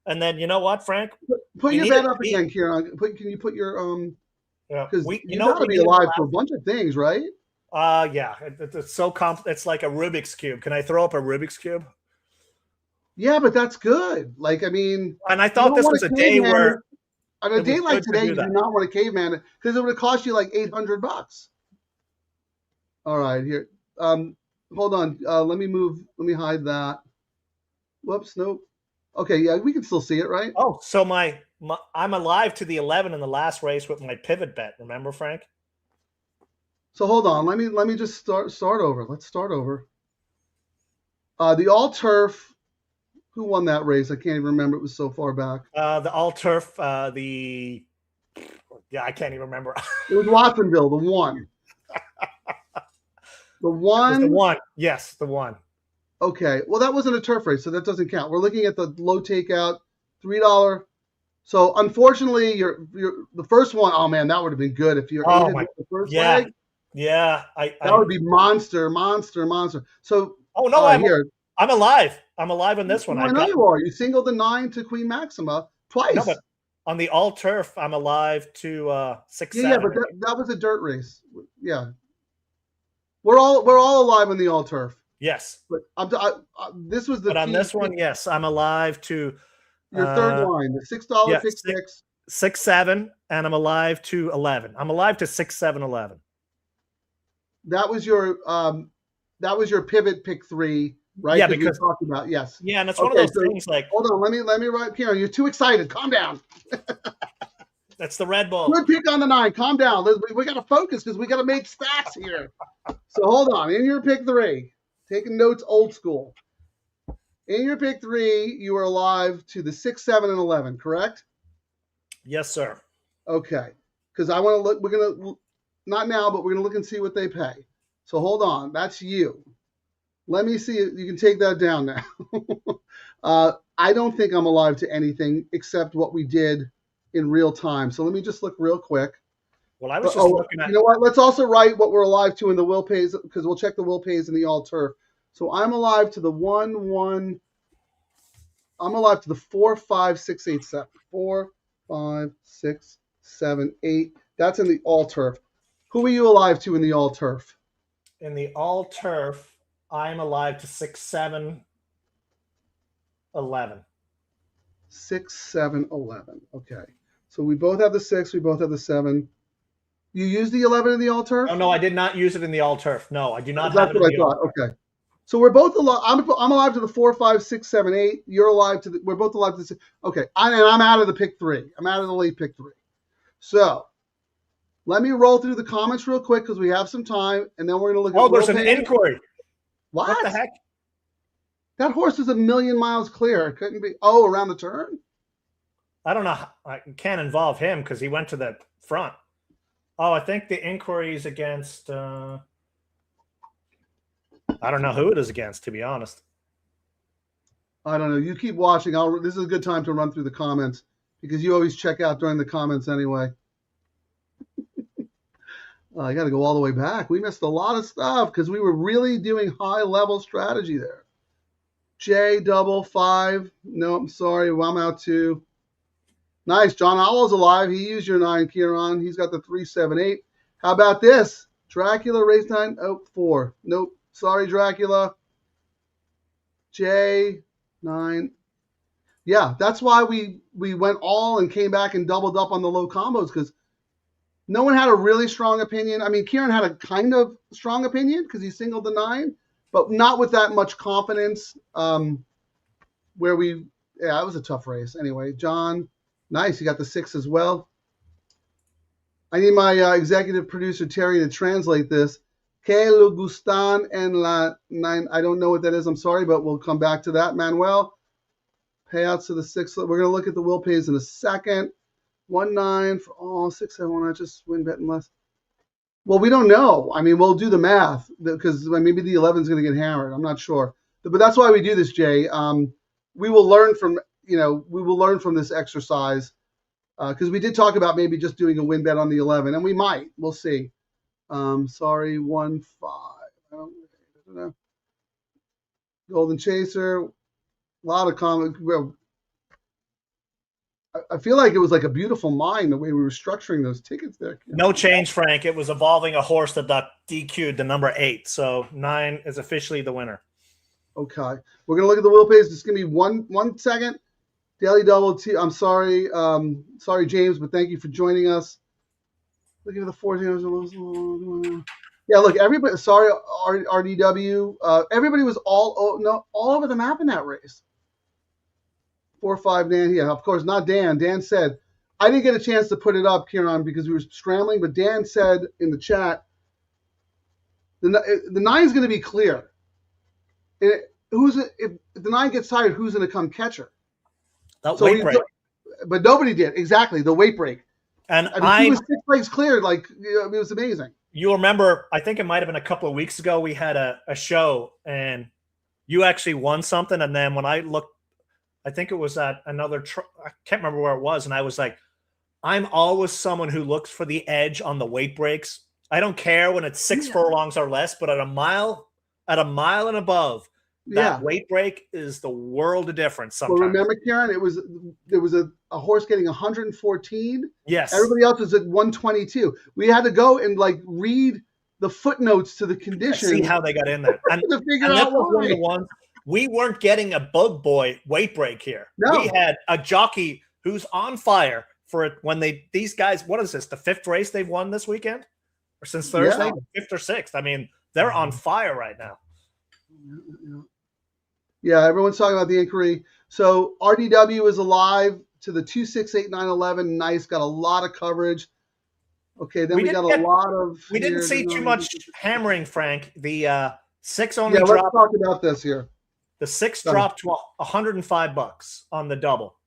And then you know what, Frank? Put your bet up again, Ciaran. Can you put your because you got to be alive for a bunch of things, right? Yeah. It's so it's like a Rubik's Cube. Can I throw up a Rubik's Cube? Yeah, but that's good. Like, I mean, and I thought this was a day where on a day like today, you do not want a caveman because it would have cost you like $800. All right, here. Hold on. Let me hide that. Whoops, nope. Okay, yeah, we can still see it, right? Oh, so I'm alive to the 11 in the last race with my pivot bet. Remember, Frank? So hold on. Let me just start over. Let's start over. The all turf. Who won that race? I can't even remember. It was so far back. The all turf. I can't even remember. It was Watsonville, the one. The one. The one. Yes, the one. Okay. Well, that wasn't a turf race, so that doesn't count. We're looking at the low takeout, $3. So unfortunately, you're the first one. Oh man, that would have been good if you're the first leg. Yeah. That would be monster. So I'm alive. I'm alive on this one. I know you are. You singled the 9 to Queen Maxima twice. No, but on the all turf, I'm alive to 6-7. Yeah, but that was a dirt race. Yeah, we're all alive on the all turf. Yes, but this was the. But on this one, yes, I'm alive to your third line, the $6 pick 6-7, and I'm alive to 11. I'm alive to 6-7-11. That was your pivot pick 3. Right? Yeah, because we talked about Yeah, and it's one of those things like. Hold on, let me write here. You're too excited. Calm down. That's the Red Bull. Good pick on the 9. Calm down. We got to focus because we got to make stats here. So hold on. In your pick 3, taking notes old school. In your pick 3, you are alive to the 6, 7, and 11. Correct? Yes, sir. Okay. Because I want to look. We're gonna not now, but we're gonna look and see what they pay. So hold on. That's you. Let me see. You can take that down now. I don't think I'm alive to anything except what we did in real time. So let me just look real quick. Well, I was just looking at. You know what? Let's also write what we're alive to in the will pays because we'll check the will pays in the all turf. So I'm alive to the 1-1. I'm alive to the 4, 5, 6, 8, 7. 4, 5, 6, 7, 8. That's in the all turf. Who are you alive to in the all turf? In the all turf. I'm alive to 6, 7, 11. 6, 7, 11. Okay. So we both have the 6. We both have the 7. You use the 11 in the all turf? Oh, no, I did not use it in the all turf. No, I do not. That's what I thought. Okay. So we're both alive. I'm alive to the 4, 5, 6, 7, 8. You're alive to we're both alive to the 6. Okay. I'm out of the pick 3. I'm out of the late pick 3. So let me roll through the comments real quick because we have some time, and then we're going to look at. Oh, there's an inquiry. What the heck? That horse is a million miles clear. It couldn't be. Oh, around the turn? I don't know. I can't involve him because he went to the front. Oh, I think the inquiry is against. I don't know who it is against, to be honest. I don't know. You keep watching. This is a good time to run through the comments because you always check out during the comments anyway. I got to go all the way back. We missed a lot of stuff because we were really doing high-level strategy there. J double 5. No, I'm sorry. I'm out 2. Nice. John Howell's alive. He used your 9, Ciaran. He's got the 378. How about this? Dracula, race 9. Oh, 4. Nope. Sorry, Dracula. J 9. Yeah, that's why we went all and came back and doubled up on the low combos because no one had a really strong opinion. I mean, Ciaran had a kind of strong opinion because he singled the 9, but not with that much confidence. It was a tough race. Anyway, John, nice. You got the 6 as well. I need my executive producer, Terry, to translate this. Que le gustan en la 9. I don't know what that is. I'm sorry, but we'll come back to that. Manuel, payouts to the 6. We're going to look at the will pays in a second. 1-9 for all 6. I want to just win betting less. Well, we don't know. I mean, we'll do the math because maybe the 11 is going to get hammered. I'm not sure, but that's why we do this, Jay. We will learn from this exercise because we did talk about maybe just doing a win bet on the 11, and we might. We'll see. Sorry, 1-5. I don't know. Golden Chaser. A lot of comments. Well, I feel like it was like a beautiful mind the way we were structuring those tickets there. No change, Frank. It was involving a horse that got DQ'd to number 8. So 9 is officially the winner. Okay. We're going to look at the will pays. It's going to be one second. Daily double T. I'm sorry. Sorry, James, but thank you for joining us. Looking at the 14. Yeah, look, everybody. Sorry, RDW. Everybody was all over the map in that race. 4-5 Dan. Yeah, of course, not Dan. Dan said, I didn't get a chance to put it up, Ciaran, because we were scrambling, but Dan said in the chat, the 9 is going to be clear. If the 9 gets tired, who's going to come catch her? That weight break. But nobody did. Exactly, the weight break. And he was 6 legs cleared. Like, it was amazing. You remember, I think it might have been a couple of weeks ago, we had a show, and you actually won something, and then when I looked, I think it was at another I can't remember where it was, and I was like, I'm always someone who looks for the edge on the weight breaks. I don't care when it's 6 furlongs or less, but at a mile and above, that weight break is the world of difference sometimes. Well, remember, Ciaran, there was a horse getting 114. Yes. Everybody else was at 122. We had to go and read the footnotes to the condition. See how they got in there. And, to figure out why. We weren't getting a bug boy weight break here. No. We had a jockey who's on fire for it when these guys, what is this, the 5th race they've won this weekend? Or since Thursday? The 5th or 6th. I mean, they're on fire right now. Yeah, everyone's talking about the inquiry. So RDW is alive to the 2, 6, 8, 9, 11. Nice, got a lot of coverage. Okay, then we got a lot of. We didn't see too much hammering, Frank. The 6 only dropped. Let's talk about this here. The 6 dropped to $105 on the double.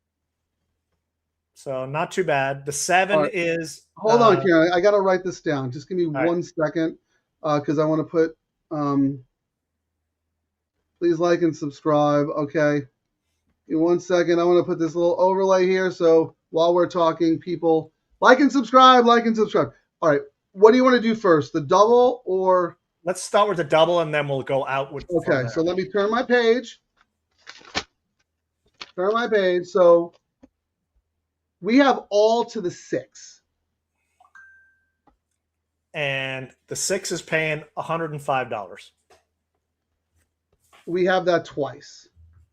So not too bad. The 7 is. Hold on, Ciaran. I got to write this down. Just give me 1 second because I want to put. Please like and subscribe. Okay. Give me 1 second. I want to put this little overlay here. So while we're talking, people like and subscribe, like and subscribe. All right. What do you want to do first? The double or? Let's start with the double and then we'll go out with. Okay. So let me turn my page. So we have all to the 6. And the 6 is paying $105. We have that twice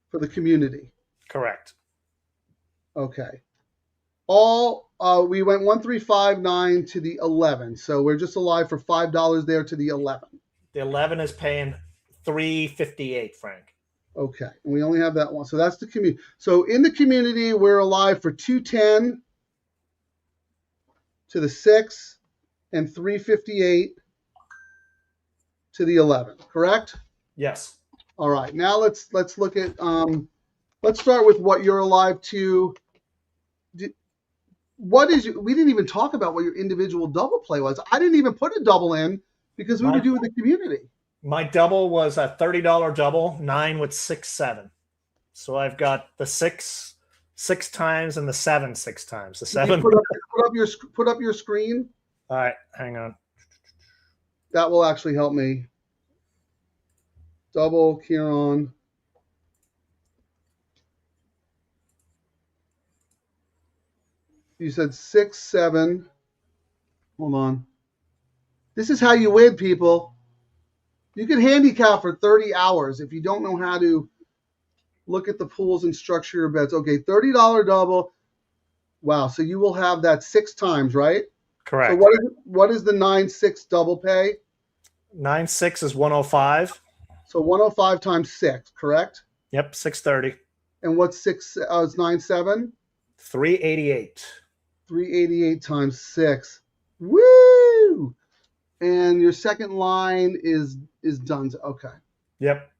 for the community. Correct. Okay. We went 1, 3, 5, 9 to the 11. So we're just alive for $5 there to the 11. The 11 is paying $3.58, Frank. Okay. And we only have that one. So that's the community. So in the community, we're alive for $2.10 to the 6 and $3.58 to the 11. Correct? Yes. All right. Now let's look at let's start with what you're alive to. we didn't even talk about what your individual double play was. I didn't even put a double in because we were doing the community. My double was a $30 double, 9 with 6-7. So I've got the 6 times and the 7 6 times. The 7. Put up your screen. All right, hang on. That will actually help me. Double Ciaran. You said 6 7. Hold on. This is how you win, people. You can handicap for 30 hours if you don't know how to look at the pools and structure your bets. Okay, $30 double. Wow, so you will have that 6 times, right? Correct. So what is the 9-6 double pay? 9-6 is 105. So 105 times 6, correct? Yep, 630. And what's 6? It's 9-7? 388. 388 times 6. Woo! And your second line is done. Okay. Yep.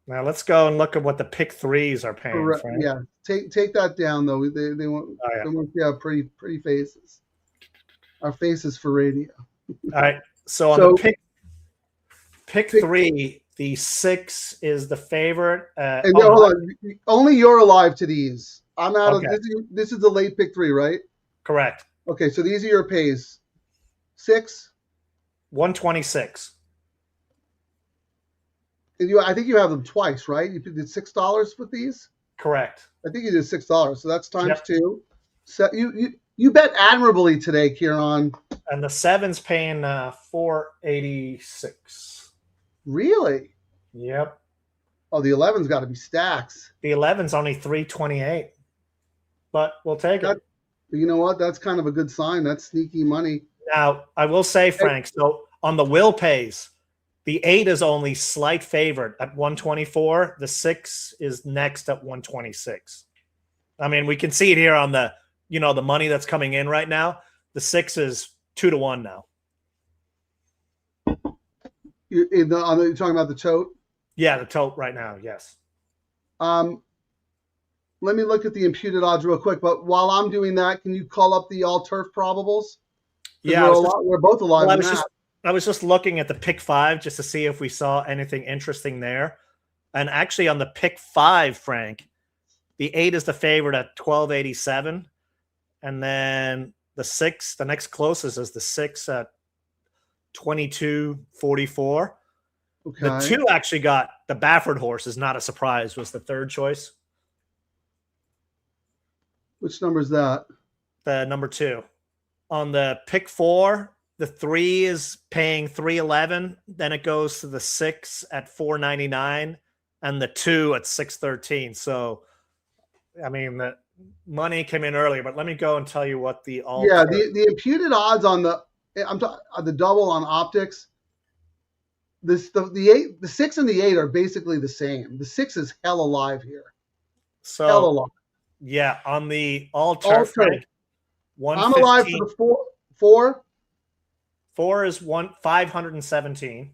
Now let's go and look at what the pick threes are paying. Correct. Frank. Yeah. Take that down though. They want they want to have pretty faces. Our faces for radio. All right. So on the pick three, the 6 is the favorite. And hold on. Only you're alive to these. I'm out of this is the late pick 3, right? Correct. Okay, so these are your pays. 6. 126. And I think you have them twice, right? You did $6 with these? Correct. I think you did $6. So that's times 2. So you bet admirably today, Ciaran. And the 7's paying 486. Really? Yep. Oh, the 11's got to be stacks. The 11's only 328. But we'll take it. You know what? That's kind of a good sign. That's sneaky money. Now, I will say, Frank, so on the will pays, the 8 is only slight favorite at 124. The 6 is next at 126. I mean, we can see it here on the, the money that's coming in right now. The 6 is 2-1 now. You're talking about the tote? Yeah, the tote right now, yes. Let me look at the imputed odds real quick. But while I'm doing that, can you call up the all turf probables? Yeah, we're both alive. Well, I was just looking at the pick 5 just to see if we saw anything interesting there. And actually on the pick 5, Frank, the 8 is the favorite at 1287. And then the 6, the next closest is the 6 at 2244. Okay. The 2 actually got the Baffert horse, is not a surprise, was the third choice. Which number is that? The number 2. On the pick 4, the 3 is paying 311. Then it goes to the 6 at 499 and the 2 at 613. So, I mean, the money came in earlier, but let me go and tell you what the all. Yeah, the imputed odds on the double on optics. The 6 and the 8 are basically the same. The 6 is hell alive here. So hell alive. Yeah, on the all turf, Frank, I'm alive for the 4. 4 is 517.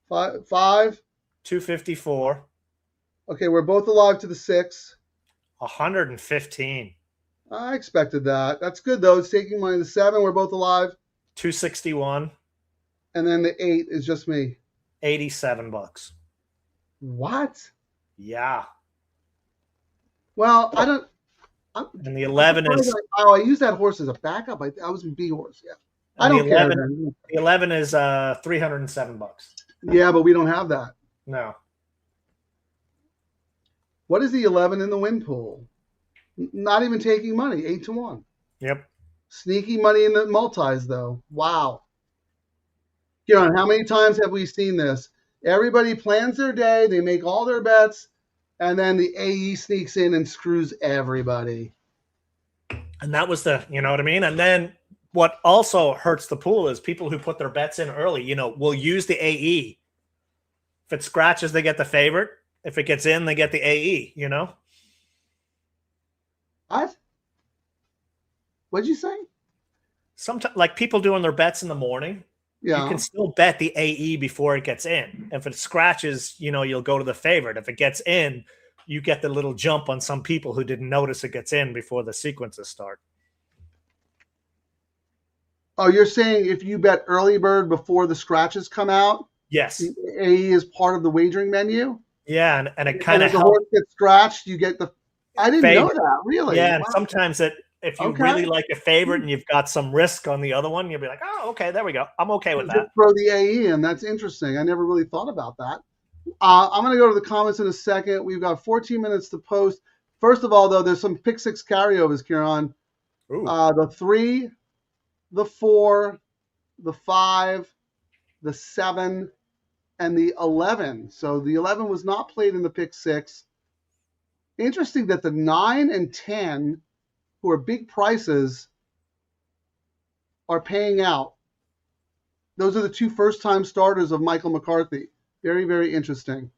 5. 254. Okay, we're both alive to the 6. 115. I expected that. That's good though. It's taking money. The 7, we're both alive. 261. And then the 8 is just me. $87. What? Yeah. Well, and the 11 is. I used that horse as a backup. I was in B horse. Yeah. I don't care. The 11 is $307. Yeah, but we don't have that. No. What is the 11 in the win pool? Not even taking money. 8-1. Yep. Sneaky money in the multis though. Wow. Ciaran, how many times have we seen this? Everybody plans their day. They make all their bets. And then the AE sneaks in and screws everybody. And that was you know what I mean? And then what also hurts the pool is people who put their bets in early, will use the AE. If it scratches, they get the favorite. If it gets in, they get the AE, What? What'd you say? Sometimes, like people doing their bets in the morning, you can still bet the AE before it gets in. If it scratches, you'll go to the favorite. If it gets in, you get the little jump on some people who didn't notice it gets in before the sequences start. Oh, you're saying if you bet early bird before the scratches come out, Yes. the AE is part of the wagering menu? Yeah, and it And kind of if the helps horse gets scratched, you get the. I didn't know favorite. that, really. Yeah, and Wow. sometimes if you Okay. really like a favorite and you've got some risk on the other one, you'll be like, oh, okay, there we go. I'm okay with that. Just throw the AE in. That's interesting. I never really thought about that. I'm going to go to the comments in a second. We've got 14 minutes to post. First of all, though, there's some pick six carryovers, Ciaran. The 3, the 4, the 5, the 7, and the 11. So the 11 was not played in the pick six. Interesting that the 9 and 10, who are big prices, are paying out. Those are the 2 first-time starters of Michael McCarthy. Very, very interesting.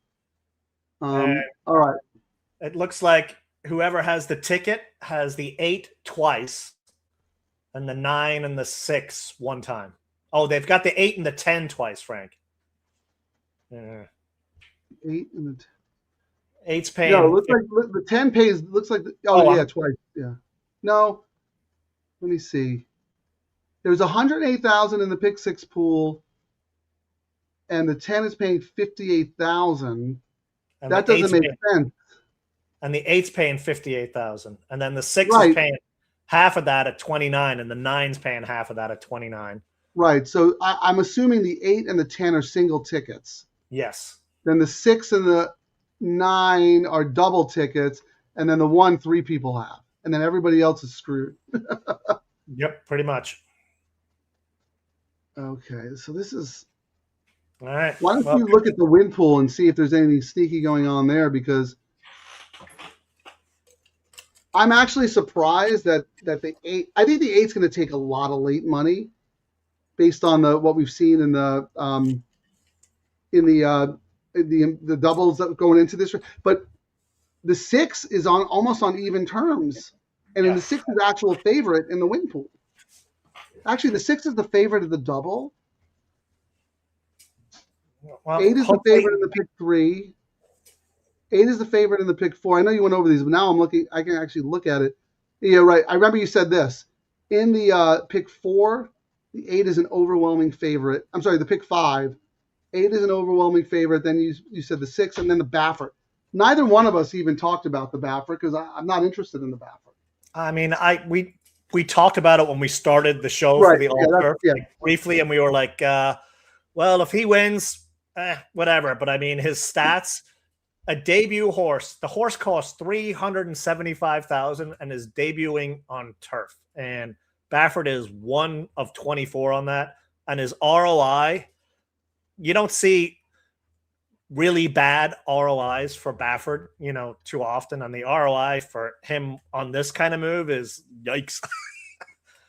All right. It looks like whoever has the ticket has the 8 twice and the 9 and the 6 one time. Oh, they've got the 8 and the 10 twice, Frank. 8 and the 8's paying. No, it looks like the 10 pays. Looks like twice. Yeah. No. Let me see. There's 108,000 in the pick six pool, and the 10 is paying 58,000. That doesn't make sense. And the 8's paying 58,000, and then the 6 is paying half of that at 29, and the 9's paying half of that at 29. Right. So I'm assuming the 8 and the 10 are single tickets. Yes. Then the 6 and the 9 are double tickets, and then the 1 3 people have, and then everybody else is screwed. Yep, pretty much. Okay, so this is. All right. Why don't you look at the win pool and see if there's anything sneaky going on there? Because I'm actually surprised that the 8. I think the 8's going to take a lot of late money, based on what we've seen in the doubles that going into this. But the 6 is almost on even terms, and then the 6 is actual favorite in the win pool. Actually, the 6 is the favorite of the double. Well, 8 is the favorite in the pick 3. 8 is the favorite in the pick 4. I know you went over these, but now I'm looking. I can actually look at it. Yeah, right. I remember you said this. In the pick 4, the 8 is an overwhelming favorite. I'm sorry, the pick 5. 8 is an overwhelming favorite. Then you said the 6, and then the Baffert. Neither one of us even talked about the Baffert because I'm not interested in the Baffert. I mean, we talked about it when we started the show for the All-Turf briefly, and we were like, well, if he wins, whatever. But I mean, his stats, a debut horse, the horse costs $375,000 and is debuting on turf. And Baffert is 1 of 24 on that. And his ROI, you don't see really bad ROIs for Baffert, too often. And the ROI for him on this kind of move is yikes.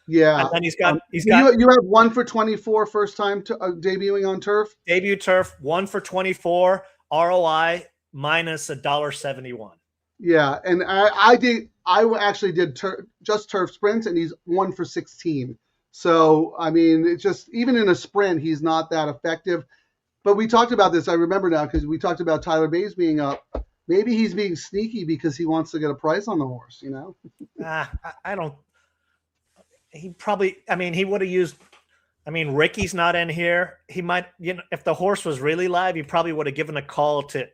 Yeah. And then he's got you have 1 for 24 first time debuting on turf. Debut turf, 1 for 24, ROI minus $1.71. Yeah, and I actually did just turf sprints, and he's 1 for 16. So I mean, it's just even in a sprint, he's not that effective. But we talked about this. I remember now because we talked about Tyler Bays being up. Maybe he's being sneaky because he wants to get a price on the horse. I don't. He probably. I mean, he would have used. I mean, Ricky's not in here. He might. If the horse was really live, he probably would have given a call to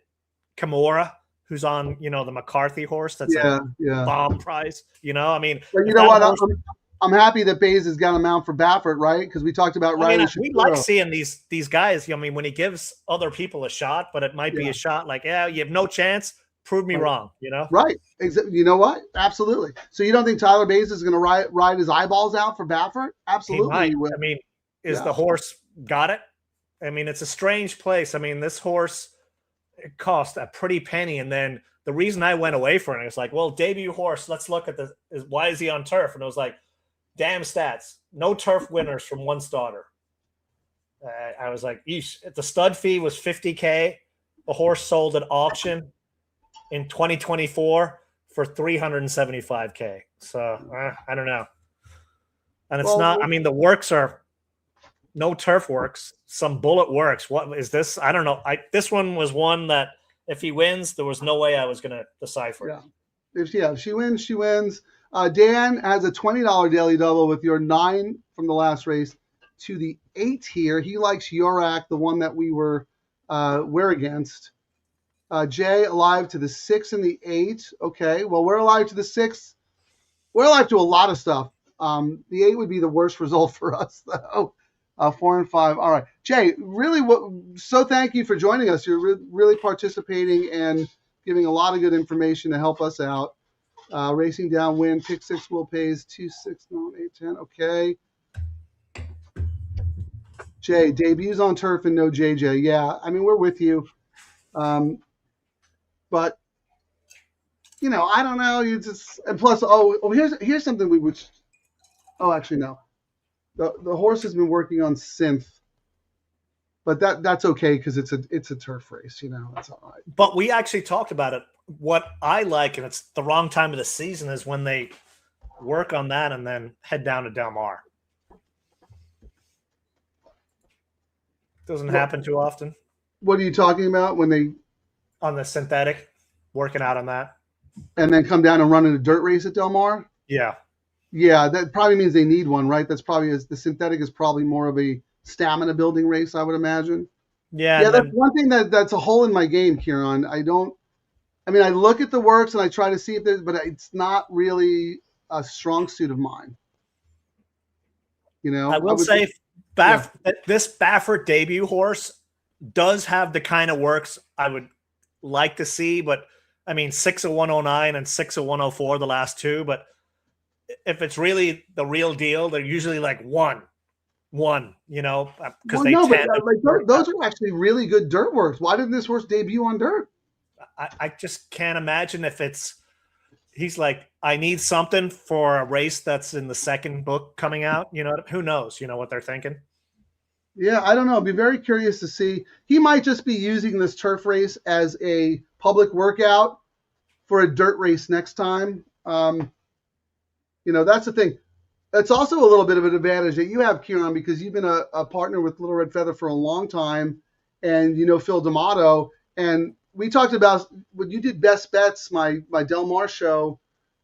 Kimura, who's on. The McCarthy horse. That's a bomb price. I mean. But you know what? I'm happy that Bays has got him out for Baffert, right? Because we talked about Riley. We like seeing these guys. I mean, when he gives other people a shot, but it might be a shot like, you have no chance. Prove me wrong. Right. You know what? Absolutely. So you don't think Tyler Bays is going to ride his eyeballs out for Baffert? Absolutely. He might. I mean, is the horse got it? I mean, it's a strange place. I mean, this horse it cost a pretty penny, and then the reason I went away from it is like, well, debut horse. Let's look at why is he on turf? And it was like. Damn stats. No turf winners from 1 starter. I was like, eesh. The stud fee was $50K. The horse sold at auction in 2024 for $375K. So I don't know. And it's not. I mean, the works are no turf works. Some bullet works. What is this? I don't know. This one was one that if he wins, there was no way I was going to decipher. If she wins, she wins. Dan has a $20 daily double with your 9 from the last race to the 8 here. He likes Yorak, the one that we're against. Jay, alive to the 6 and the 8. Okay, well, we're alive to the 6. We're alive to a lot of stuff. The 8 would be the worst result for us, though. 4 and 5. All right, Jay. Really, so thank you for joining us. You're really participating and giving a lot of good information to help us out. Racing downwind, pick 6 will pays 2, 6, 9, 8, 10. Okay. Jay, debuts on turf and no JJ. Yeah, I mean, we're with you. But I don't know. You just, and plus, here's something we would. Oh, actually, no. The horse has been working on synth, but that's okay because it's a turf race. That's all right. But we actually talked about it. What I like, and it's the wrong time of the season, is when they work on that and then head down to Del Mar. Doesn't happen too often. What are you talking about when they on the synthetic, working out on that, and then come down and run in a dirt race at Del Mar? Yeah. Yeah, that probably means they need one, right? That's probably the synthetic is probably more of a stamina building race, I would imagine. Yeah. That's one thing that's a hole in my game, Ciaran. I look at the works and I try to see if there's, but it's not really a strong suit of mine. I will say this Baffert debut horse does have the kind of works I would like to see, but 6 of 109 and 6 of 104 the last 2, but if it's really the real deal, they're usually like one, because those are actually really good dirt works. Why didn't this horse debut on dirt? I just can't imagine if he's like, I need something for a race that's in the second book coming out. Who knows? What they're thinking. Yeah, I don't know. I'd be very curious to see. He might just be using this turf race as a public workout for a dirt race next time. That's the thing. It's also a little bit of an advantage that you have, Ciaran, because you've been a partner with Little Red Feather for a long time, and Phil D'Amato. And we talked about when you did Best Bets, my Del Mar show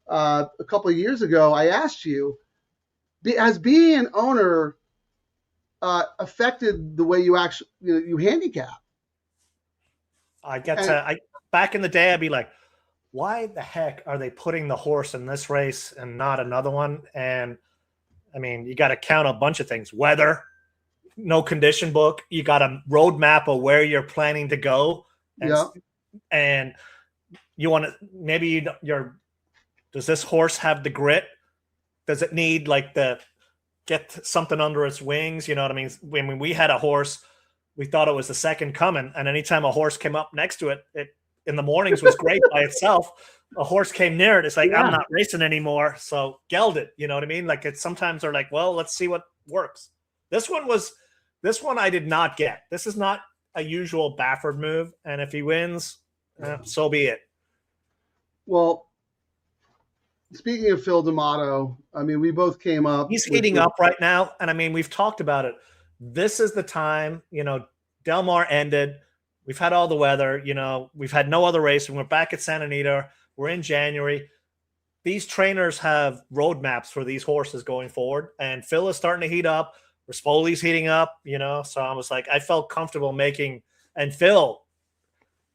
a couple of years ago. I asked you, has being an owner affected the way you actually you handicap? Back in the day, I'd be like, why the heck are they putting the horse in this race and not another one? And you got to count a bunch of things: weather, no condition book. You got a roadmap of where you're planning to go, and you want to does this horse have the grit? Does it need get something under its wings? You know what I mean? When we had a horse, we thought it was the second coming, and anytime a horse came up next to it, in the mornings was great by itself. A horse came near it, it's like, I'm not racing anymore, so geld it. You know what I mean? Sometimes they're like, well, let's see what works. This one I did not get. This is not a usual Baffert move, and if he wins, so be it. Well, speaking of Phil D'Amato, we both came up. He's heating up right now, and we've talked about it. This is the time. Del Mar ended. We've had all the weather. We've had no other race. We're back at Santa Anita. We're in January. These trainers have roadmaps for these horses going forward, and Phil is starting to heat up. Rispoli's heating up. So I was like, I felt comfortable making. And Phil,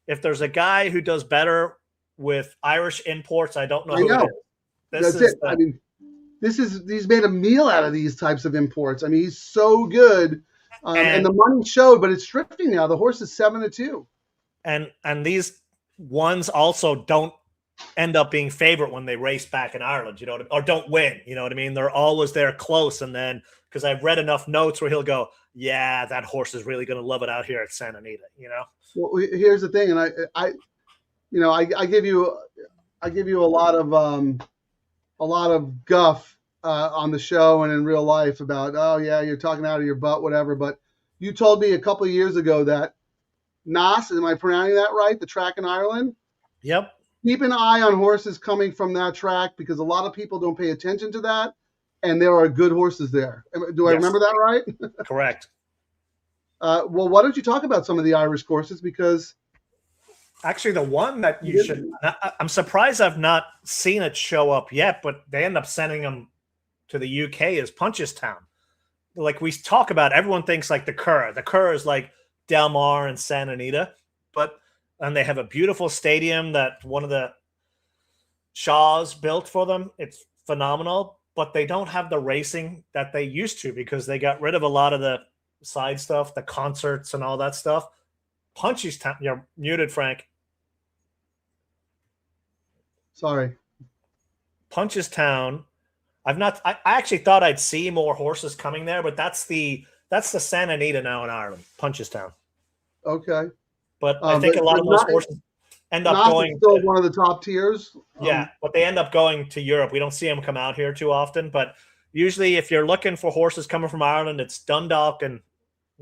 if there's a guy who does better with Irish imports, I don't know who it is. That's it. He's made a meal out of these types of imports. He's so good. And the money showed, but it's drifting now. The horse is 7-2. And these ones also don't end up being favorite when they race back in Ireland, or don't win. You know what I mean? They're always there close. And then, because I've read enough notes where he'll go, yeah, that horse is really going to love it out here at Santa Anita, Well, here's the thing. And I give you a lot of guff on the show and in real life about, oh yeah, you're talking out of your butt, whatever. But you told me a couple of years ago that Nas, am I pronouncing that right? The track in Ireland? Yep. Keep an eye on horses coming from that track because a lot of people don't pay attention to that, and there are good horses there. Do I remember that right? Correct. Well, why don't you talk about some of the Irish courses? Because actually, the one that you should, I'm surprised I've not seen it show up yet, but they end up sending them to the UK is Punchestown. like we talk about, everyone thinks like the Cur. The Cur is like Del Mar and Santa Anita, and they have a beautiful stadium that one of the Shaws built for them. It's phenomenal, but they don't have the racing that they used to because they got rid of a lot of the side stuff, the concerts and all that stuff. Punchestown, you're muted, Frank. Sorry. Punchestown. I actually thought I'd see more horses coming there, but that's the Santa Anita now in Ireland, Punchestown. Okay. But I think a lot of those horses end up going still one of the top tiers. Yeah, but they end up going to Europe. We don't see them come out here too often, but usually if you're looking for horses coming from Ireland, it's Dundalk and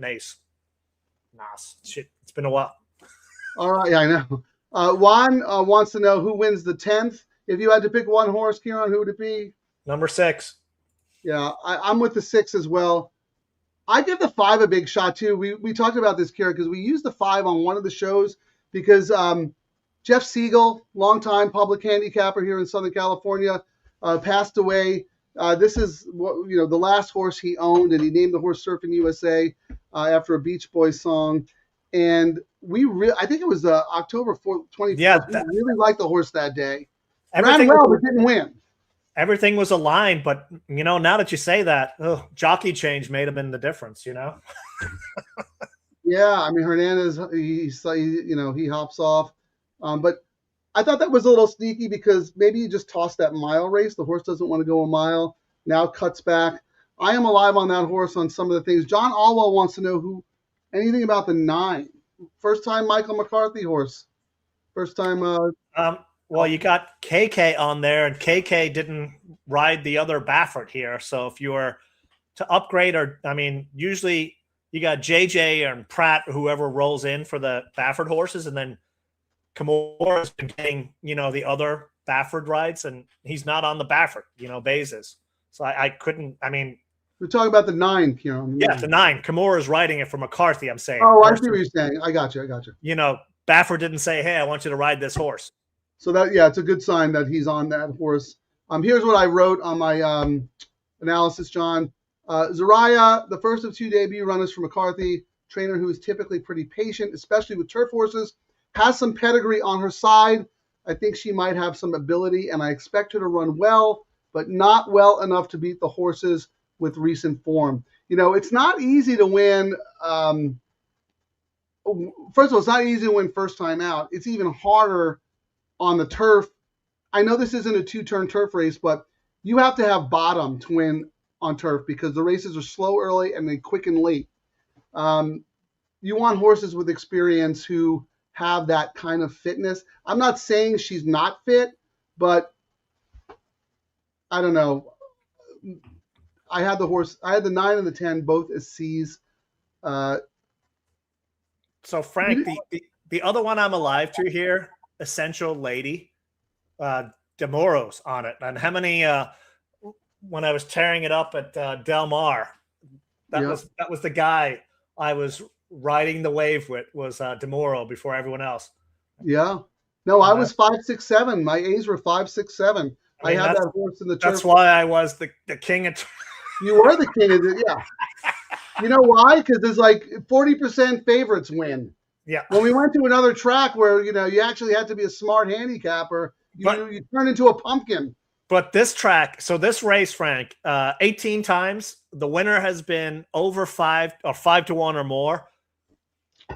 Naas. Shit, it's been a while. All right, yeah, I know. Juan wants to know who wins the 10th. If you had to pick one horse, Ciaran, who would it be? Number 6. Yeah, I'm with the 6 as well. I give the 5 a big shot too. We talked about this, Ciaran, because we used the 5 on one of the shows because Jeff Siegel, longtime public handicapper here in Southern California, passed away. This is the last horse he owned, and he named the horse Surfing USA after a Beach Boys song. And I think it was October 4th, 24th. Yeah, we really liked the horse that day. Everything Ran well, but didn't win. Everything was aligned, but now that you say that, jockey change may have been the difference. Yeah, I mean Hernandez, he hops off, but I thought that was a little sneaky because maybe you just toss that mile race. The horse doesn't want to go a mile. Now cuts back. I am alive on that horse on some of the things. John Alwell wants to know anything about the 9. First time Michael McCarthy horse. First time. Well, you got KK on there, and KK didn't ride the other Baffert here. So if you were to upgrade, usually you got JJ and Pratt, whoever rolls in for the Baffert horses, and then Kimura's been getting, the other Baffert rides, and he's not on the Baffert, Bases. So I couldn't, we're talking about the 9, Ciaran. Yeah, the 9. Kimura's riding it for McCarthy, I'm saying. Oh, I see what you're saying. I got you. Baffert didn't say, hey, I want you to ride this horse. So it's a good sign that he's on that horse. Here's what I wrote on my analysis, John. Zariah, the first of 2 debut runners for McCarthy, trainer who is typically pretty patient, especially with turf horses, has some pedigree on her side. I think she might have some ability, and I expect her to run well, but not well enough to beat the horses with recent form. It's not easy to win. First of all, it's not easy to win first time out. It's even harder on the turf. I know this isn't a 2-turn turf race, but you have to have bottom to win on turf because the races are slow early and they quicken late. You want horses with experience who have that kind of fitness. I'm not saying she's not fit, but I don't know. I had the 9 and the 10, both as C's. So Frank, the other one I'm alive to here, Essential Lady, DeMoro's on it. And how many, when I was tearing it up at Del Mar, that was the guy I was riding the wave with, was DeMoro before everyone else. Yeah. No, I was 5, 6, 7. My A's were 5, 6, 7. I had that horse in the turf. That's why I was the king of. You were the king of it, yeah. You know why? Because there's like 40% favorites win. Yeah. When we went to another track where you actually had to be a smart handicapper, you turn into a pumpkin. But this track, so this race, Frank, 18 times the winner has been over 5 or 5-1 or more.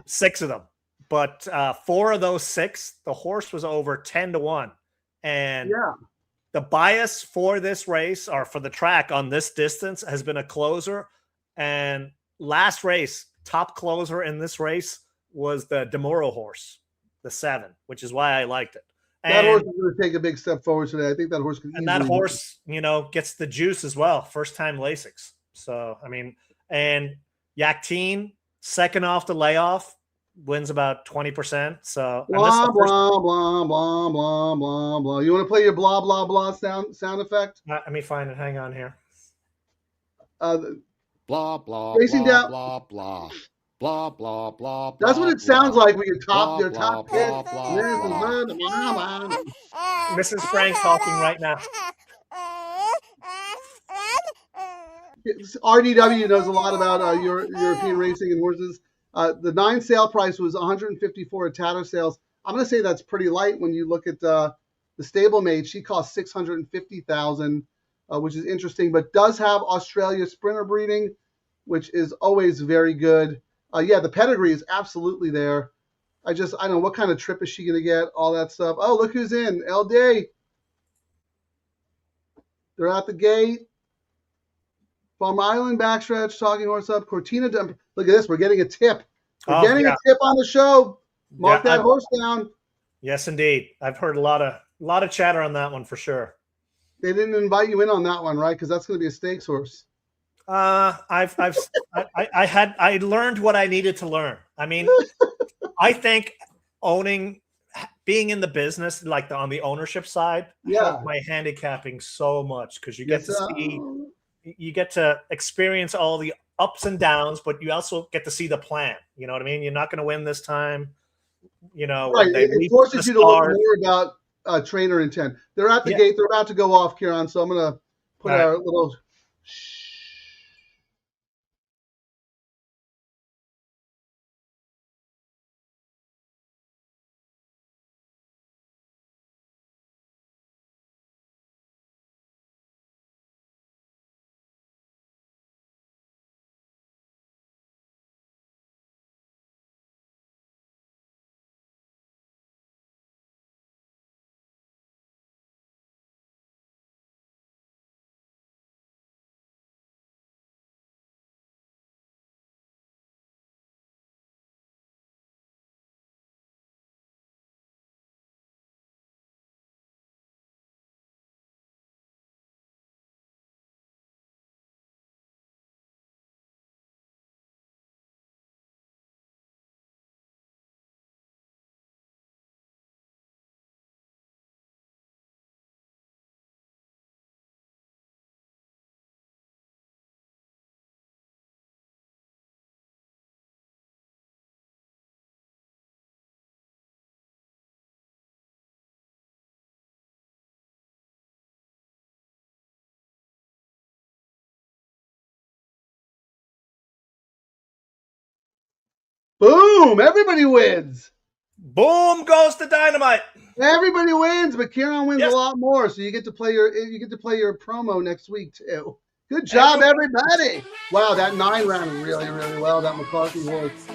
6 of them, but 4 of those 6, the horse was over 10-1, and the bias for this race or for the track on this distance has been a closer. And last race, top closer in this race was the DeMoro horse, the 7, which is why I liked it. That horse is going to take a big step forward today. I think that horse can. And that horse, gets the juice as well. First time Lasix. So, and Yakteen, second off the layoff, wins about 20%. So blah, blah, blah, blah, blah, blah, blah. You want to play your blah, blah, blah sound effect? Let me find it. Hang on here. Blah, blah, Racing blah, down. blah, blah. Blah, blah, blah, That's blah, what it sounds blah, like when you're top hit. Mrs. Frank talking right now. RDW knows a lot about European racing and horses. The 9 sale price was 154 at Tatter Sales. I'm going to say that's pretty light when you look at the stablemate. She cost 650,000, which is interesting, but does have Australia Sprinter breeding, which is always very good. Yeah, the pedigree is absolutely there. I don't know what kind of trip is she going to get, all that stuff. Oh, look who's in, LD. They're at the gate. Farm Island backstretch, Talking Horse up. Cortina, look at this. We're getting a tip. We're getting a tip on the show. Mark that horse down. Yes, indeed. I've heard a lot of chatter on that one for sure. They didn't invite you in on that one, right? Because that's going to be a stakes horse. I learned what I needed to learn. I mean, I think being in the business, like on the ownership side, helped my handicapping so much because you get you get to experience all the ups and downs, but you also get to see the plan. You know what I mean? You're not going to win this time. You know, right? It forces you to look more about trainer intent. They're at the gate. They're about to go off, Ciaran. So I'm going to put our little. Boom! Everybody wins. Boom goes the dynamite. Everybody wins, but Ciaran wins a lot more. So you get to play your promo next week too. Good job, everybody! Wow, that 9 ran really, really well. That McCarthy horse.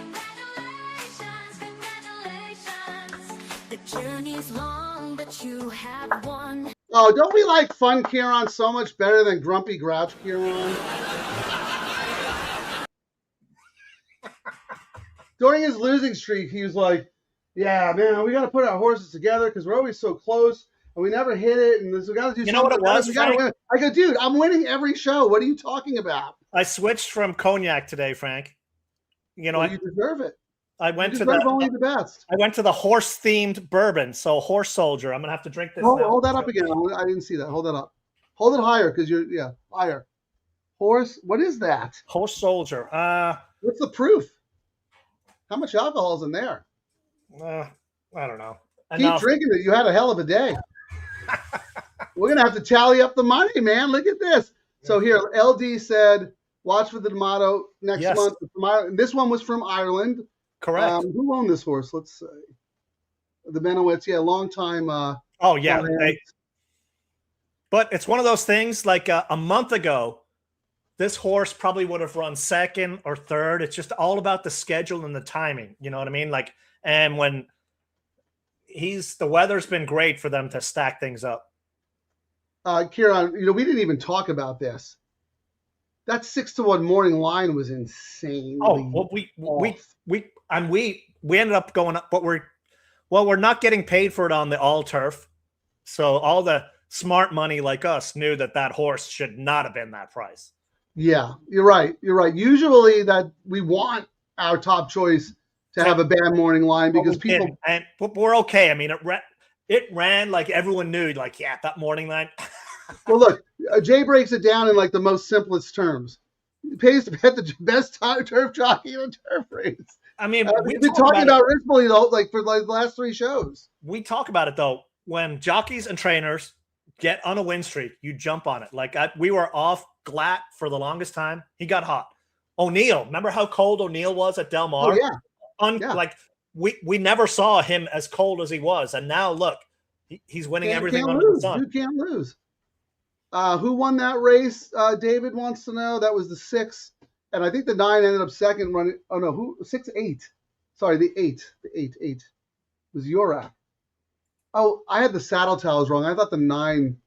The journey's long, but you have won. Oh, don't we like fun Ciaran so much better than grumpy grouch Ciaran? During his losing streak, he was like, yeah, man, we got to put our horses together because we're always so close and we never hit it. And we got to do something. You know what it was? We gotta win. I go, dude, I'm winning every show. What are you talking about? I switched from cognac today, Frank. You know, you deserve it. I went to only the best. I went to the horse-themed bourbon. So Horse Soldier. I'm going to have to drink this. Hold that up again. I didn't see that. Hold that up. Hold it higher because higher. Horse. What is that? Horse Soldier. What's the proof? How much alcohol is in there? I don't know. Keep drinking it. You had a hell of a day. We're going to have to tally up the money, man. Look at this. So here, LD said, watch for the D'Amato next month. This one was from Ireland. Correct. Who owned this horse? Let's say. The Benowitz. Yeah, long time. Oh, yeah. But it's one of those things like a month ago, this horse probably would have run second or third. It's just all about the schedule and the timing. You know what I mean? Like, and when the weather's been great for them to stack things up. Ciaran, we didn't even talk about this. That 6-1 morning line was insane. Oh, well, we ended up going up, but we're not getting paid for it on the all turf. So all the smart money like us knew that horse should not have been that price. Yeah, you're right. Usually that we want our top choice to have a bad morning line because people. But we're okay. I mean, it ran like everyone knew. Like, yeah, that morning line. Well, look, Jay breaks it down in like the most simplest terms. He pays to bet the best turf jockey in a turf race. I mean, we've been talking about Rispoli though, like for the last 3 shows. We talk about it though. When jockeys and trainers get on a win streak, you jump on it. Like we were off Glatt for the longest time. He got hot. O'Neal, remember how cold O'Neal was at Del Mar? Oh, yeah. Like we never saw him as cold as he was, and now look, he's winning everything under the sun. You can't lose. Who won that race? David wants to know. That was the 6, and I think the 9 ended up second running. Oh no, who 6-8? Sorry, the 8. The 8 was Yorak. Oh, I had the saddle towels wrong. I thought the 9.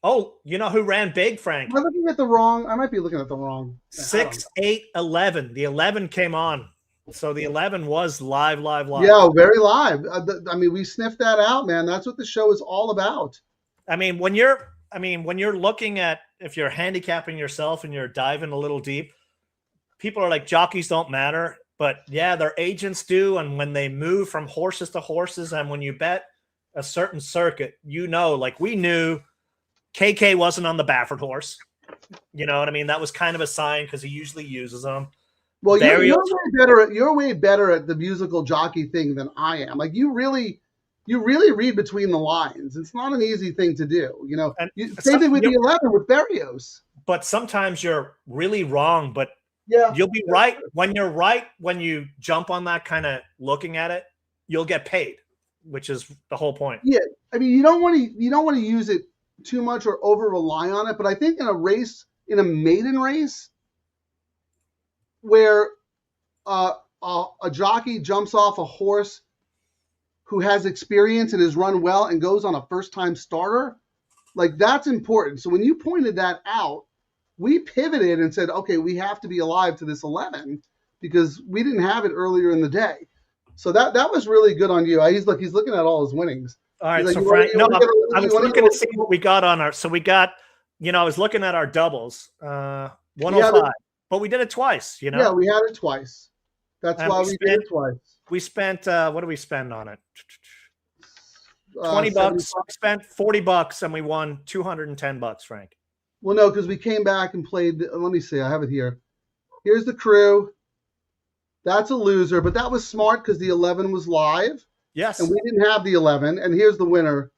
Oh, you know who ran big, Frank? Am I looking at the wrong? I might be looking at the wrong. 6, 8, 11. The 11 came on, so the 11 was live. Yeah, very live. I mean, we sniffed that out, man. That's what the show is all about. I mean, when you're looking at, if you're handicapping yourself and you're diving a little deep, people are like, jockeys don't matter, but yeah, their agents do. And when they move from horses to horses, and when you bet a certain circuit, like we knew KK wasn't on the Baffert horse. You know what I mean? That was kind of a sign because he usually uses them. Well, you're way better at the musical jockey thing than I am. Like you really read between the lines. It's not an easy thing to do. Same thing with the 11 with Berrios. But sometimes you're really wrong, but yeah, you'll be right. When you're right, when you jump on that kind of looking at it, you'll get paid, which is the whole point. Yeah. I mean, you don't want to use it too much or over rely on it. But I think in a maiden race where a jockey jumps off a horse who has experience and has run well and goes on a first-time starter, like that's important. So when you pointed that out, we pivoted and said, okay, we have to be alive to this 11 because we didn't have it earlier in the day. So that was really good on you. He's looking at all his winnings. All right, so Frank, I was looking to see what we got on our. So we got, I was looking at our doubles, 105, but we did it twice. Yeah, we had it twice. That's why we did it twice. We spent what did we spend on it? $20. We spent $40, and we won $210. Frank. Well, no, because we came back and played. Let me see. I have it here. Here's the crew. That's a loser, but that was smart because the 11 was live. Yes. And we didn't have the 11. And here's the winner.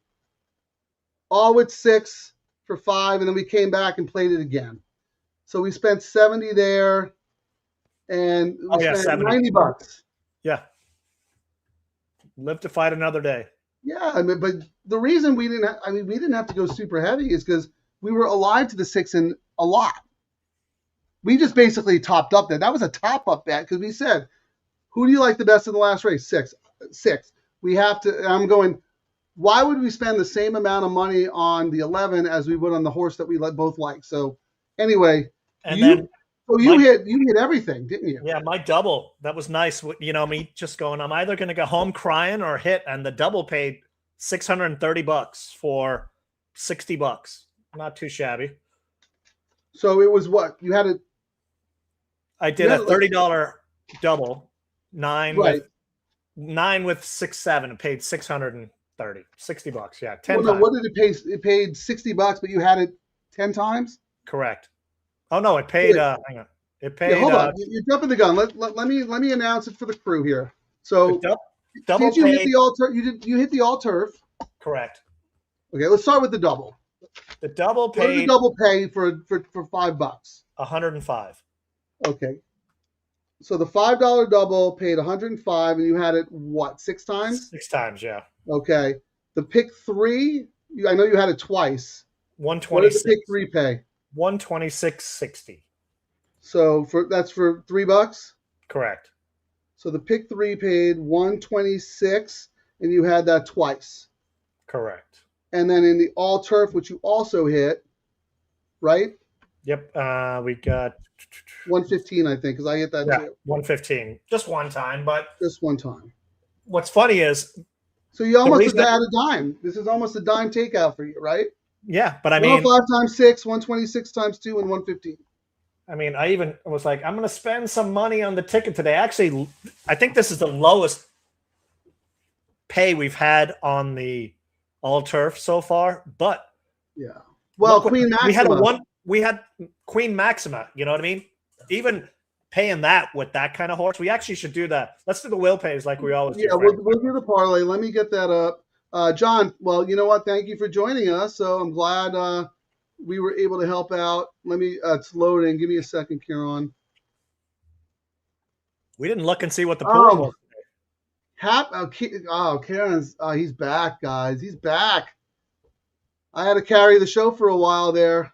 All with 6 for 5. And then we came back and played it again. So we spent 70 there. And we spent $90. Yeah. Live to fight another day. Yeah. I mean, but the reason we didn't have to go super heavy is because we were alive to the 6 and a lot. We just basically topped up that. That was a top up bet because we said, who do you like the best in the last race? 6. We have to, and I'm going, why would we spend the same amount of money on the 11 as we would on the horse that we both like? So anyway, you hit everything, didn't you? Yeah, my double, that was nice. Me just going, I'm either going to go home crying or hit. And the double paid $630 for $60. Not too shabby. So it was what? You had it. I did a $30 double, 9 right. with 6-7. It paid $630, $60. Yeah, 10 times. What did it pay? It paid $60, but you had it 10 times. Correct. Oh no, it paid. Hang on. It paid. Hold on. You're jumping the gun. Let me announce it for the crew here. So double. Did you hit the all turf? You hit the all turf. Correct. Okay, let's start with the double. The double paid. What did the double pay for $5? 105. Okay. So the $5 double paid 105, and you had it what, 6 times? 6 times, yeah. Okay. The pick 3, I know you had it twice. 126. What did the pick 3 pay? 126.60. So that's for $3? Correct. So the pick 3 paid 126, and you had that twice. Correct. And then in the all turf, which you also hit, right? Yep. We got 115, I think, because I hit that too. 115. Just one time, but just one time. What's funny is, so you almost had a dime. This is almost a dime takeout for you, right? Yeah, but I mean, 105 times 6, 126 times 2, and 115. I mean, I even was like, I'm going to spend some money on the ticket today. Actually, I think this is the lowest pay we've had on the all turf so far. But yeah, well, Queen Maxima. We had Queen Maxima. You know what I mean? Even paying that with that kind of horse, we actually should do that. Let's do the will pays like we always do. Yeah, we'll do the parlay. Let me get that up. John, well, you know what? Thank you for joining us. So I'm glad we were able to help out. Let me, it's loading. Give me a second, Ciaran. We didn't look and see what the pool was. Ciaran's, he's back, guys. He's back. I had to carry the show for a while there.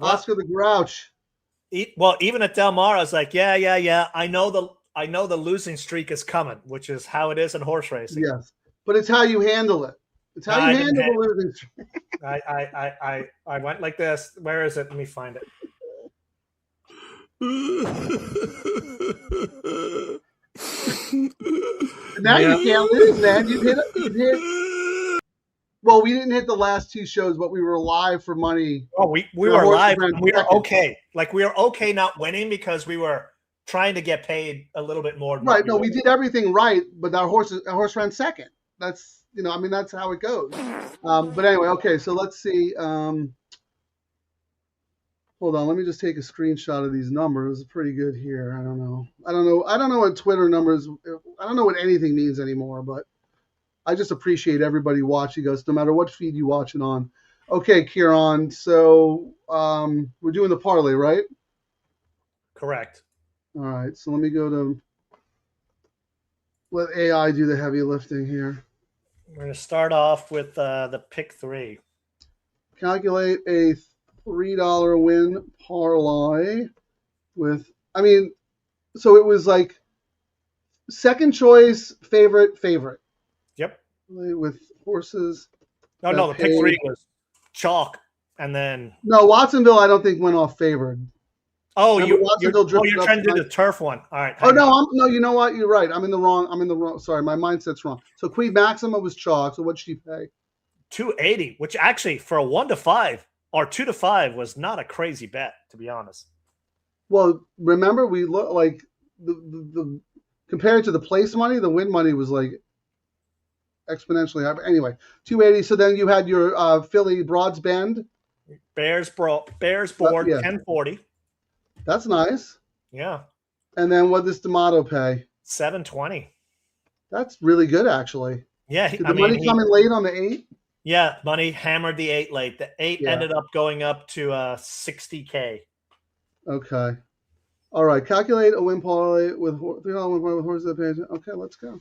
Oscar the Grouch. Well, even at Del Mar, I was like, yeah. I know the losing streak is coming, which is how it is in horse racing. Yes, but it's how you handle it. It's how you handle the losing streak. I went like this. Where is it? Let me find it. Now you can't lose, man. You hit. Well, we didn't hit the last two shows, but we were live for money. Oh, we were live. We were okay. Like, we were okay not winning because we were trying to get paid a little bit more. Right. No, we did everything right, but our horse ran second. That's, that's how it goes. But anyway, okay. So let's see. Hold on. Let me just take a screenshot of these numbers. It's pretty good here. I don't know what Twitter numbers. I don't know what anything means anymore, but I just appreciate everybody watching us, no matter what feed you watching on. Okay, Ciaran. So we're doing the parlay, right? Correct. All right. So let me go to let AI do the heavy lifting here. We're going to start off with the pick 3. Calculate a $3 win parlay with. So it was like second choice, favorite. Yep. With horses. No, the pick 3 was chalk, and then no, Watsonville. I don't think went off favored. Oh, you're Watsonville trying to do the turf one. All right. Oh no, you know what? You're right. I'm in the wrong. Sorry, my mindset's wrong. So Queen Maxima was chalk. So what'd she pay? $280, which actually for a 1 to 5 or 2 to 5 was not a crazy bet, to be honest. Well, remember we look like the compared to the place money, the win money was like exponentially high. But anyway, 280. So then you had your Philly Broads Bend. Bears board, yeah. 1040. That's nice. Yeah. And then what does D'Amato pay? $720. That's really good, actually. Yeah. Did the money come in late on the 8? Yeah, money hammered the 8 late. The 8 ended up going up to $60K. Okay. All right. Calculate a win parlay with $3 win parlay with horses that pay. Okay, let's go.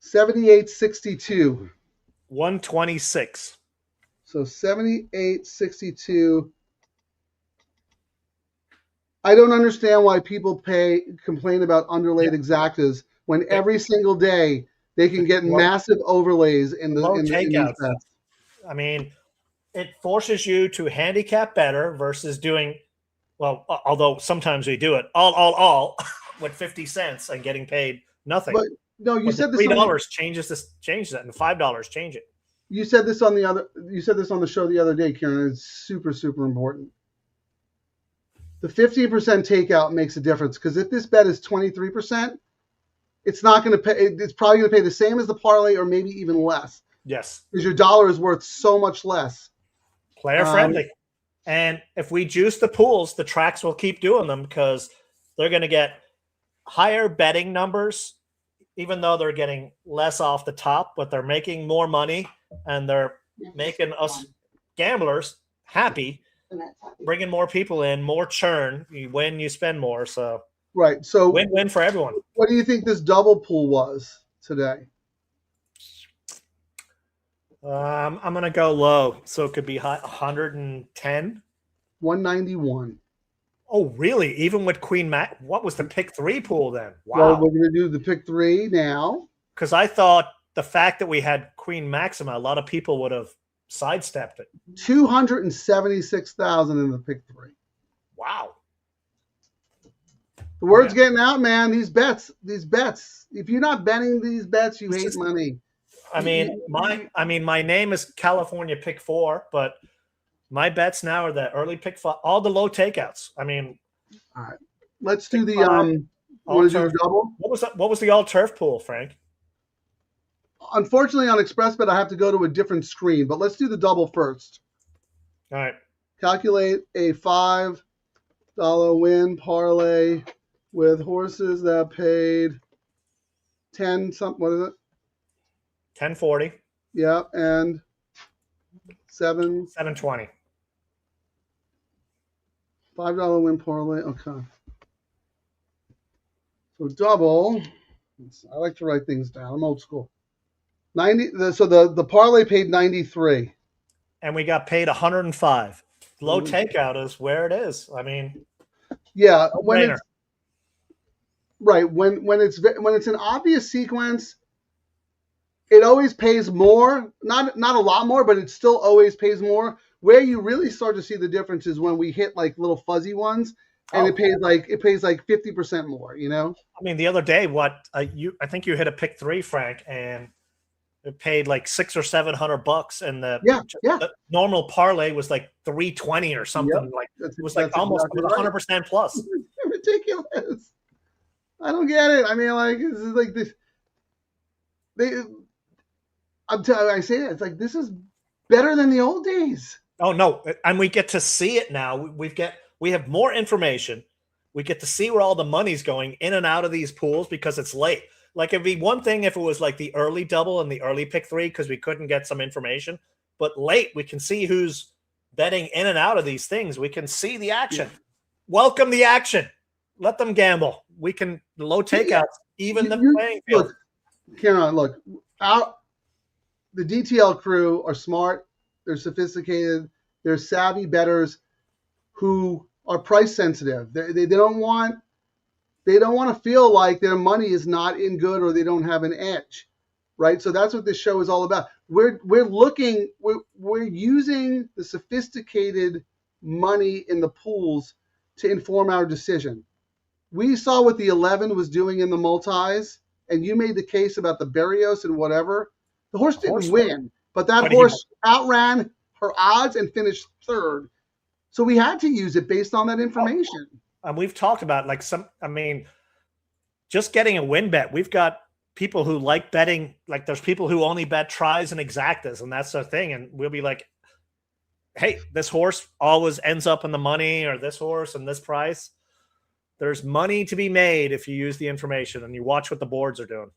$78.62. 126. So $78.62. I don't understand why people complain about underlaid exactas when every single day they can get massive overlays in the takeouts. I mean, it forces you to handicap better versus doing, well, although sometimes we do it all with 50 cents and getting paid nothing. But no, you said this $3 changes that, and $5 change it. You said this on the show the other day, Ciaran. It's super, super important. The 15% takeout makes a difference because if this bet is 23%, it's not going to pay. It's probably going to pay the same as the parlay or maybe even less. Yes, because your dollar is worth so much less. Player friendly, and if we juice the pools, the tracks will keep doing them because they're going to get higher betting numbers, even though they're getting less off the top, but they're making more money and they're making us gamblers happy. Bringing more people in, more churn. You win, you spend more. So right. So win-win for everyone. What do you think this double pool was today? I'm gonna go low, so it could be 110. 191. Oh, really? Even with Queen Mac, what was the pick 3 pool then? Wow. Well, we're gonna do the pick 3 now. Because I thought the fact that we had Queen Maxima, a lot of people would have sidestepped it. 276,000 in the pick 3. Wow. The word's getting out, man. These bets. If you're not betting these bets, you hate money. I mean, my name is California Pick 4, but my bets now are the early pick 5, all the low takeouts. I mean, all right. Let's do the want to do a double? What was the all turf pool, Frank? Unfortunately, on ExpressBet, I have to go to a different screen, but let's do the double first. All right. Calculate a $5 win parlay with horses that paid 10 something. What is it? 1040, Yeah, and 7 720. $5 win parlay. Okay. So double. I like to write things down. I'm old school. 90. So the parlay paid 93. And we got paid 105. Low takeout is where it is. I mean, yeah, no when brainer. it's right when it's an obvious sequence, it always pays more. Not a lot more, but it still always pays more. Where you really start to see the difference is when we hit like little fuzzy ones, and it pays like 50% more. You know. I mean, the other day, I think you hit a pick 3, Frank, and it paid like $600 or $700, and the normal parlay was like 320 or something. Yep. Like it was like almost exactly 100% plus. It's ridiculous. I don't get it. I mean, like this is like this. I say it. It's like this is better than the old days. Oh no, and we get to see it now. We have more information. We get to see where all the money's going in and out of these pools because it's late. Like it'd be one thing if it was like the early double and the early pick 3 because we couldn't get some information, but late we can see who's betting in and out of these things. We can see the action. Yeah. Welcome the action. Let them gamble. We can low takeouts, even the playing field. Look, Ciaran, look, the DTL crew are smart. They're sophisticated. They're savvy bettors who are price sensitive. They don't want to feel like their money is not in good or they don't have an edge, right? So that's what this show is all about. We're using the sophisticated money in the pools to inform our decision. We saw what the 11 was doing in the multis, and you made the case about the Berrios and whatever. The horse didn't win, but that horse outran her odds and finished third. So we had to use it based on that information. And we've talked about just getting a win bet. We've got people who like betting. Like there's people who only bet tries and exactas, and that's their thing. And we'll be like, hey, this horse always ends up in the money, or this horse and this price. There's money to be made if you use the information and you watch what the boards are doing.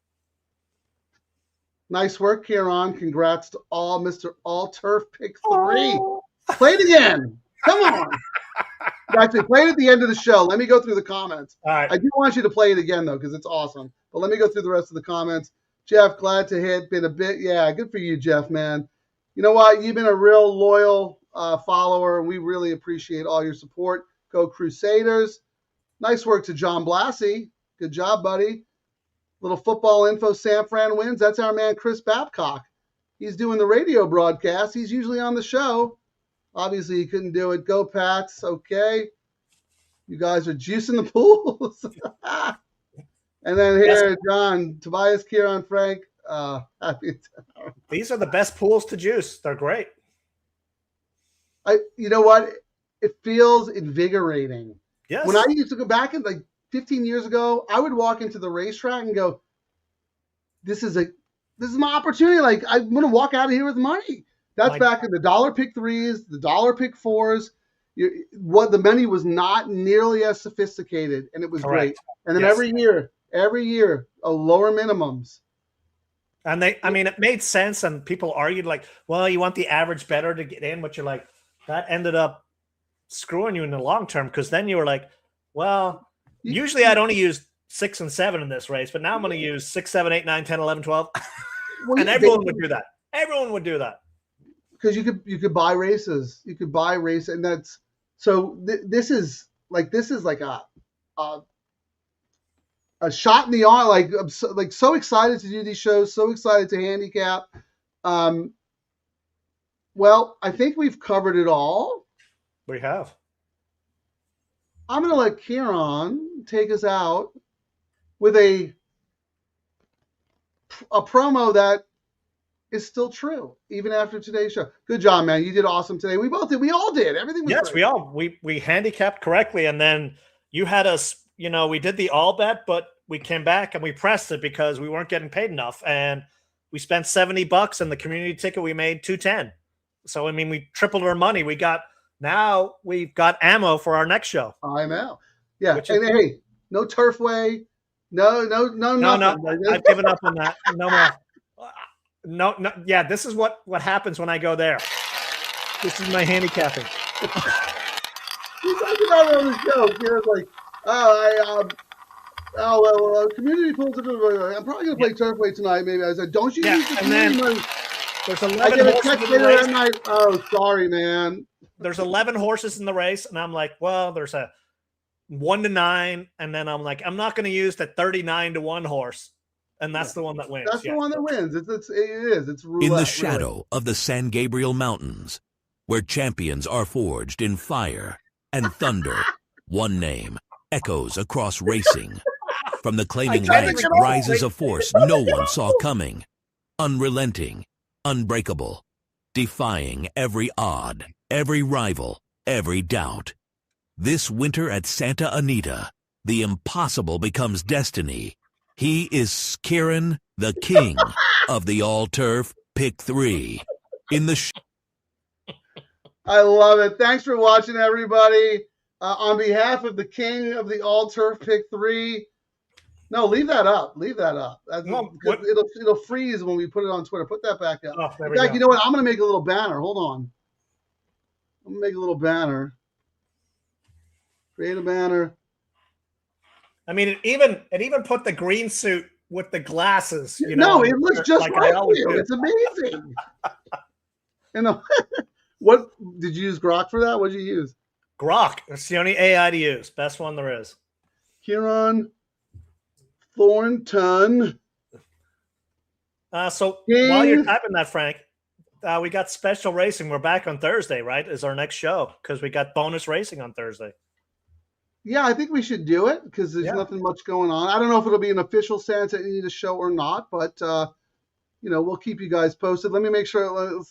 Nice work, Ciaran. Congrats to Mr. All Turf Pick 3. Play it again. Come on. Actually, play it at the end of the show. Let me go through the comments. All right. I do want you to play it again, though, because it's awesome. But let me go through the rest of the comments. Jeff, glad to hit. Been a bit. Yeah, good for you, Jeff, man. You know what? You've been a real loyal follower, and we really appreciate all your support. Go Crusaders. Nice work to John Blassie. Good job, buddy. Little football info. San Fran wins. That's our man, Chris Babcock. He's doing the radio broadcast. He's usually on the show. Obviously, he couldn't do it. Go Pats. Okay. You guys are juicing the pools. And then here, John, Tobias, Ciaran, Frank. Happy. These are the best pools to juice. They're great. You know what? It feels invigorating. Yes. When I used to go back in like 15 years ago, I would walk into the racetrack and go, this is my opportunity. Like, I'm going to walk out of here with money. That's back in the dollar pick 3s, the dollar pick 4s. What the money was not nearly as sophisticated, and it was great. And then every year, lower minimums. And it made sense, and people argued like, well, you want the average bettor to get in, but you're like, that ended up screwing you in the long term, because then you were like, well, usually I'd only use 6 and 7 in this race, but now I'm going to use 6, 7, 8, 9, 10, 11, 12. And everyone would do that. Everyone would do that. Because you could buy races. You could buy races, and that's so this is like a shot in the arm. Like I'm so excited to do these shows, so excited to handicap. Well, I think we've covered it all. We have. I'm going to let Ciaran take us out with a promo that is still true, even after today's show. Good job, man. You did awesome today. We both did. We all did. Everything was great. We handicapped correctly, and then you had us, we did the all bet, but we came back and we pressed it because we weren't getting paid enough, and we spent $70 and the community ticket we made $210. So we tripled our money. We've got ammo for our next show. I know. Yeah. And hey, no Turfway, No, nothing. I've given up on that. No more. No. Yeah, this is what happens when I go there. This is my handicapping. We talked about it on the show. Kieran's like, community pools. I'm probably gonna play turf weight tonight. Maybe I said, don't you use the community money? There's I 11 get a horses text in the later race. that night. Oh, sorry, man. There's 11 horses in the race, and I'm like, well, there's a 1 to 9, and then I'm like, I'm not going to use the 39 to 1 horse, and that's the one that wins. That's the one that wins. It is. It's roulette. In the shadow of the San Gabriel Mountains, where champions are forged in fire and thunder, one name echoes across racing. From the claiming ranks rises a force no one saw coming, unrelenting, unbreakable, defying every odd, every rival, every doubt. This winter at Santa Anita, the impossible becomes destiny. He is Ciaran, the king of the all-turf Pick 3. In the I love it. Thanks for watching, everybody. On behalf of the king of the all-turf Pick 3. No, leave that up. Leave that up. It'll freeze when we put it on Twitter. Put that back up. Oh, In fact, you know what? I'm going to make a little banner. Hold on. I'm going to make a little banner. Create a banner. I mean, it even put the green suit with the glasses. You No, know, it looks just like right I always for you. do. It's amazing. And what did you use Grok for that? What did you use? Grok. It's the only AI to use. Best one there is. Ciaran Thornton. So while you're typing that, Frank, we got special racing. We're back on Thursday, right? Is our next show because we got bonus racing on Thursday. Yeah, I think we should do it because there's nothing much going on. I don't know if it'll be an official Santa Anita show or not, but we'll keep you guys posted. Let me make sure.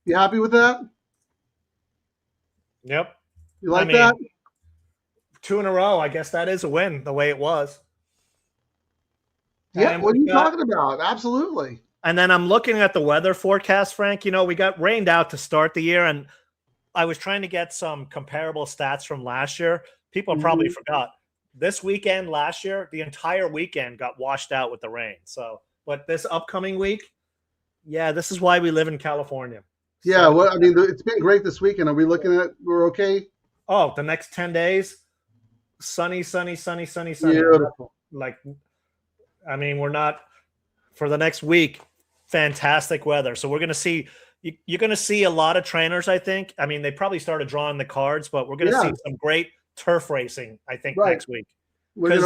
You happy with that? Yep. You like that? 2 in a row. I guess that is a win the way it was. Yeah. And what are you talking about? Absolutely. And then I'm looking at the weather forecast, Frank. We got rained out to start the year, and I was trying to get some comparable stats from last year. People probably forgot. This weekend last year, the entire weekend got washed out with the rain. So, but this upcoming week, this is why we live in California. Yeah, it's been great this weekend. Are we looking at we're okay? Oh, the next 10 days, sunny. Beautiful. We're not for the next week. Fantastic weather. So we're going to see. You're going to see a lot of trainers, I think. I mean, they probably started drawing the cards, but we're going to see some great turf racing, I think, next week. Let's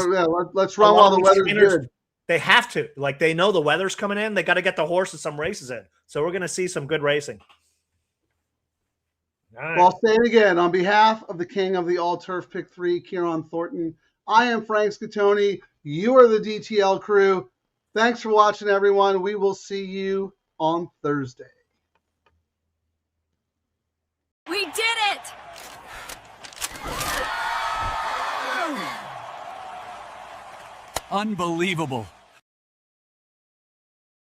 run while the weather's good. They have to. They know the weather's coming in. They got to get the horses some races in. So we're going to see some good racing. All right. Well, I'll say it again. On behalf of the king of the all-turf Pick 3, Ciaran Thornton, I am Frank Scattoni. You are the DTL crew. Thanks for watching, everyone. We will see you on Thursday. We did it! Unbelievable.